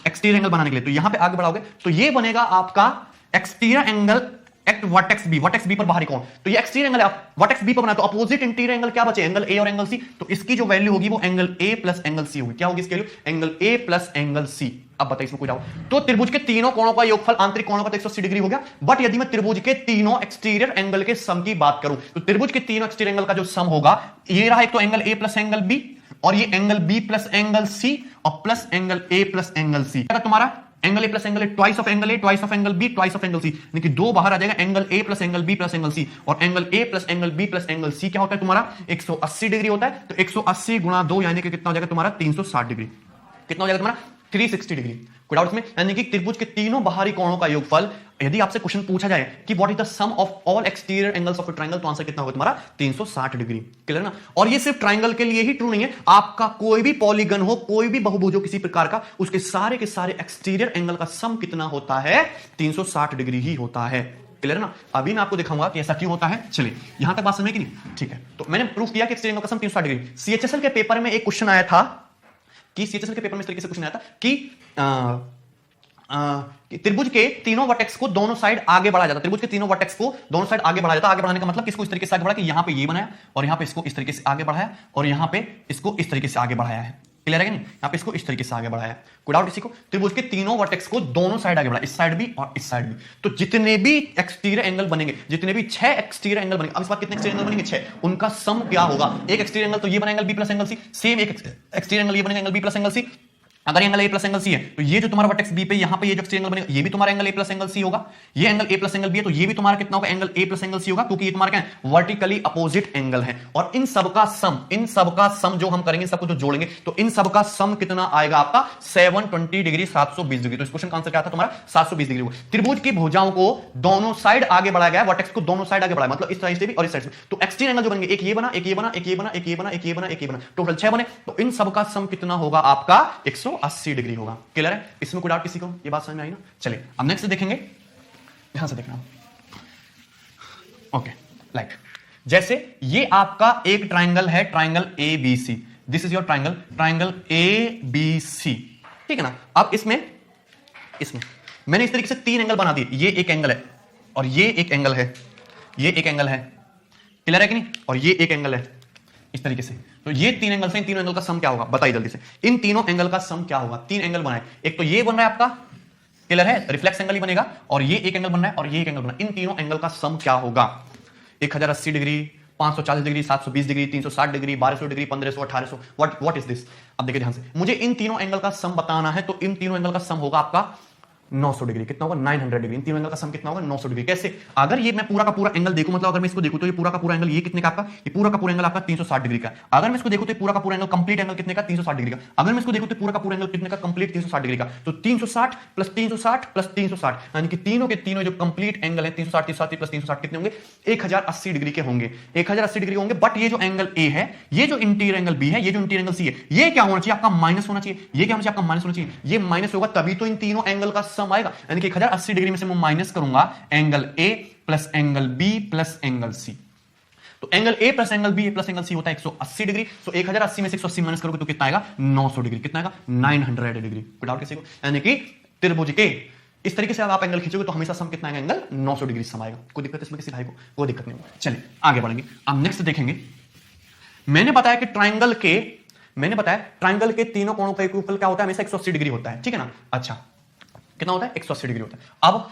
एक्सटीरियर एंगल बनाने के लिए। तो यहां पे आगे बढ़ाओगे तो ये बनेगा आपका exterior angle at vertex B पर बाहरी कोण। तो ये एक्सटीरियर एंगल है, वर्टेक्स बी पर बना, तो अपोजिट इंटीरियर एंगल क्या बचे, एंगल ए और एंगल सी, तो इसकी जो वैल्यू होगी वो angle A plus angle C होगी। क्या होगी इसकी value, angle A plus angle C. अब बताइए इसमें कोई डाउट? तो त्रिभुज के तीनों कोणों का योगफल आंतरिक कोणों का 180 डिग्री हो गया। बट यदि मैं त्रिभुज के तीनों एक्सटीरियर एंगल के सम की बात करूं, तो त्रिभुज के तीनों एक्सटीरियर एंगल का जो सम होगा, ये रहा एक तो angle A plus angle B, और ये angle B plus angle C, और plus angle A plus angle C. तुम्हारा angle A plus angle A, twice of angle A, twice of angle B, twice of angle C, यानी कि दो बाहर आ जाएगा, angle A plus angle B plus angle C, और angle A plus angle B plus angle C क्या होता है तुम्हारा, 180 डिग्री होता है। तो 180 गुणा 2 यानी कि कितना हो जाएगा तुम्हारा 360 डिग्री। कितना हो जाएगा तुम्हारा 360 डिग्री। कोई डाउट में? यानी कि त्रिभुज के तीनों बाहरी कोणों का योगफल, यदि आपसे क्वेश्चन पूछा जाए कि what is the sum of all exterior angles of a triangle, तो आंसर कितना होगा तुम्हारा 360 डिग्री। क्लियर ना? और ये सिर्फ ट्रायंगल के लिए ही ट्रू नहीं है, आपका कोई भी पॉलीगन हो, कोई भी बहुभुज हो किसी प्रकार का, उसके सारे के सारे एक्सटीरियर एंगल का सम कितना होता है, 360 डिग्री ही होता है। क्लियर ना? अभी मैं आपको दिखाऊंगा कि ऐसा क्यों होता है। चलिए यहां तक बात समझ कि नहीं? ठीक है, तो मैंने प्रूफ किया कि एक्सटीरियर एंगल का सम 360 डिग्री। सीएचएसएल के पेपर में एक क्वेश्चन आया था कि सीएचएसएल के पेपर में इस तरीके से क्वेश्चन आया था कि त्रिभुज के तीनों वर्टेक्स को दोनों साइड आगे बढ़ाया जाता है। त्रिभुज के तीनों वर्टेक्स को दोनों साइड आगे बढ़ाया जाता है। आगे बढ़ाने का मतलब किसको इस तरीके से आगे बढ़ाया कि यहां पे ये बनाया, और यहां पे इसको इस तरीके से आगे बढ़ाया, और यहां पे इसको इस तरीके से आगे बढ़ाया है। क्लियर है कि नहीं? यहां पे इसको इस तरीके से आगे बढ़ाया। कोई डाउट किसी को? त्रिभुज के तीनों वर्टेक्स को दोनों साइड आगे बढ़ाया, इस साइड भी और इस साइड भी। तो जितने भी एक्सटीरियर एंगल बनेंगे, जितने भी 6 एक्सटीरियर एंगल बनेंगे, अब इस बार कितने एक्सटीरियर एंगल बनेंगे, 6, उनका सम क्या होगा। एक एक्सटीरियर एंगल तो ये बना angle B plus angle C, same एक एक्सटीरियर एंगल ये बनेगा angle B plus angle C. अगर angle A plus angle C है तो ये जो तुम्हारा वर्टेक्स बी पे यहां पे ये जो एक्सटीरियर एंगल बनेगा ये भी तुम्हारा angle A plus angle C होगा। ये angle A plus angle B है तो ये भी तुम्हारा कितना होगा, angle A plus angle C होगा, क्योंकि ये तुम्हारा क्या है, वर्टिकली अपोजिट एंगल है। और इन सबका सम जो हम करेंगे, सबको जो जोड़ेंगे, तो इन सबका सम कितना आएगा आपका 720 डिग्री, 720 डिग्री। तो इस क्वेश्चन का आंसर क्या था तुम्हारा 720 डिग्री होगा। त्रिभुज की भुजाओं को दोनों साइड आगे बढ़ाया गया, वर्टेक्स को दोनों साइड आगे बढ़ाया, मतलब इस साइड से भी और इस साइड से। तो एक्सटीरियर एंगल जो बनेंगे, एक ये बना, एक ये बना, एक ये बना, एक ये बना, एक ये बना, एक ये बना, एक ये बना, टोटल 6 बने। तो इन सबका सम कितना होगा आपका 180 डिग्री होगा। क्लियर है? इसमें कोई डाउट किसी को? ये बात समझ में आई ना? चलिए अब नेक्स्ट देखेंगे, ध्यान से देखना। ओके, लाइक जैसे ये आपका एक ट्राइंगल है, triangle A B C, this is your triangle, triangle A B C, ठीक है ना। अब इसमें मैंने इस तरीके से 3 एंगल बना दिए, ये एक एंगल है और ये एक एंगल है, ये एक एंगल है, क्लियर है कि नहीं, और ये एक एंगल है, इस तरीके से। तो ये 3 एंगल से इन तीनों एंगल का सम क्या होगा बताइए जल्दी से। इन तीनों एंगल का सम क्या होगा? 3 एंगल बनाए, एक तो ये बन रहा है आपका, क्लियर है, रिफ्लेक्स एंगल ही बनेगा, और ये एक एंगल बन रहा है और ये एक एंगल बन रहा है। इन तीनों एंगल का सम क्या होगा? 1080 degree, 540 degree, 720 degree, 360 degree, 1200 degree, 1500, 1800, what is this? अब देखिए ध्यान से, मुझे इन तीनों एंगल का सम बताना है, तो इन तीनों एंगल का सम होगा आपका 900 डिग्री। कितना होगा? 900 डिग्री। इन तीनों एंगल का सम कितना होगा? 900 डिग्री। कैसे? अगर ये मैं पूरा का पूरा एंगल देखूं, मतलब अगर मैं इसको देखूं तो ये पूरा का पूरा एंगल, ये कितने का आपका? ये पूरा का पूरा एंगल आपका 360 डिग्री का। अगर मैं इसको देखूं तो ये पूरा का पूरा एंगल कंप्लीट एंगल कितने का? 360 डिग्री का। अगर मैं इसको देखूं तो पूरा का पूरा एंगल कितने का? कंप्लीट 360 डिग्री का। तो 360 प्लस 360 प्लस 360, यानी कि तीनों के तीनों जो कंप्लीट एंगल है 360 360 प्लस 360 कितने होंगे? 1080 डिग्री के होंगे, 1080 डिग्री होंगे। बट ये जो एंगल ए है, ये जो इंटीरियर एंगल बी है, ये जो इंटीरियर एंगल सी है, ये क्या होना चाहिए? आपका माइनस होना चाहिए। ये क्या होना चाहिए? आपका माइनस होना चाहिए। ये माइनस होगा तभी तो इन तीनों एंगल का सम आएगा, यानी कि 1080 डिग्री में से मैं माइनस करूंगा angle A plus angle B plus angle C. तो angle A plus angle B plus angle C होता है 180 डिग्री। तो 1080 में से 180 माइनस करोगे तो कितना आएगा? 900 डिग्री। कितना आएगा? 900 डिग्री। कोई डाउट किसी को? यानी कि त्रिभुज के इस तरीके से आप एंगल खींचोगे तो हमेशा सम कितना आएगा? एंगल 900 डिग्री सम आएगा। कोई दिक्कत इसमें किसी भाई को? कोई दिक्कत नहीं होगा। चलिए आगे बढ़ेंगे। अब नेक्स्ट देखेंगे, मैंने बताया कि ट्राइंगल के तीनों कोणों का इक्विवल क्या होता है? हमेशा 180 डिग्री होता है, ठीक है ना। अच्छा, कितना होता है? 180 डिग्री होता है। अब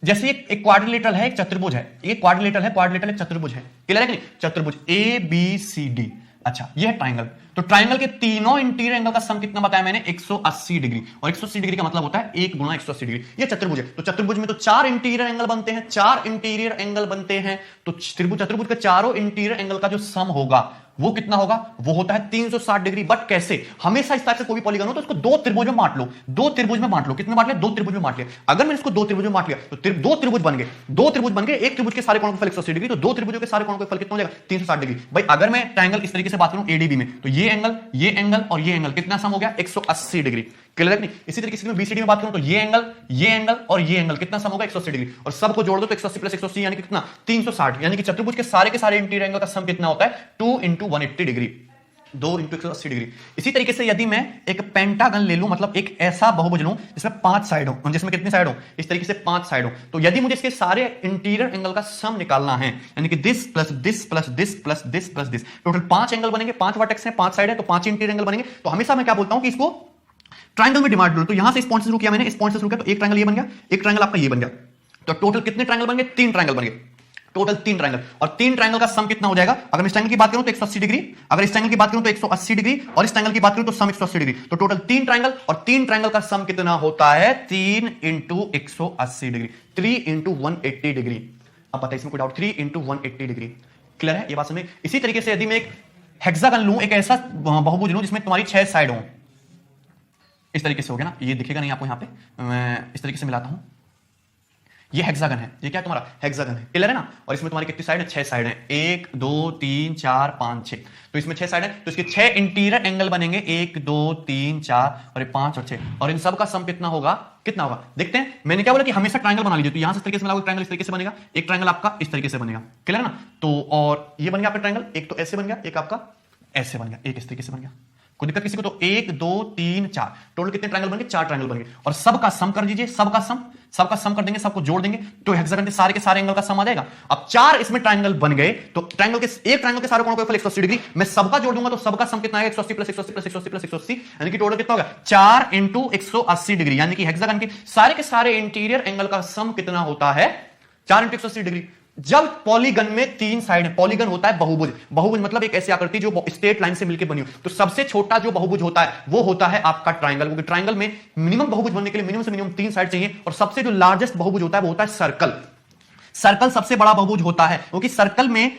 जैसे एक क्वाड्रिलेटरल है, एक चतुर्भुज है, ये क्वाड्रिलेटरल है, क्वाड्रिलेटरल एक चतुर्भुज है, क्लियर है कि नहीं? चतुर्भुज ए बी सी डी। अच्छा, ये है ट्राइंगल। तो ट्राइंगल के तीनों इंटीरियर एंगल का सम कितना बताया मैंने? 180 डिग्री। और 180 डिग्री का मतलब होता है 1 गुणा 180 डिग्री। ये चतुर्भुज है, तो चतुर्भुज में तो 4 इंटीरियर एंगल बनते हैं, 4 इंटीरियर एंगल बनते हैं। तो चतुर्भुज के चारों इंटीरियर एंगल का जो सम होगा वो कितना होगा? वो होता है 360 डिग्री। बट कैसे? हमेशा इस टाइप से कोई भी पॉलीगन हो तो इसको 2 त्रिभुज में बांट लो, 2 त्रिभुज में बांट लो। कितने बांट लिया? 2 त्रिभुज में बांट लिया। अगर मैंने इसको 2 त्रिभुज में बांट लिया तो 2 त्रिभुज बन गए, 2 त्रिभुज बन गए। एक त्रिभुज के सारे कोणों का फल 180 डिग्री, तो 2 त्रिभुजों के सारे कोणों का फल कितना हो जाएगा? 360 डिग्री। भाई अगर मैं ट्रायंगल इस तरीके से बात करूं एडीबी में, तो ये एंगल और ये एंगल कितना सम हो गया? 180 डिग्री। क्लियर है नहीं? इसी तरीके से मैं बीसीडी में बात करूं तो ये एंगल और ये एंगल कितना सम होगा? 180 डिग्री। और सबको जोड़ दो तो 180 प्लस 180 यानी कि कितना? 360। यानी कि चतुर्भुज के सारे इंटीरियर एंगल का सम कितना होता है? 2 × 180 डिग्री, 2 × 180 डिग्री। इसी तरीके से यदि मैं एक पेंटागन ले लूं, मतलब एक ऐसा बहुभुज लूं जिसमें 5 साइड हो, जिसमें कितनी साइड हो? इस तरीके से 5 साइड हो, तो यदि मुझे इसके सारे इंटीरियर एंगल का सम निकालना है, यानी कि this plus this plus this plus this plus this, total 5 angle बनेंगे, 5 वर्टेक्स हैं, 5 साइड है, तो 5 इंटीरियर एंगल बनेंगे। तो हमेशा मैं क्या बोलता हूं कि इसको ट्रायंगल में डिवाइड करो। तो यहां से इस पॉइंट से शुरू किया मैंने, इस पॉइंट से शुरू किया, तो एक ट्रायंगल ये बन गया, एक ट्रायंगल आपका ये बन गया। तो टोटल कितने ट्रायंगल बन गए? 3 ट्रायंगल बन गए, टोटल 3 ट्रायंगल। और 3 ट्रायंगल का सम कितना हो जाएगा? अगर मैं इस ट्रायंगल की बात करूं तो 180 डिग्री, अगर इस ट्रायंगल की बात करूं तो 180 डिग्री, और इस ट्रायंगल की बात करूं तो सम 180 डिग्री। तो टोटल 3 ट्रायंगल, और 3 ट्रायंगल का सम कितना होता है? 3 × 180 डिग्री, 3 × 180 डिग्री। अब बताइए इसमें कोई डाउट? 3 × 180 डिग्री। क्लियर है ये बात समझ? इसी तरीके से यदि मैं एक हेक्सागन लूं, एक ऐसा बहुभुज लूं जिसमें तुम्हारी 6 साइड हो, इस तरीके से हो गया ना, ये दिखेगा नहीं आपको, यहां पे मैं इस तरीके से मिलाता हूं। ये हेक्सागन है, ये क्या तुम्हारा? हेक्सागन है, क्लियर है ना। और इसमें तुम्हारी कितनी साइड है? 6 साइड है, 1 2 3 4 5 6। तो इसमें 6 साइड है, तो इसके 6 इंटीरियर एंगल बनेंगे, 1 2 3 4 और 5 और 6। और इन सब का सम कितना होगा? कितना होगा देखते हैं। मैंने क्या बोला कि हमेशा ट्रायंगल बना लीजिए, तो यहां से इस तरीके से मिलाओगे, ट्रायंगल इस तरीके से बनेगा, एक ट्रायंगल आपका इस तरीके से बनेगा, क्लियर है ना। तो और ये बन गया आपका ट्रायंगल, एक तो ऐसे बन गया, एक आपका ऐसे बन गया, एक इस तरीके से बन गया। कोई दिक्कत किसी को? तो 1 2 3 4, टोटल कितने ट्रायंगल बन गए? 4 ट्रायंगल बन गए। और सबका सम कर दीजिए, सबका सम कर देंगे, सबको जोड़ देंगे, तो हेक्सागन के सारे एंगल का सम आ जाएगा। अब 4 इसमें ट्रायंगल बन गए, तो एक ट्रायंगल के सारे कोणों का फल 180 डिग्री, मैं सबका जोड़ दूंगा तो सबका सम कितना आएगा? 180 प्लस 180 प्लस 180 प्लस 180, यानी कि टोटल कितना होगा? 4 × 180 डिग्री। यानी कि हेक्सागन के सारे इंटीरियर एंगल का सम कितना होता है? 4 × 180 डिग्री। जब पॉलीगन में 3 साइड है, पॉलीगन होता है बहुभुज मतलब एक ऐसी आकृति जो स्ट्रेट लाइन से मिलकर बनी हो। तो सबसे छोटा जो बहुभुज होता है वो होता है आपका ट्रायंगल, क्योंकि ट्रायंगल में मिनिमम बहुभुज बनने के लिए मिनिमम से मिनिमम 3 साइड चाहिए। और सबसे जो लार्जेस्ट बहुभुज होता है वो होता है सर्कल सबसे बड़ा बहुभुज होता है, क्योंकि सर्कल में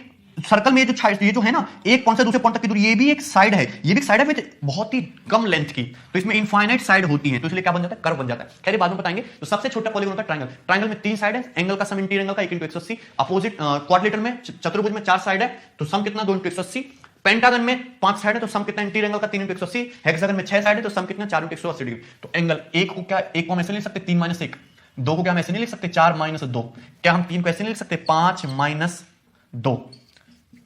ये जो है ना, एक पॉइंट से दूसरे पॉइंट तक की दूरी, ये भी एक साइड है, ये भी एक साइड है विद बहुत ही कम लेंथ की, तो इसमें इनफाइनाइट साइड होती है, तो इसलिए क्या बन जाता है? कर्व बन जाता है। खैर बाद में बताएंगे। तो सबसे छोटा पॉलीगन होता है ट्रायंगल। ट्रायंगल में 3 साइड है, एंगल का सम इंटीरियर एंगल का 1 × 180, अपोजिट क्वाड्रिलेटरल में, चतुर्भुज में 4 साइड है, तो सम कितना? 2 × 180, पेंटागन में 5 साइड है तो सम कितना इंटीरियर एंगल का 3 into 180, हेक्सागन में 6 साइड है तो सम कितना 4 into 180 डिग्री। तो एंगल एक को क्या, एक को हम ऐसे लिख सकते 3 - 1, दो को क्या हम ऐसे नहीं लिख सकते 4 - 2, क्या हम 3 को ऐसे नहीं लिख सकते 5 - 2,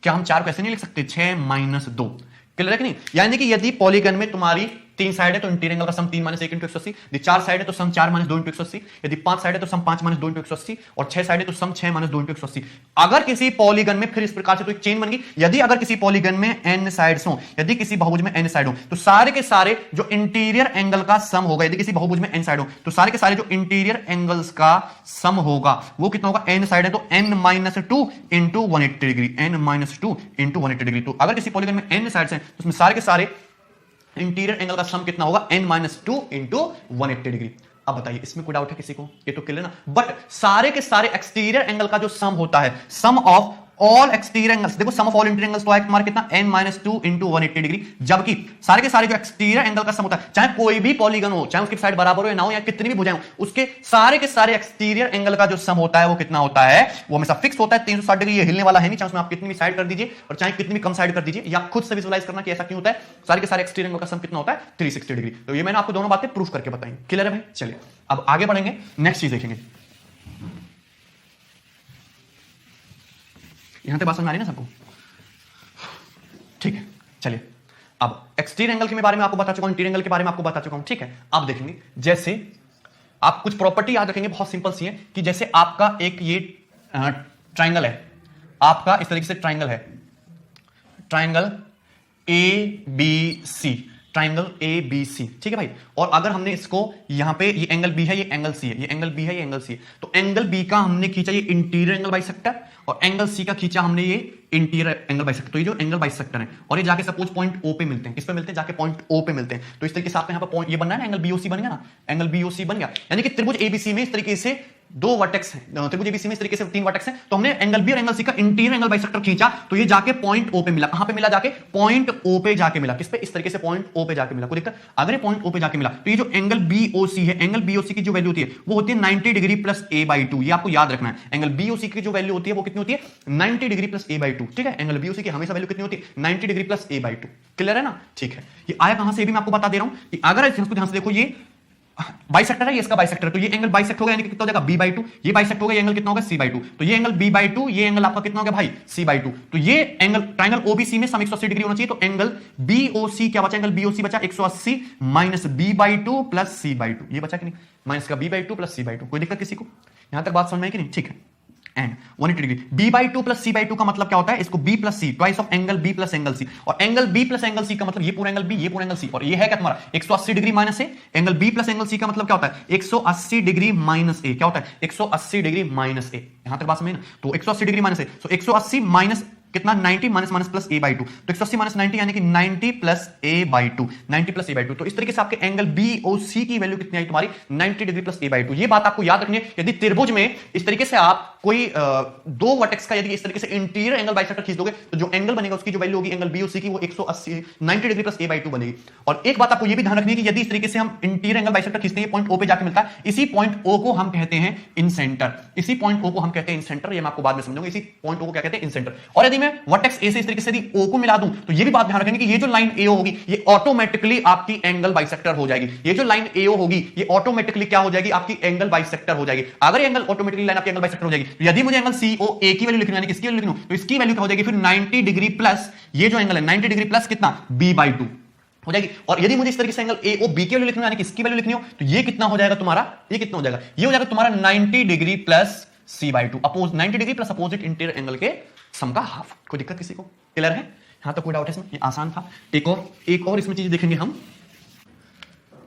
क्या हम 4 को ऐसे नहीं लिख सकते 6 - 2। क्लियर है कि नहीं? यानी कि यदि पॉलीगन में तुम्हारी 3 साइड है तो इंटीरियर एंगल का सम 3 - 1 into 180, यदि 4 साइड है तो सम 4 - 2 into 180, यदि 5 साइड है तो सम 5 - 2 into 180, और 6 साइड है तो सम 6 - 2 into 180। अगर किसी पॉलीगन में, फिर इस प्रकार से तो एक चेन बन गई, यदि अगर किसी पॉलीगन में n साइड्स हो, यदि किसी बहुभुज में n साइड हो, तो सारे के सारे जो इंटीरियर एंगल का सम होगा, यदि किसी बहुभुज में n साइड हो तो सारे के सारे जो इंटीरियर एंगल्स का सम होगा वो कितना होगा, n साइड है तो n - 2 into 180 degree, n - 2 into 180 degree. तो अगर किसी पॉलीगन में n साइड्स हैं तो उसमें सारे के सारे इंटीरियर एंगल का सम कितना होगा, n - 2 into 180 डिग्री। अब बताइए इसमें कोई डाउट है किसी को? ये तो क्लियर ना। बट सारे के सारे एक्सटीरियर एंगल का जो सम होता है, सम ऑफ ऑल एक्सटीरियर एंगल्स, देखो सम ऑफ ऑल इंटीरियर एंगल्स तो आएगा तुम्हारा कितना, n - 2 into 180 डिग्री, जबकि सारे के सारे जो एक्सटीरियर एंगल का सम होता है, चाहे कोई भी पॉलीगन हो, चाहे उसकी साइड बराबर हो या ना हो, या कितनी भी भुजाएं हो, उसके सारे के सारे एक्सटीरियर एंगल का जो सम होता है वो कितना होता है, वो हमेशा फिक्स होता है 360 डिग्री। ये हिलने वाला है नहीं, चाहे उसमें आप कितनी भी साइड कर दीजिए और चाहे कितनी भी कम साइड कर दीजिए, या खुद से विजुअलाइज करना कि ऐसा क्यों होता है। सारे के सारे एक्सटीरियर एंगल का सम कितना होता है, 360 डिग्री। तो ये मैंने आपको दोनों बातें प्रूफ करके बताई। क्लियर है भाई? चलिए अब आगे बढ़ेंगे, नेक्स्ट चीज देखेंगे। यहां तक बात समझ आ रही है ना सबको? ठीक है, चलिए अब एक्सटीरियर एंगल के बारे में आपको बता चुका हूं, इंटीरियर एंगल के बारे में आपको बता चुका हूं। ठीक है, अब देखेंगे जैसे आप कुछ प्रॉपर्टी याद रखेंगे, बहुत सिंपल सी है, कि जैसे आपका एक ये ट्राइंगल है, आपका इस तरीके से ट्राइंगल है, ट्राइंगल ABC, ट्राइंगल ABC। ठीक है भाई, और अगर हमने इसको यहां पे, ये एंगल B है, ये एंगल C है, ये एंगल B है, ये एंगल C है, तो एंगल B का हमने खींचा ये इंटीरियर एंगल बाइसेक्टर, और एंगल C का खींचा हमने ये इंटीरियर एंगल बाइसेक्टर। तो ये जो एंगल बाइसेक्टर है, और ये जाके सपोज पॉइंट O पे मिलते हैं, किस पे मिलते हैं, जाके पॉइंट O पे मिलते हैं। तो इस तरीके से आपका यहां पर पॉइंट ये बनना है ना, एंगल BOC बन गया ना, एंगल BOC बन गया। यानी कि त्रिभुज ABC में इस तरीके से 2 वर्टेक्स हैं, त्रिभुज ABC में इस तरीके से 3 वर्टेक्स हैं, तो हमने एंगल B और एंगल C का इंटीरियर एंगल बाइसेक्टर खींचा, तो ये जाके पॉइंट O पे मिला। कहां पे मिला? जाके पॉइंट O पे जाके मिला। किस पे? इस तरीके से पॉइंट O पे जाके मिला। कोई दिक्कत? अगर ये पॉइंट O पे जाके मिला तो ये जो एंगल BOC है, एंगल BOC की जो वैल्यू होती है वो होती है 90 डिग्री प्लस a/2। ये आपको याद रखना है, एंगल BOC की जो वैल्यू होती है वो कितनी होती है, 90 डिग्री प्लस a/2। ठीक है, एंगल BOC की हमेशा वैल्यू कितनी होती है, 90 डिग्री प्लस a/2। क्लियर है ना? ठीक है, ये आया कहां से, ये भी मैं आपको बता दे रहा हूं कि अगर इसको ध्यान से देखो, ये बाइसेक्टर है, ये इसका बाइसेक्टर है, तो ये एंगल बाइसेक्ट होगा, यानी कि कितना हो जाएगा b/2, ये बाइसेक्ट होगा, ये एंगल कितना होगा c/2, तो ये एंगल b/2, ये एंगल आपका कितना हो गया भाई c/2। तो ये एंगल ट्रायंगल OBC में सम 180 डिग्री होना चाहिए, तो एंगल BOC क्या बचा, एंगल BOC बचा 180 माइनस b/2 प्लस c/2, ये बचा कि नहीं, माइनस का b/2 प्लस c/2। कोई दिक्कत किसी को? यहां तक बात समझ में आई कि नहीं? ठीक है, and 180 degree, b/2 plus c/2 का मतलब क्या होता है, इसको b plus c, twice of angle b plus angle c, और angle b plus angle c का मतलब ये पूरा एंगल b, ये पूरा एंगल c, और ये है क्या तुम्हारा 180 degree minus a। Angle b plus angle c का मतलब क्या होता है, 180 डिग्री माइनस a, क्या होता है 180 डिग्री माइनस a। यहां तक बात समझे ना? तो 180 डिग्री माइनस a, तो 180 माइनस कितना 90 माइनस माइनस प्लस a/2, तो 180 माइनस 90 यानी कि 90 प्लस a/2, 90 प्लस a/2। तो इस तरीके से आपके एंगल BOC की वैल्यू कितनी आई तुम्हारी, 90 डिग्री प्लस a/2। ये बात आपको याद रखनी है। यदि त्रिभुज में इस तरीके से आप कोई 2 वर्टेक्स का यदि इस तरीके से इंटीरियर एंगल बाइसेक्टर खींच दोगे, तो जो एंगल बनेगा उसकी जो वैल्यू होगी एंगल BOC की, वो 180 90 डिग्री प्लस a/2 बनेगी। और एक बात आपको ये भी ध्यान रखनी है कि यदि इस तरीके से हम इंटीरियर एंगल बाइसेक्टर खींचते हैं, पॉइंट O पे जाके मिलता है, इसी पॉइंट O को हम कहते हैं इन सेंटर, इसी पॉइंट O को हम कहते हैं इन सेंटर। ये मैं आपको बाद में समझाऊंगा, इसी पॉइंट O को क्या कहते हैं, इन सेंटर। और यदि मैं वर्टेक्स A से इस तरीके से यदि O को मिला दूं, तो ये भी बात ध्यान रखेंगे कि ये जो लाइन AO होगी ये ऑटोमेटिकली आपकी एंगल बाइसेक्टर हो जाएगी। ये जो लाइन AO होगी ये ऑटोमेटिकली क्या हो जाएगी, आपकी एंगल बाइसेक्टर हो जाएगी। अगर ये एंगल ऑटोमेटिकली लाइन आपकी एंगल बाइसेक्टर हो जाएगी, तो यदि मुझे एंगल COA की वैल्यू लिखनी है, यानी किसकी वैल्यू लिखूं, तो इसकी वैल्यू क्या हो जाएगी फिर 90 डिग्री प्लस ये जो एंगल है 90 डिग्री प्लस कितना b/2 हो जाएगी। और यदि मुझे इस तरीके से एंगल AOB की वैल्यू लिखनी है, यानी किसकी वैल्यू लिखनी हो, तो ये कितना हो जाएगा तुम्हारा, ये कितना हो जाएगा, ये हो जाएगा तुम्हारा 90 degree plus c/2, oppose 90 degree plus opposite interior angle के सम का हाफ। कोई दिक्कत किसी को? क्लियर है? यहां तक कोई डाउट है इसमें? ये आसान था। एक और इसमें चीज देखेंगे हम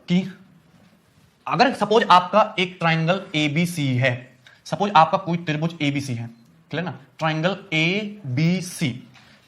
कि अगर सपोज आपका एक ट्राइंगल ABC है, सपोज आपका कोई त्रिभुज ABC है, क्लियर ना, ट्राइंगल ABC,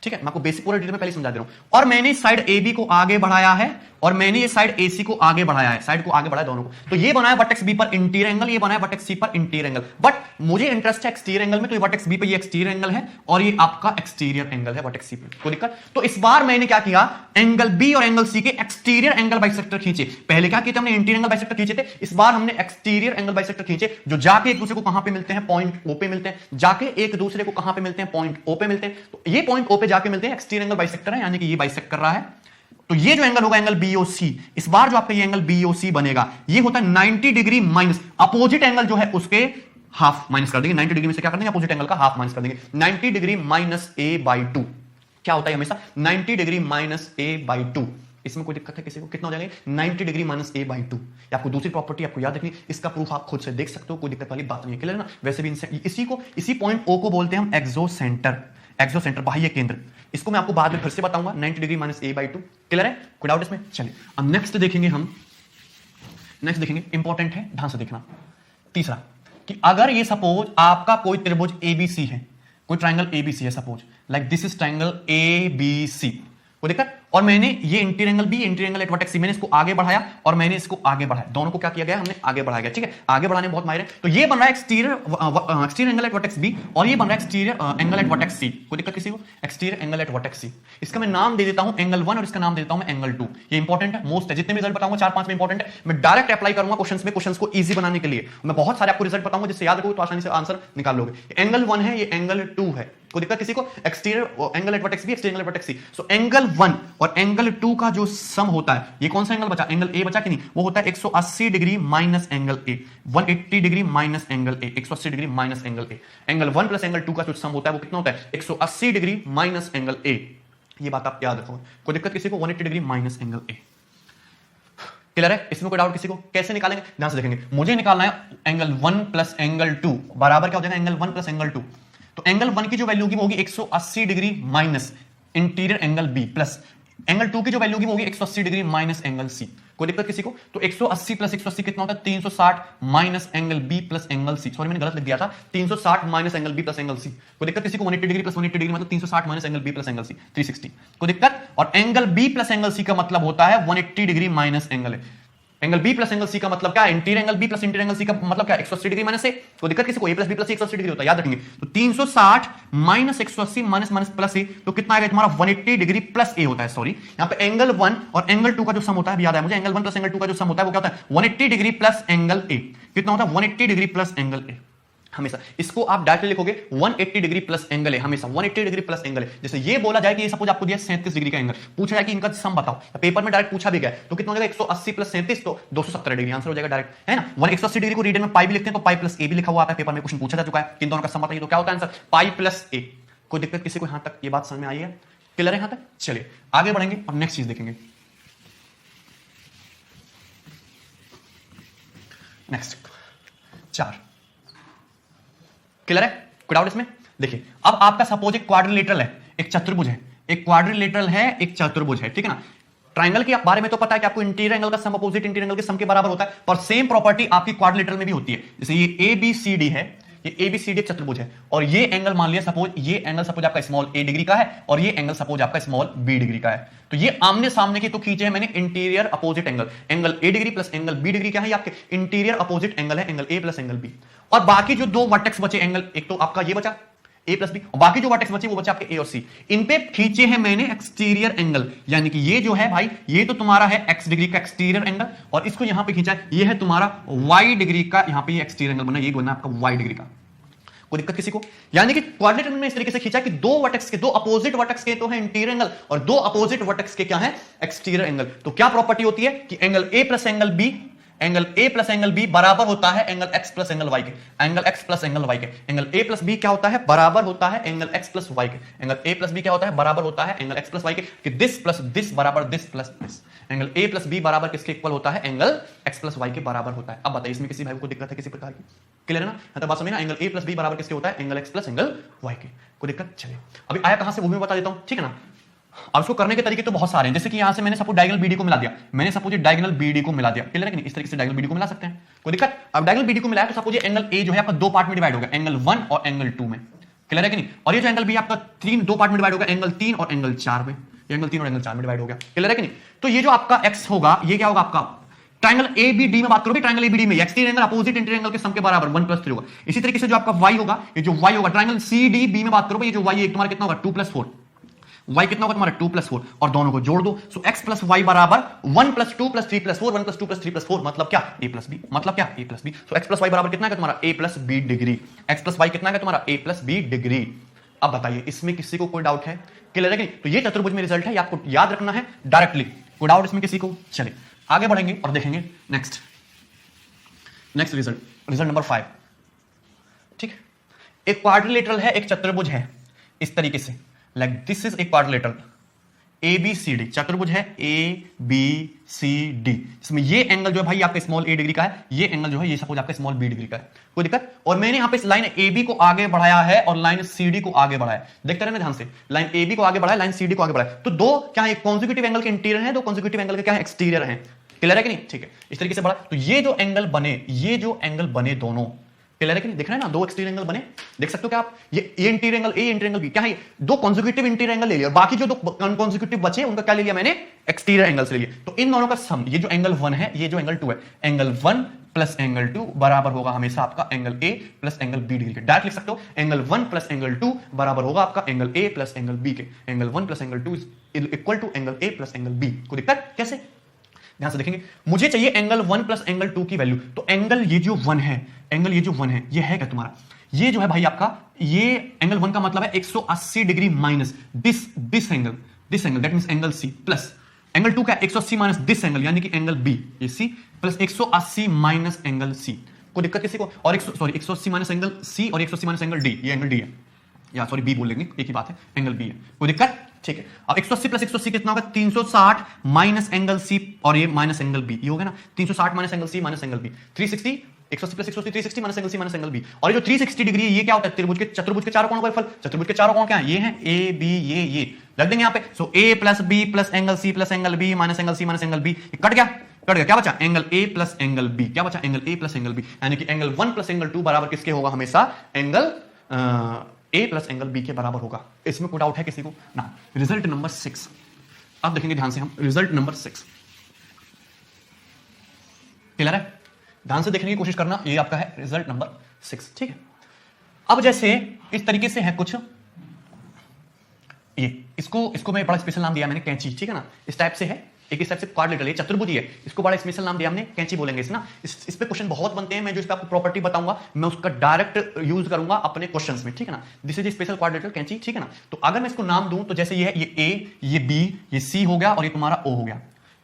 ठीक है, मैं आपको बेसिक पूरा डिटेल में पहले समझा दे रहा हूं। और मैंने साइड AB को आगे बढ़ाया है और मैंने ये साइड AC को आगे बढ़ाया है, साइड को आगे बढ़ाया दोनों को, तो ये बनाया वर्टेक्स B पर इंटीरियर एंगल, ये बनाया वर्टेक्स C पर इंटीरियर एंगल। बट मुझे इंटरेस्ट है एक्सटीरियर एंगल में, तो ये वर्टेक्स B पर ये एक्सटीरियर एंगल है और ये आपका एक्सटीरियर एंगल है वर्टेक्स C पर। कोई दिक्कत? तो इस बार मैंने क्या किया, एंगल B और एंगल C के एक्सटीरियर एंगल बाइसेक्टर खींचे। पहले क्या किया, हमने इंटीरियर एंगल बाइसेक्टर खींचे थे, इस बार हमने एक्सटीरियर एंगल बाइसेक्टर खींचे, जो जाके एक दूसरे को कहां पे मिलते हैं, पॉइंट O पे मिलते हैं, जाके एक दूसरे को कहां पे मिलते हैं, पॉइंट O पे मिलते हैं। तो ये पॉइंट O पे जाके मिलते हैं, एक्सटीरियर एंगल बाइसेक्टर है, यानी कि ये बाइसेक्ट कर रहा है, तो ये जो एंगल होगा एंगल बीओसी, इस बार जो आपका ये एंगल बीओसी बनेगा ये होता है 90 डिग्री माइनस अपोजिट एंगल जो है उसके हाफ माइनस कर देंगे, 90 डिग्री में से क्या कर देंगे, अपोजिट एंगल का हाफ माइनस कर देंगे, 90 degree minus A by two क्या होता है हमेशा 90 degree minus A by two. इसमें कोई दिक्कत है किसी को, कितना हो जाएगा 90 degree minus A by two. आपको दूसरी प्रॉपर्टी आपको याद रखनी, इसका प्रूफ आप खुद से देख सकते हो, कोई दिक्कत वाली बात नहीं है, क्लियर है ना। वैसे भी इसी पॉइंट ओ को बोलते हैं हम एक्सोसेंटर बाह्य केंद्र। इसको मैं आपको बाद में फिर से बताऊंगा, 90 degree minus A by two, clear है, कोई डाउट इसमें। चलिए अब नेक्स्ट देखेंगे, इंपॉर्टेंट है, ध्यान से देखना। तीसरा कि अगर ये सपोज आपका कोई त्रिभुज एबीसी है, कोई ट्रायंगल एबीसी है, suppose like this is triangle ABC, कोई दिक्कत, और मैंने ये interior angle B, interior angle at vertex C, मैंने इसको आगे बढ़ाया और मैंने इसको आगे बढ़ाया, दोनों को क्या किया गया, हमने आगे बढ़ाया गया, ठीक है, आगे बढ़ाने में बहुत माहिर है। तो ये बन रहा है exterior angle at vertex B और ये बन रहा है exterior angle at vertex C, कोई दिक्कत किसी को, exterior angle at vertex C. इसका मैं नाम दे देता हूं एंगल 1 और इसका नाम दे देता हूं मैं एंगल 2। ये इंपॉर्टेंट है, मोस्ट है, जितने भी रिजल्ट बताऊंगा 4-5 में इंपॉर्टेंट है, मैं डायरेक्ट अप्लाई करूंगा क्वेश्चंस को इजी बनाने के लिए। मैं बहुत सारे आपको रिजल्ट बताऊंगा जिससे याद रखोगे तो आसानी से आंसर निकाल लोगे। एंगल 1 है, ये एंगल 2 है, कोई दिक्कत किसी को, exterior angle at vertex B, exterior angle at vertex C. So angle 1 और एंगल 2 का जो सम होता है, ये कौन सा एंगल बचा, एंगल ए बचा कि नहीं, वो होता है 180 degree minus angle A, 180 degree minus angle A, 180 degree minus angle A. Angle 1 plus angle 2 का जो सम होता है वो कितना होता है, 180 डिग्री माइनस एंगल ए। ये बात आप याद रखोगे, कोई दिक्कत किसी को, 180 डिग्री माइनस एंगल ए, क्लियर है। इसमें कोई डाउट किसी को, कैसे निकालेंगे, ध्यान से देखेंगे। मुझे निकालना है एंगल 1 प्लस एंगल 2 बराबर क्या हो जाएगा, एंगल 1 प्लस एंगल 2। तो एंगल 1 की जो वैल्यू होगी वो होगी 180 degree minus interior angle B, plus angle 2 की जो वैल्यू होगी वो होगी 180 डिग्री माइनस एंगल सी। कोई दिक्कत किसी को, तो 180 प्लस 180 कितना होता है, 360 minus angle B plus angle C, sorry मैंने गलत लिख दिया था, 360 minus angle B plus angle C. कोई दिक्कत किसी को, 180 डिग्री प्लस 180 डिग्री मतलब 360 minus angle B plus angle C, 360। कोई दिक्कत, और angle B plus angle C का मतलब होता है 180 degree minus angle A. Angle B plus angle C का मतलब क्या है, interior angle B plus interior angle C का मतलब क्या है, 180 डिग्री माइनस ए। तो दिक्कत किसी को, ए प्लस बी प्लस 180 डिग्री होता है, याद रखेंगे। तो 360 माइनस 180 माइनस माइनस प्लस ए, तो कितना आएगा तुम्हारा, 180 डिग्री प्लस ए होता है। सॉरी यहाँ पे एंगल 1 और एंगल 2 का जो सम होता है, याद है मुझे, एंगल 1 प्लस एंगल 2 का जो सम होता है वो क्या होता है, 180 डिग्री प्लस एंगल ए। कितना होता है, 180 डिग्री प्लस एंगल ए। हमेशा इसको आप डायरेक्टली लिखोगे 180 डिग्री प्लस एंगल है, हमेशा 180 डिग्री प्लस एंगल है। जैसे ये बोला जाए कि ये सपोज आपको दिया 37 डिग्री का एंगल, पूछा जाए कि इनका सम बताओ, पेपर में डायरेक्ट पूछा भी गया, तो कितना हो जाएगा, 180 प्लस 37 तो 270 डिग्री, आंसर हो जाएगा डायरेक्ट, है ना। 180 डिग्री को रीडर में पाई भी लिखते हैं, तो पाई प्लस ए भी लिखा हुआ आता है, पेपर में क्वेश्चन पूछा जा चुका है, इन दोनों का सम बताइए, तो क्या होता है आंसर, पाई प्लस ए। कोई दिक्कत किसी को, यहां तक ये बात समझ में आई है, क्लियर है यहां तक। चलिए आगे बढ़ेंगे और नेक्स्ट चीज देखेंगे। नेक्स्ट 4, क्लियर है, कोई डाउट इसमें। देखिए अब आपका सपोज एक क्वाड्रिलेटरल है, एक चतुर्भुज है, एक क्वाड्रिलेटरल है, एक चतुर्भुज है, ठीक है ना। ट्रायंगल के बारे में तो पता है कि आपको इंटीरियर एंगल का सम अपोजिट इंटीरियर एंगल के सम के बराबर होता है, पर सेम प्रॉपर्टी आपकी क्वाड्रिलेटरल में भी होती है। जैसे ये ABCD है, ये ABCD एक चतुर्भुज है, और ये एंगल मान लिया सपोज, ये एंगल सपोज आपका स्मॉल a डिग्री का है और ये एंगल सपोज आपका स्मॉल b डिग्री का है। तो ये आमने सामने के तो खींचे हैं मैंने interior opposite angle, angle a degree plus angle b degree क्या है, आपके इंटीरियर अपोजिट एंगल है, angle a plus angle b। और बाकी जो दो वर्टेक्स बचे एंगल, एक तो आपका ये बचा a प्लस बी, और बाकी जो वर्टेक्स बचे वो बचे आपके a और c, इन पे खींचे हैं मैंने एक्सटीरियर एंगल, यानी कि ये जो है भाई ये तो तुम्हारा है x डिग्री का एक्सटीरियर एंगल, और इसको यहां पे खींचा है, ये है तुम्हारा y डिग्री का, यहां पे ये एक्सटीरियर एंगल बना, ये बना आपका y डिग्री का। कोई दिक्कत किसी को, यानी कि क्वाड्रिलेटरल में इस तरीके से खींचा कि दो वर्टेक्स के, दो अपोजिट वर्टेक्स के तो है इंटीरियर एंगल और दो अपोजिट वर्टेक्स के क्या है, एक्सटीरियर एंगल। तो क्या प्रॉपर्टी होती है कि angle a plus angle b, angle a plus angle b बराबर होता है angle x plus angle y के, angle x plus angle y के। एंगल a प्लस b क्या होता है, बराबर होता है एंगल x प्लस y के। एंगल a प्लस b क्या होता है, बराबर होता है एंगल x प्लस y के, कि दिस प्लस दिस बराबर this plus this. Angle a plus b बराबर किसके इक्वल होता है, एंगल x प्लस y के बराबर होता है। अब बताइए इसमें किसी भाई को दिक्कत है किसी प्रकार की, क्लियर है ना, मतलब बात समझे ना। एंगल a प्लस b बराबर किसके होता है, angle x plus angle y के। कोई दिक्कत, चलिए अभी आया कहां से वो भी बता देता हूं, ठीक है ना। अब इसको करने के तरीके तो बहुत सारे हैं, जैसे कि यहां से मैंने सपोज डायगोनल BD को मिला दिया, मैंने सपोज डायगोनल BD को मिला दिया, क्लियर है कि नहीं, इस तरीके से डायगोनल BD को मिला सकते हैं, कोई दिक्कत। अब डायगोनल BD को मिलाया तो सपोज एंगल A जो है आपका दो पार्ट में डिवाइड होगा, एंगल 1 और एंगल 2 में, क्लियर है कि नहीं। और ये जो एंगल B आपका दो पार्ट में डिवाइड होगा, एंगल 3 और एंगल 4 में, एंगल 3 और एंगल 4 में डिवाइड हो गया, क्लियर है कि नहीं। तो ये जो आपका x होगा, ये क्या होगा आपका ट्रायंगल ABD में बात करोगे, ट्रायंगल ABD में exterior angle opposite interior angle के सम के बराबर 1 + 3 होगा। इसी तरीके से जो आपका y होगा, ये जो y होगा ट्रायंगल CDB में बात करोगे, ये जो y है तुम्हारा कितना होगा 2 + 4, y कितना होगा तुम्हारा 2 + 4, और दोनों को जोड़ दो। सो x + y बराबर 1 + 2 + 3 + 4, 1 + 2 + 3 + 4 मतलब क्या, a + b, मतलब क्या a + b। So x + y बराबर कितना है तुम्हारा a + b degree, x + y कितना है तुम्हारा a + b डिग्री, अब बताइए इसमें किसी को कोई डाउट है? क्लियर है कि नहीं? तो ये चतुर्भुज में रिजल्ट है, ये आपको याद रखना है डायरेक्टली। कोई डाउट इसमें किसी को? चलिए आगे बढ़ेंगे और देखेंगे नेक्स्ट रिजल्ट नंबर 5। ठीक, एक क्वाड्रिलेटरल है, एक चतुर्भुज है इस तरीके से, लाइक दिस इज एक quadrilateral A B C D, चतुर्भुज है ए बी सी डी। इसमें ये एंगल जो है भाई आपका स्मॉल ए डिग्री का है, ये एंगल जो है ये सपोज आपका स्मॉल बी डिग्री का है। कोई दिक्कत? और मैंने यहां पे इस लाइन ए बी को आगे बढ़ाया है और लाइन सी डी को आगे बढ़ाया। देखते रहना ध्यान से, लाइन ए बी को आगे बढ़ाया, लाइन सी डी को आगे बढ़ाया। तो दो क्या है, कॉन्जिक्यूटिव एंगल के इंटीरियर है, दो कॉन्जिक्यूटिव एंगल के क्या है, एक्सटीरियर है। क्लियर है कि नहीं? ठीक है, इस तरीके से बढ़ा। तो ये जो एंगल बने दोनों, क्लियर है कि नहीं? दिख रहा है ना, दो एक्सटीरियर एंगल बने, देख सकते हो क्या आप? ये interior angle A, interior angle B, क्या है? दो कॉन्जिक्यूटिव इंटीरियर एंगल ले लिया, बाकी जो दो कॉन्जिक्यूटिव बचे उनका क्या ले लिया मैंने? एक्सटीरियर एंगल से ले लिया। तो इन दोनों का सम, ये जो एंगल 1 है, ये जो एंगल 2 है, एंगल 1 प्लस एंगल 2 बराबर होगा हमेशा आपका angle A plus angle B degree के। डायरेक्ट लिख सकते हो, एंगल 1 प्लस एंगल 2 बराबर होगा आपका angle A plus angle B के। Angle 1 plus angle 2 is equal to angle A plus angle B. कोई दिक्कत? कैसे? ध्यान से देखेंगे, मुझे चाहिए एंगल 1 प्लस एंगल 2 की वैल्यू। तो एंगल ये जो 1 है, एंगल ये जो 1 है, ये है क्या तुम्हारा? ये जो है भाई आपका, ये एंगल 1 का मतलब है 180 degree minus this angle that means angle C, plus angle 2 क्या है? 180 माइनस दिस एंगल यानी कि एंगल बी, ये सी, प्लस 180 माइनस एंगल सी। कोई दिक्कत किसी को? और 180 माइनस एंगल सी और 180 माइनस एंगल डी, ये एंगल डी है, या सॉरी बी बोल लेंगे, एक ही बात है, एंगल बी है। कोई दिक्कत? ठीक है। अब 180 प्लस 180 कितना होगा? 360 माइनस एंगल सी और ये माइनस एंगल बी, ये हो गया ना, 360 minus angle C minus angle B, 360, 180 plus 180 360 minus angle C minus angle B. और ये जो 360 डिग्री है, ये क्या होता है? चतुर्भुज के चारों कोणों का योगफल। चतुर्भुज के चारों कोण क्या है? ये हैं ए बी, ये रख देंगे यहाँ पे। So A plus B plus angle C plus angle B minus angle C minus angle B, cut गया, क्या बचा? Angle A plus angle B. क्या बचा? Angle A plus angle B, यानी कि एंगल 1 प्लस एंगल 2 बराबर किसके होगा? हमेशा angle A plus angle B के बराबर होगा। इसमें कोई डाउट है किसी को? ना। रिजल्ट नंबर 6, अब देखेंगे ध्यान से हम, रिजल्ट नंबर 6। क्लियर है? ध्यान से देखने की कोशिश करना, ये आपका है रिजल्ट नंबर 6। ठीक है, अब जैसे इस तरीके से है कुछ, ये इसको मैं बड़ा स्पेशल नाम दिया मैंने, कैंची। ठीक है ना, इस टाइप से है, एक इस टाइप से क्वाड्रिलेटरल, ये चतुर्भुज है, इसको बड़ा स्पेशल नाम दिया हमने, कैंची बोलेंगे इस ना। इस पे क्वेश्चन बहुत बनते हैं, मैं जो इस पे आपको प्रॉपर्टी बताऊंगा मैं उसका डायरेक्ट यूज करूंगा अपने क्वेश्चंस में। ठीक है ना, दिस इज स्पेशल क्वाड्रिलेटरल कैंची। ठीक है ना, तो अगर मैं इसको नाम दूं तो जैसे ये है, ये ए, ये बी, ये सी हो गया और ये तुम्हारा ओ हो गया।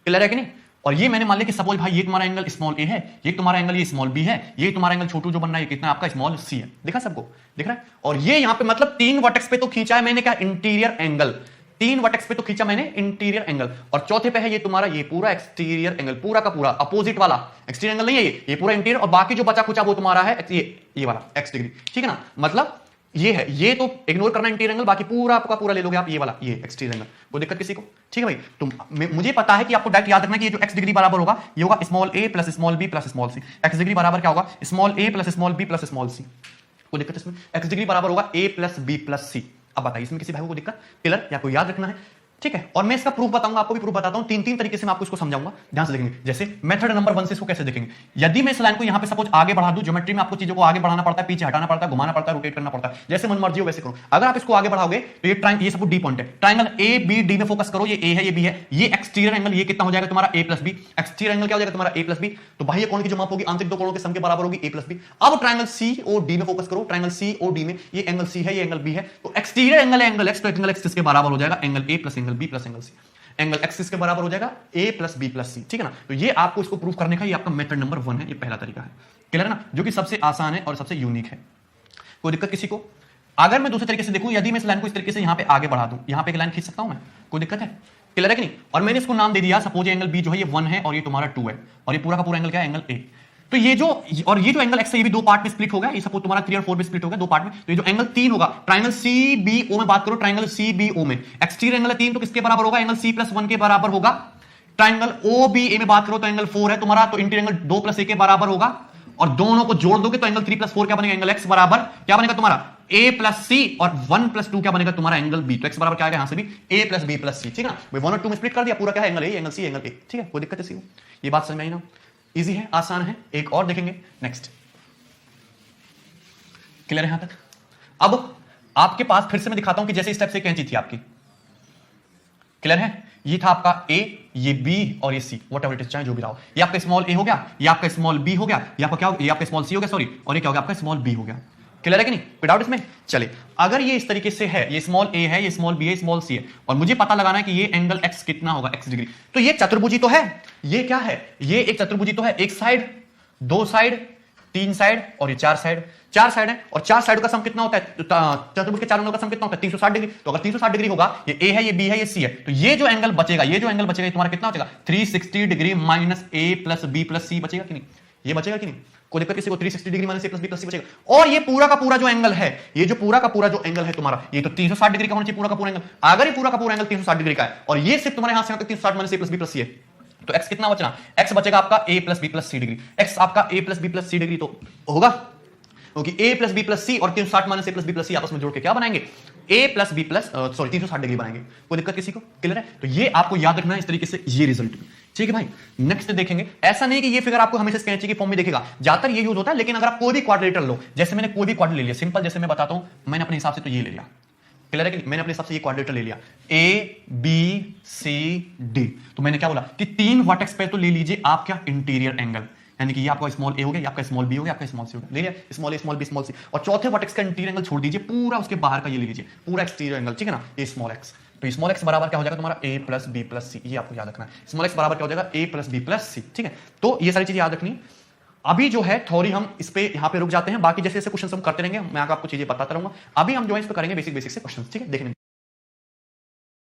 क्लियर है कि नहीं? और ये मैंने मान लिया कि सपोज भाई ये तुम्हारा एंगल स्मॉल ए है, ये तुम्हारा एंगल ये स्मॉल बी है, ये तुम्हारा एंगल छोटू जो बन रहा है ये कितना आपका स्मॉल सी है। दिखा सबको? दिख रहा है? और ये यहां पे मतलब 3 वर्टेक्स पे तो खींचा है मैंने, क्या? Interior angle. 3 वर्टेक्स पे तो खींचा मैंने इंटीरियर एंगल, और चौथे पे है ये तुम्हारा ये पूरा एक्सटीरियर एंगल, पूरा का पूरा अपोजिट वाला एक्सटीरियर एंगल नहीं है ये पूरा इंटीरियर, और बाकी जो बचा खुचा वो तुम्हारा है ये वाला एक्स डिग्री। ठीक है ना, मतलब ये है, ये तो इग्नोर करना इंटीरियर एंगल, बाकी पूरा का पूरा ले लोगे आप, ये वाला ये एक्सटीरियर एंगल। कोई दिक्कत किसी को? ठीक है भाई, तो मुझे पता है कि आपको डायरेक्ट याद रखना कि ये जो एक्स डिग्री बराबर होगा ये होगा small a plus small b plus small c. X degree बराबर क्या होगा? Small a plus small b plus small c. कोई दिक्कत इसमें? एक्स डिग्री बराबर होगा a plus B plus c. अब बताइए इसमें किसी भाई को दिक्कत? क्लियर? या आपको याद रखना है? ठीक है, और मैं इसका प्रूफ बताऊंगा, आपको भी प्रूफ बताता हूं, 3 तरीके से मैं आपको इसको समझाऊंगा। ध्यान से देखेंगे, जैसे मेथड नंबर 1 से इसको कैसे देखेंगे। यदि मैं इस लाइन को यहां पे सपोज आगे बढ़ा दूं, ज्योमेट्री में आपको चीजों को आगे बढ़ाना पड़ता है, पीछे हटाना पड़ता है, घुमाना पड़ता है, रोटेट करना पड़ता है, जैसे मन मर्जी हो वैसे करो। अगर आप इसको आगे बढ़ाओगे तो ये ट्रायंगल, ये सपोज डी पॉइंट है, ट्रायंगल ए बी डी में फोकस करो, ये ए है ये बी है, ये एक्सटीरियर एंगल ये कितना हो जाएगा तुम्हारा? ए प्लस बी। एक्सटीरियर एंगल क्या हो जाएगा तुम्हारा? ए प्लस बी। तो बाह्य कोण की जो माप होगी आंतरिक दो कोणों के सम के बराबर होगी, ए प्लस बी। अब ट्रायंगल सी ओ डी में फोकस करो, ट्रायंगल सी ओ डी में ये एंगल सी है, ये एंगल बी है, तो एक्सटीरियर एंगल है एंगल एक्स, तो एंगल एक्स के बराबर हो जाएगा angle A plus angle B plus angle C. Angle axis के बराबर हो जाएगा A plus B plus C. ठीक है ना, तो ये आपको इसको प्रूफ करने का ये आपका मेथड नंबर 1 है, ये पहला तरीका है। क्लियर है ना, जो कि सबसे आसान है और सबसे यूनिक है। कोई दिक्कत किसी को? अगर मैं दूसरे तरीके से देखूं, यदि मैं इस लाइन को इस तरीके से यहां पे आगे बढ़ा दूं, यहां पे एक लाइन खींच सकता हूं मैं? कोई दिक्कत है? क्लियर है कि नहीं? और मैंने इसको नाम दे दिया, सपोज एंगल बी जो है ये 1 है और ये तुम्हारा 2 है, और ये पूरा का पूरा एंगल क्या है? एंगल ए। तो ये जो एंगल एक्स है ये भी 2 पार्ट में स्प्लिट हो गया, ये सपोज तुम्हारा 3 और 4 में स्प्लिट हो गया 2 पार्ट में। तो ये जो एंगल 3 होगा, ट्रायंगल सी बी ओ में बात करो, ट्रायंगल सी बी ओ में एक्सटीरियर एंगल 3 तो किसके बराबर होगा? एंगल सी प्लस 1 के बराबर होगा। ट्रायंगल ओ बी ए में बात करो तो एंगल 4 है तुम्हारा, तो इंटीरियर एंगल 2 प्लस ए के बराबर होगा, और दोनों को जोड़ दोगे तो एंगल 3 प्लस 4 क्या बनेगा? एंगल एक्स बराबर क्या बनेगा तुम्हारा? a प्लस सी, और 1 प्लस 2 क्या बनेगा तुम्हारा? Angle B. तो x बराबर क्या आएगा यहां से भी? a plus B plus C. ठीक है ना, भाई 1 और 2 में स्प्लिट कर दिया, पूरा क्या है? Angle A, angle C, angle A. ठीक है, कोई दिक्कत है? ये बात समझ में आई ना? इजी है, आसान है। एक और देखेंगे नेक्स्ट। क्लियर है यहां तक? अब आपके पास फिर से मैं दिखाता हूं कि जैसे इस टाइप से कैंची थी आपकी। क्लियर है? ये था आपका ए, ये बी और ये सी, व्हाटएवर इट इज, चाहे जो भी रहा हो। ये आपका स्मॉल ए हो गया, ये आपका स्मॉल बी हो गया, ये आपका क्या हो गया? ये आपका स्मॉल सी हो गया, सॉरी, और ये क्या हो गया? आपका स्मॉल बी हो गया। क्लियर है कि नहीं, कोई डाउट इसमें? चलिए, अगर ये इस तरीके से है, ये स्मॉल a है, ये स्मॉल b है, स्मॉल c है, और मुझे पता लगाना है कि ये एंगल x कितना होगा, x डिग्री, तो ये चतुर्भुजी तो है, ये क्या है, ये एक चतुर्भुजी तो है, एक साइड, दो साइड, तीन साइड और ये चार साइड, चार साइड है, और चार साइड का सम कितना होता है, चतुर्भुज के चारों का सम कितना होता है, 360 डिग्री। तो अगर 360 डिग्री होगा, ये a है, ये b है, ये c है, तो ये जो एंगल बचेगा, ये जो एंगल बचेगा, ये तुम्हारा कितना बचेगा, 360 degree minus a plus b plus c बचेगा कि नहीं, ये बचेगा कि नहीं, कोई दिक्कत किसी को, 360 degree minus a plus b plus c बचेगा। और ये पूरा का पूरा जो एंगल है, ये जो पूरा का पूरा जो एंगल है तुम्हारा, ये तो 360 डिग्री का होना चाहिए पूरा का पूरा एंगल। अगर ये पूरा का पूरा एंगल 360 डिग्री का है, और ये सिर्फ तुम्हारे यहां से 360 minus a plus b plus c है, तो x कितना बचना, x बचेगा आपका a plus b plus c degree, x आपका a plus b plus c degree तो होगा, क्योंकि a plus B plus c और 360 minus a plus B plus c आपस में जोड़ के क्या बनाएंगे, a plus B plus sorry 360 degree बनाएंगे। कोई दिक्कत किसी को, क्लियर है? तो ये आपको याद रखना है इस तरीके से, ये रिजल्ट, ठीक है भाई। नेक्स्ट देखेंगे, ऐसा नहीं कि ये फिगर आपको हमेशा स्केच की फॉर्म में देखेगा, ज्यादातर ये यूज होता है, लेकिन अगर आप कोई भी क्वाड्रिलेटरल लो, जैसे मैंने कोई भी क्वाड्रिलेटरल ले लिया, सिंपल जैसे मैं बताता हूं, मैंने अपने हिसाब से तो ये ले लिया, क्लियर है कि मैंने अपने हिसाब से ये क्वाड्रिलेटरल ले लिया, ए बी सी डी, तो मैंने क्या बोला कि तीन वर्टेक्स पे तो ले लीजिए आप क्या, इंटीरियर एंगल, यानी कि ये आपका स्मॉल ए हो गया, आपका स्मॉल बी हो गया, आपका स्मॉल सी हो गया, ले लिया, स्मॉल ए स्मॉल बी स्मॉल सी, और चौथे वर्टेक्स का इंटीरियर एंगल छोड़ दीजिए, पूरा उसके बाहर का ये ले लीजिए, पूरा एक्सटीरियर एंगल, ठीक है ना, ये स्मॉल एक्स, तो स्मॉल एक्स बराबर क्या हो जाएगा तुम्हारा, a प्लस बी प्लस सी, ये आपको याद रखना है, स्मॉल एक्स बराबर क्या हो जाएगा, a plus B plus C, ठीक है। तो ये सारी चीजें याद रखनी। अभी जो है थोड़ी हम इस पे यहां पे रुक जाते हैं, बाकी जैसे जैसे क्वेश्चन हम करते रहेंगे, मैं आपको चीजें बताता रहूंगा। अभी हम जो है इस पे करेंगे बेसिक बेसिक से क्वेश्चन, ठीक है, देखने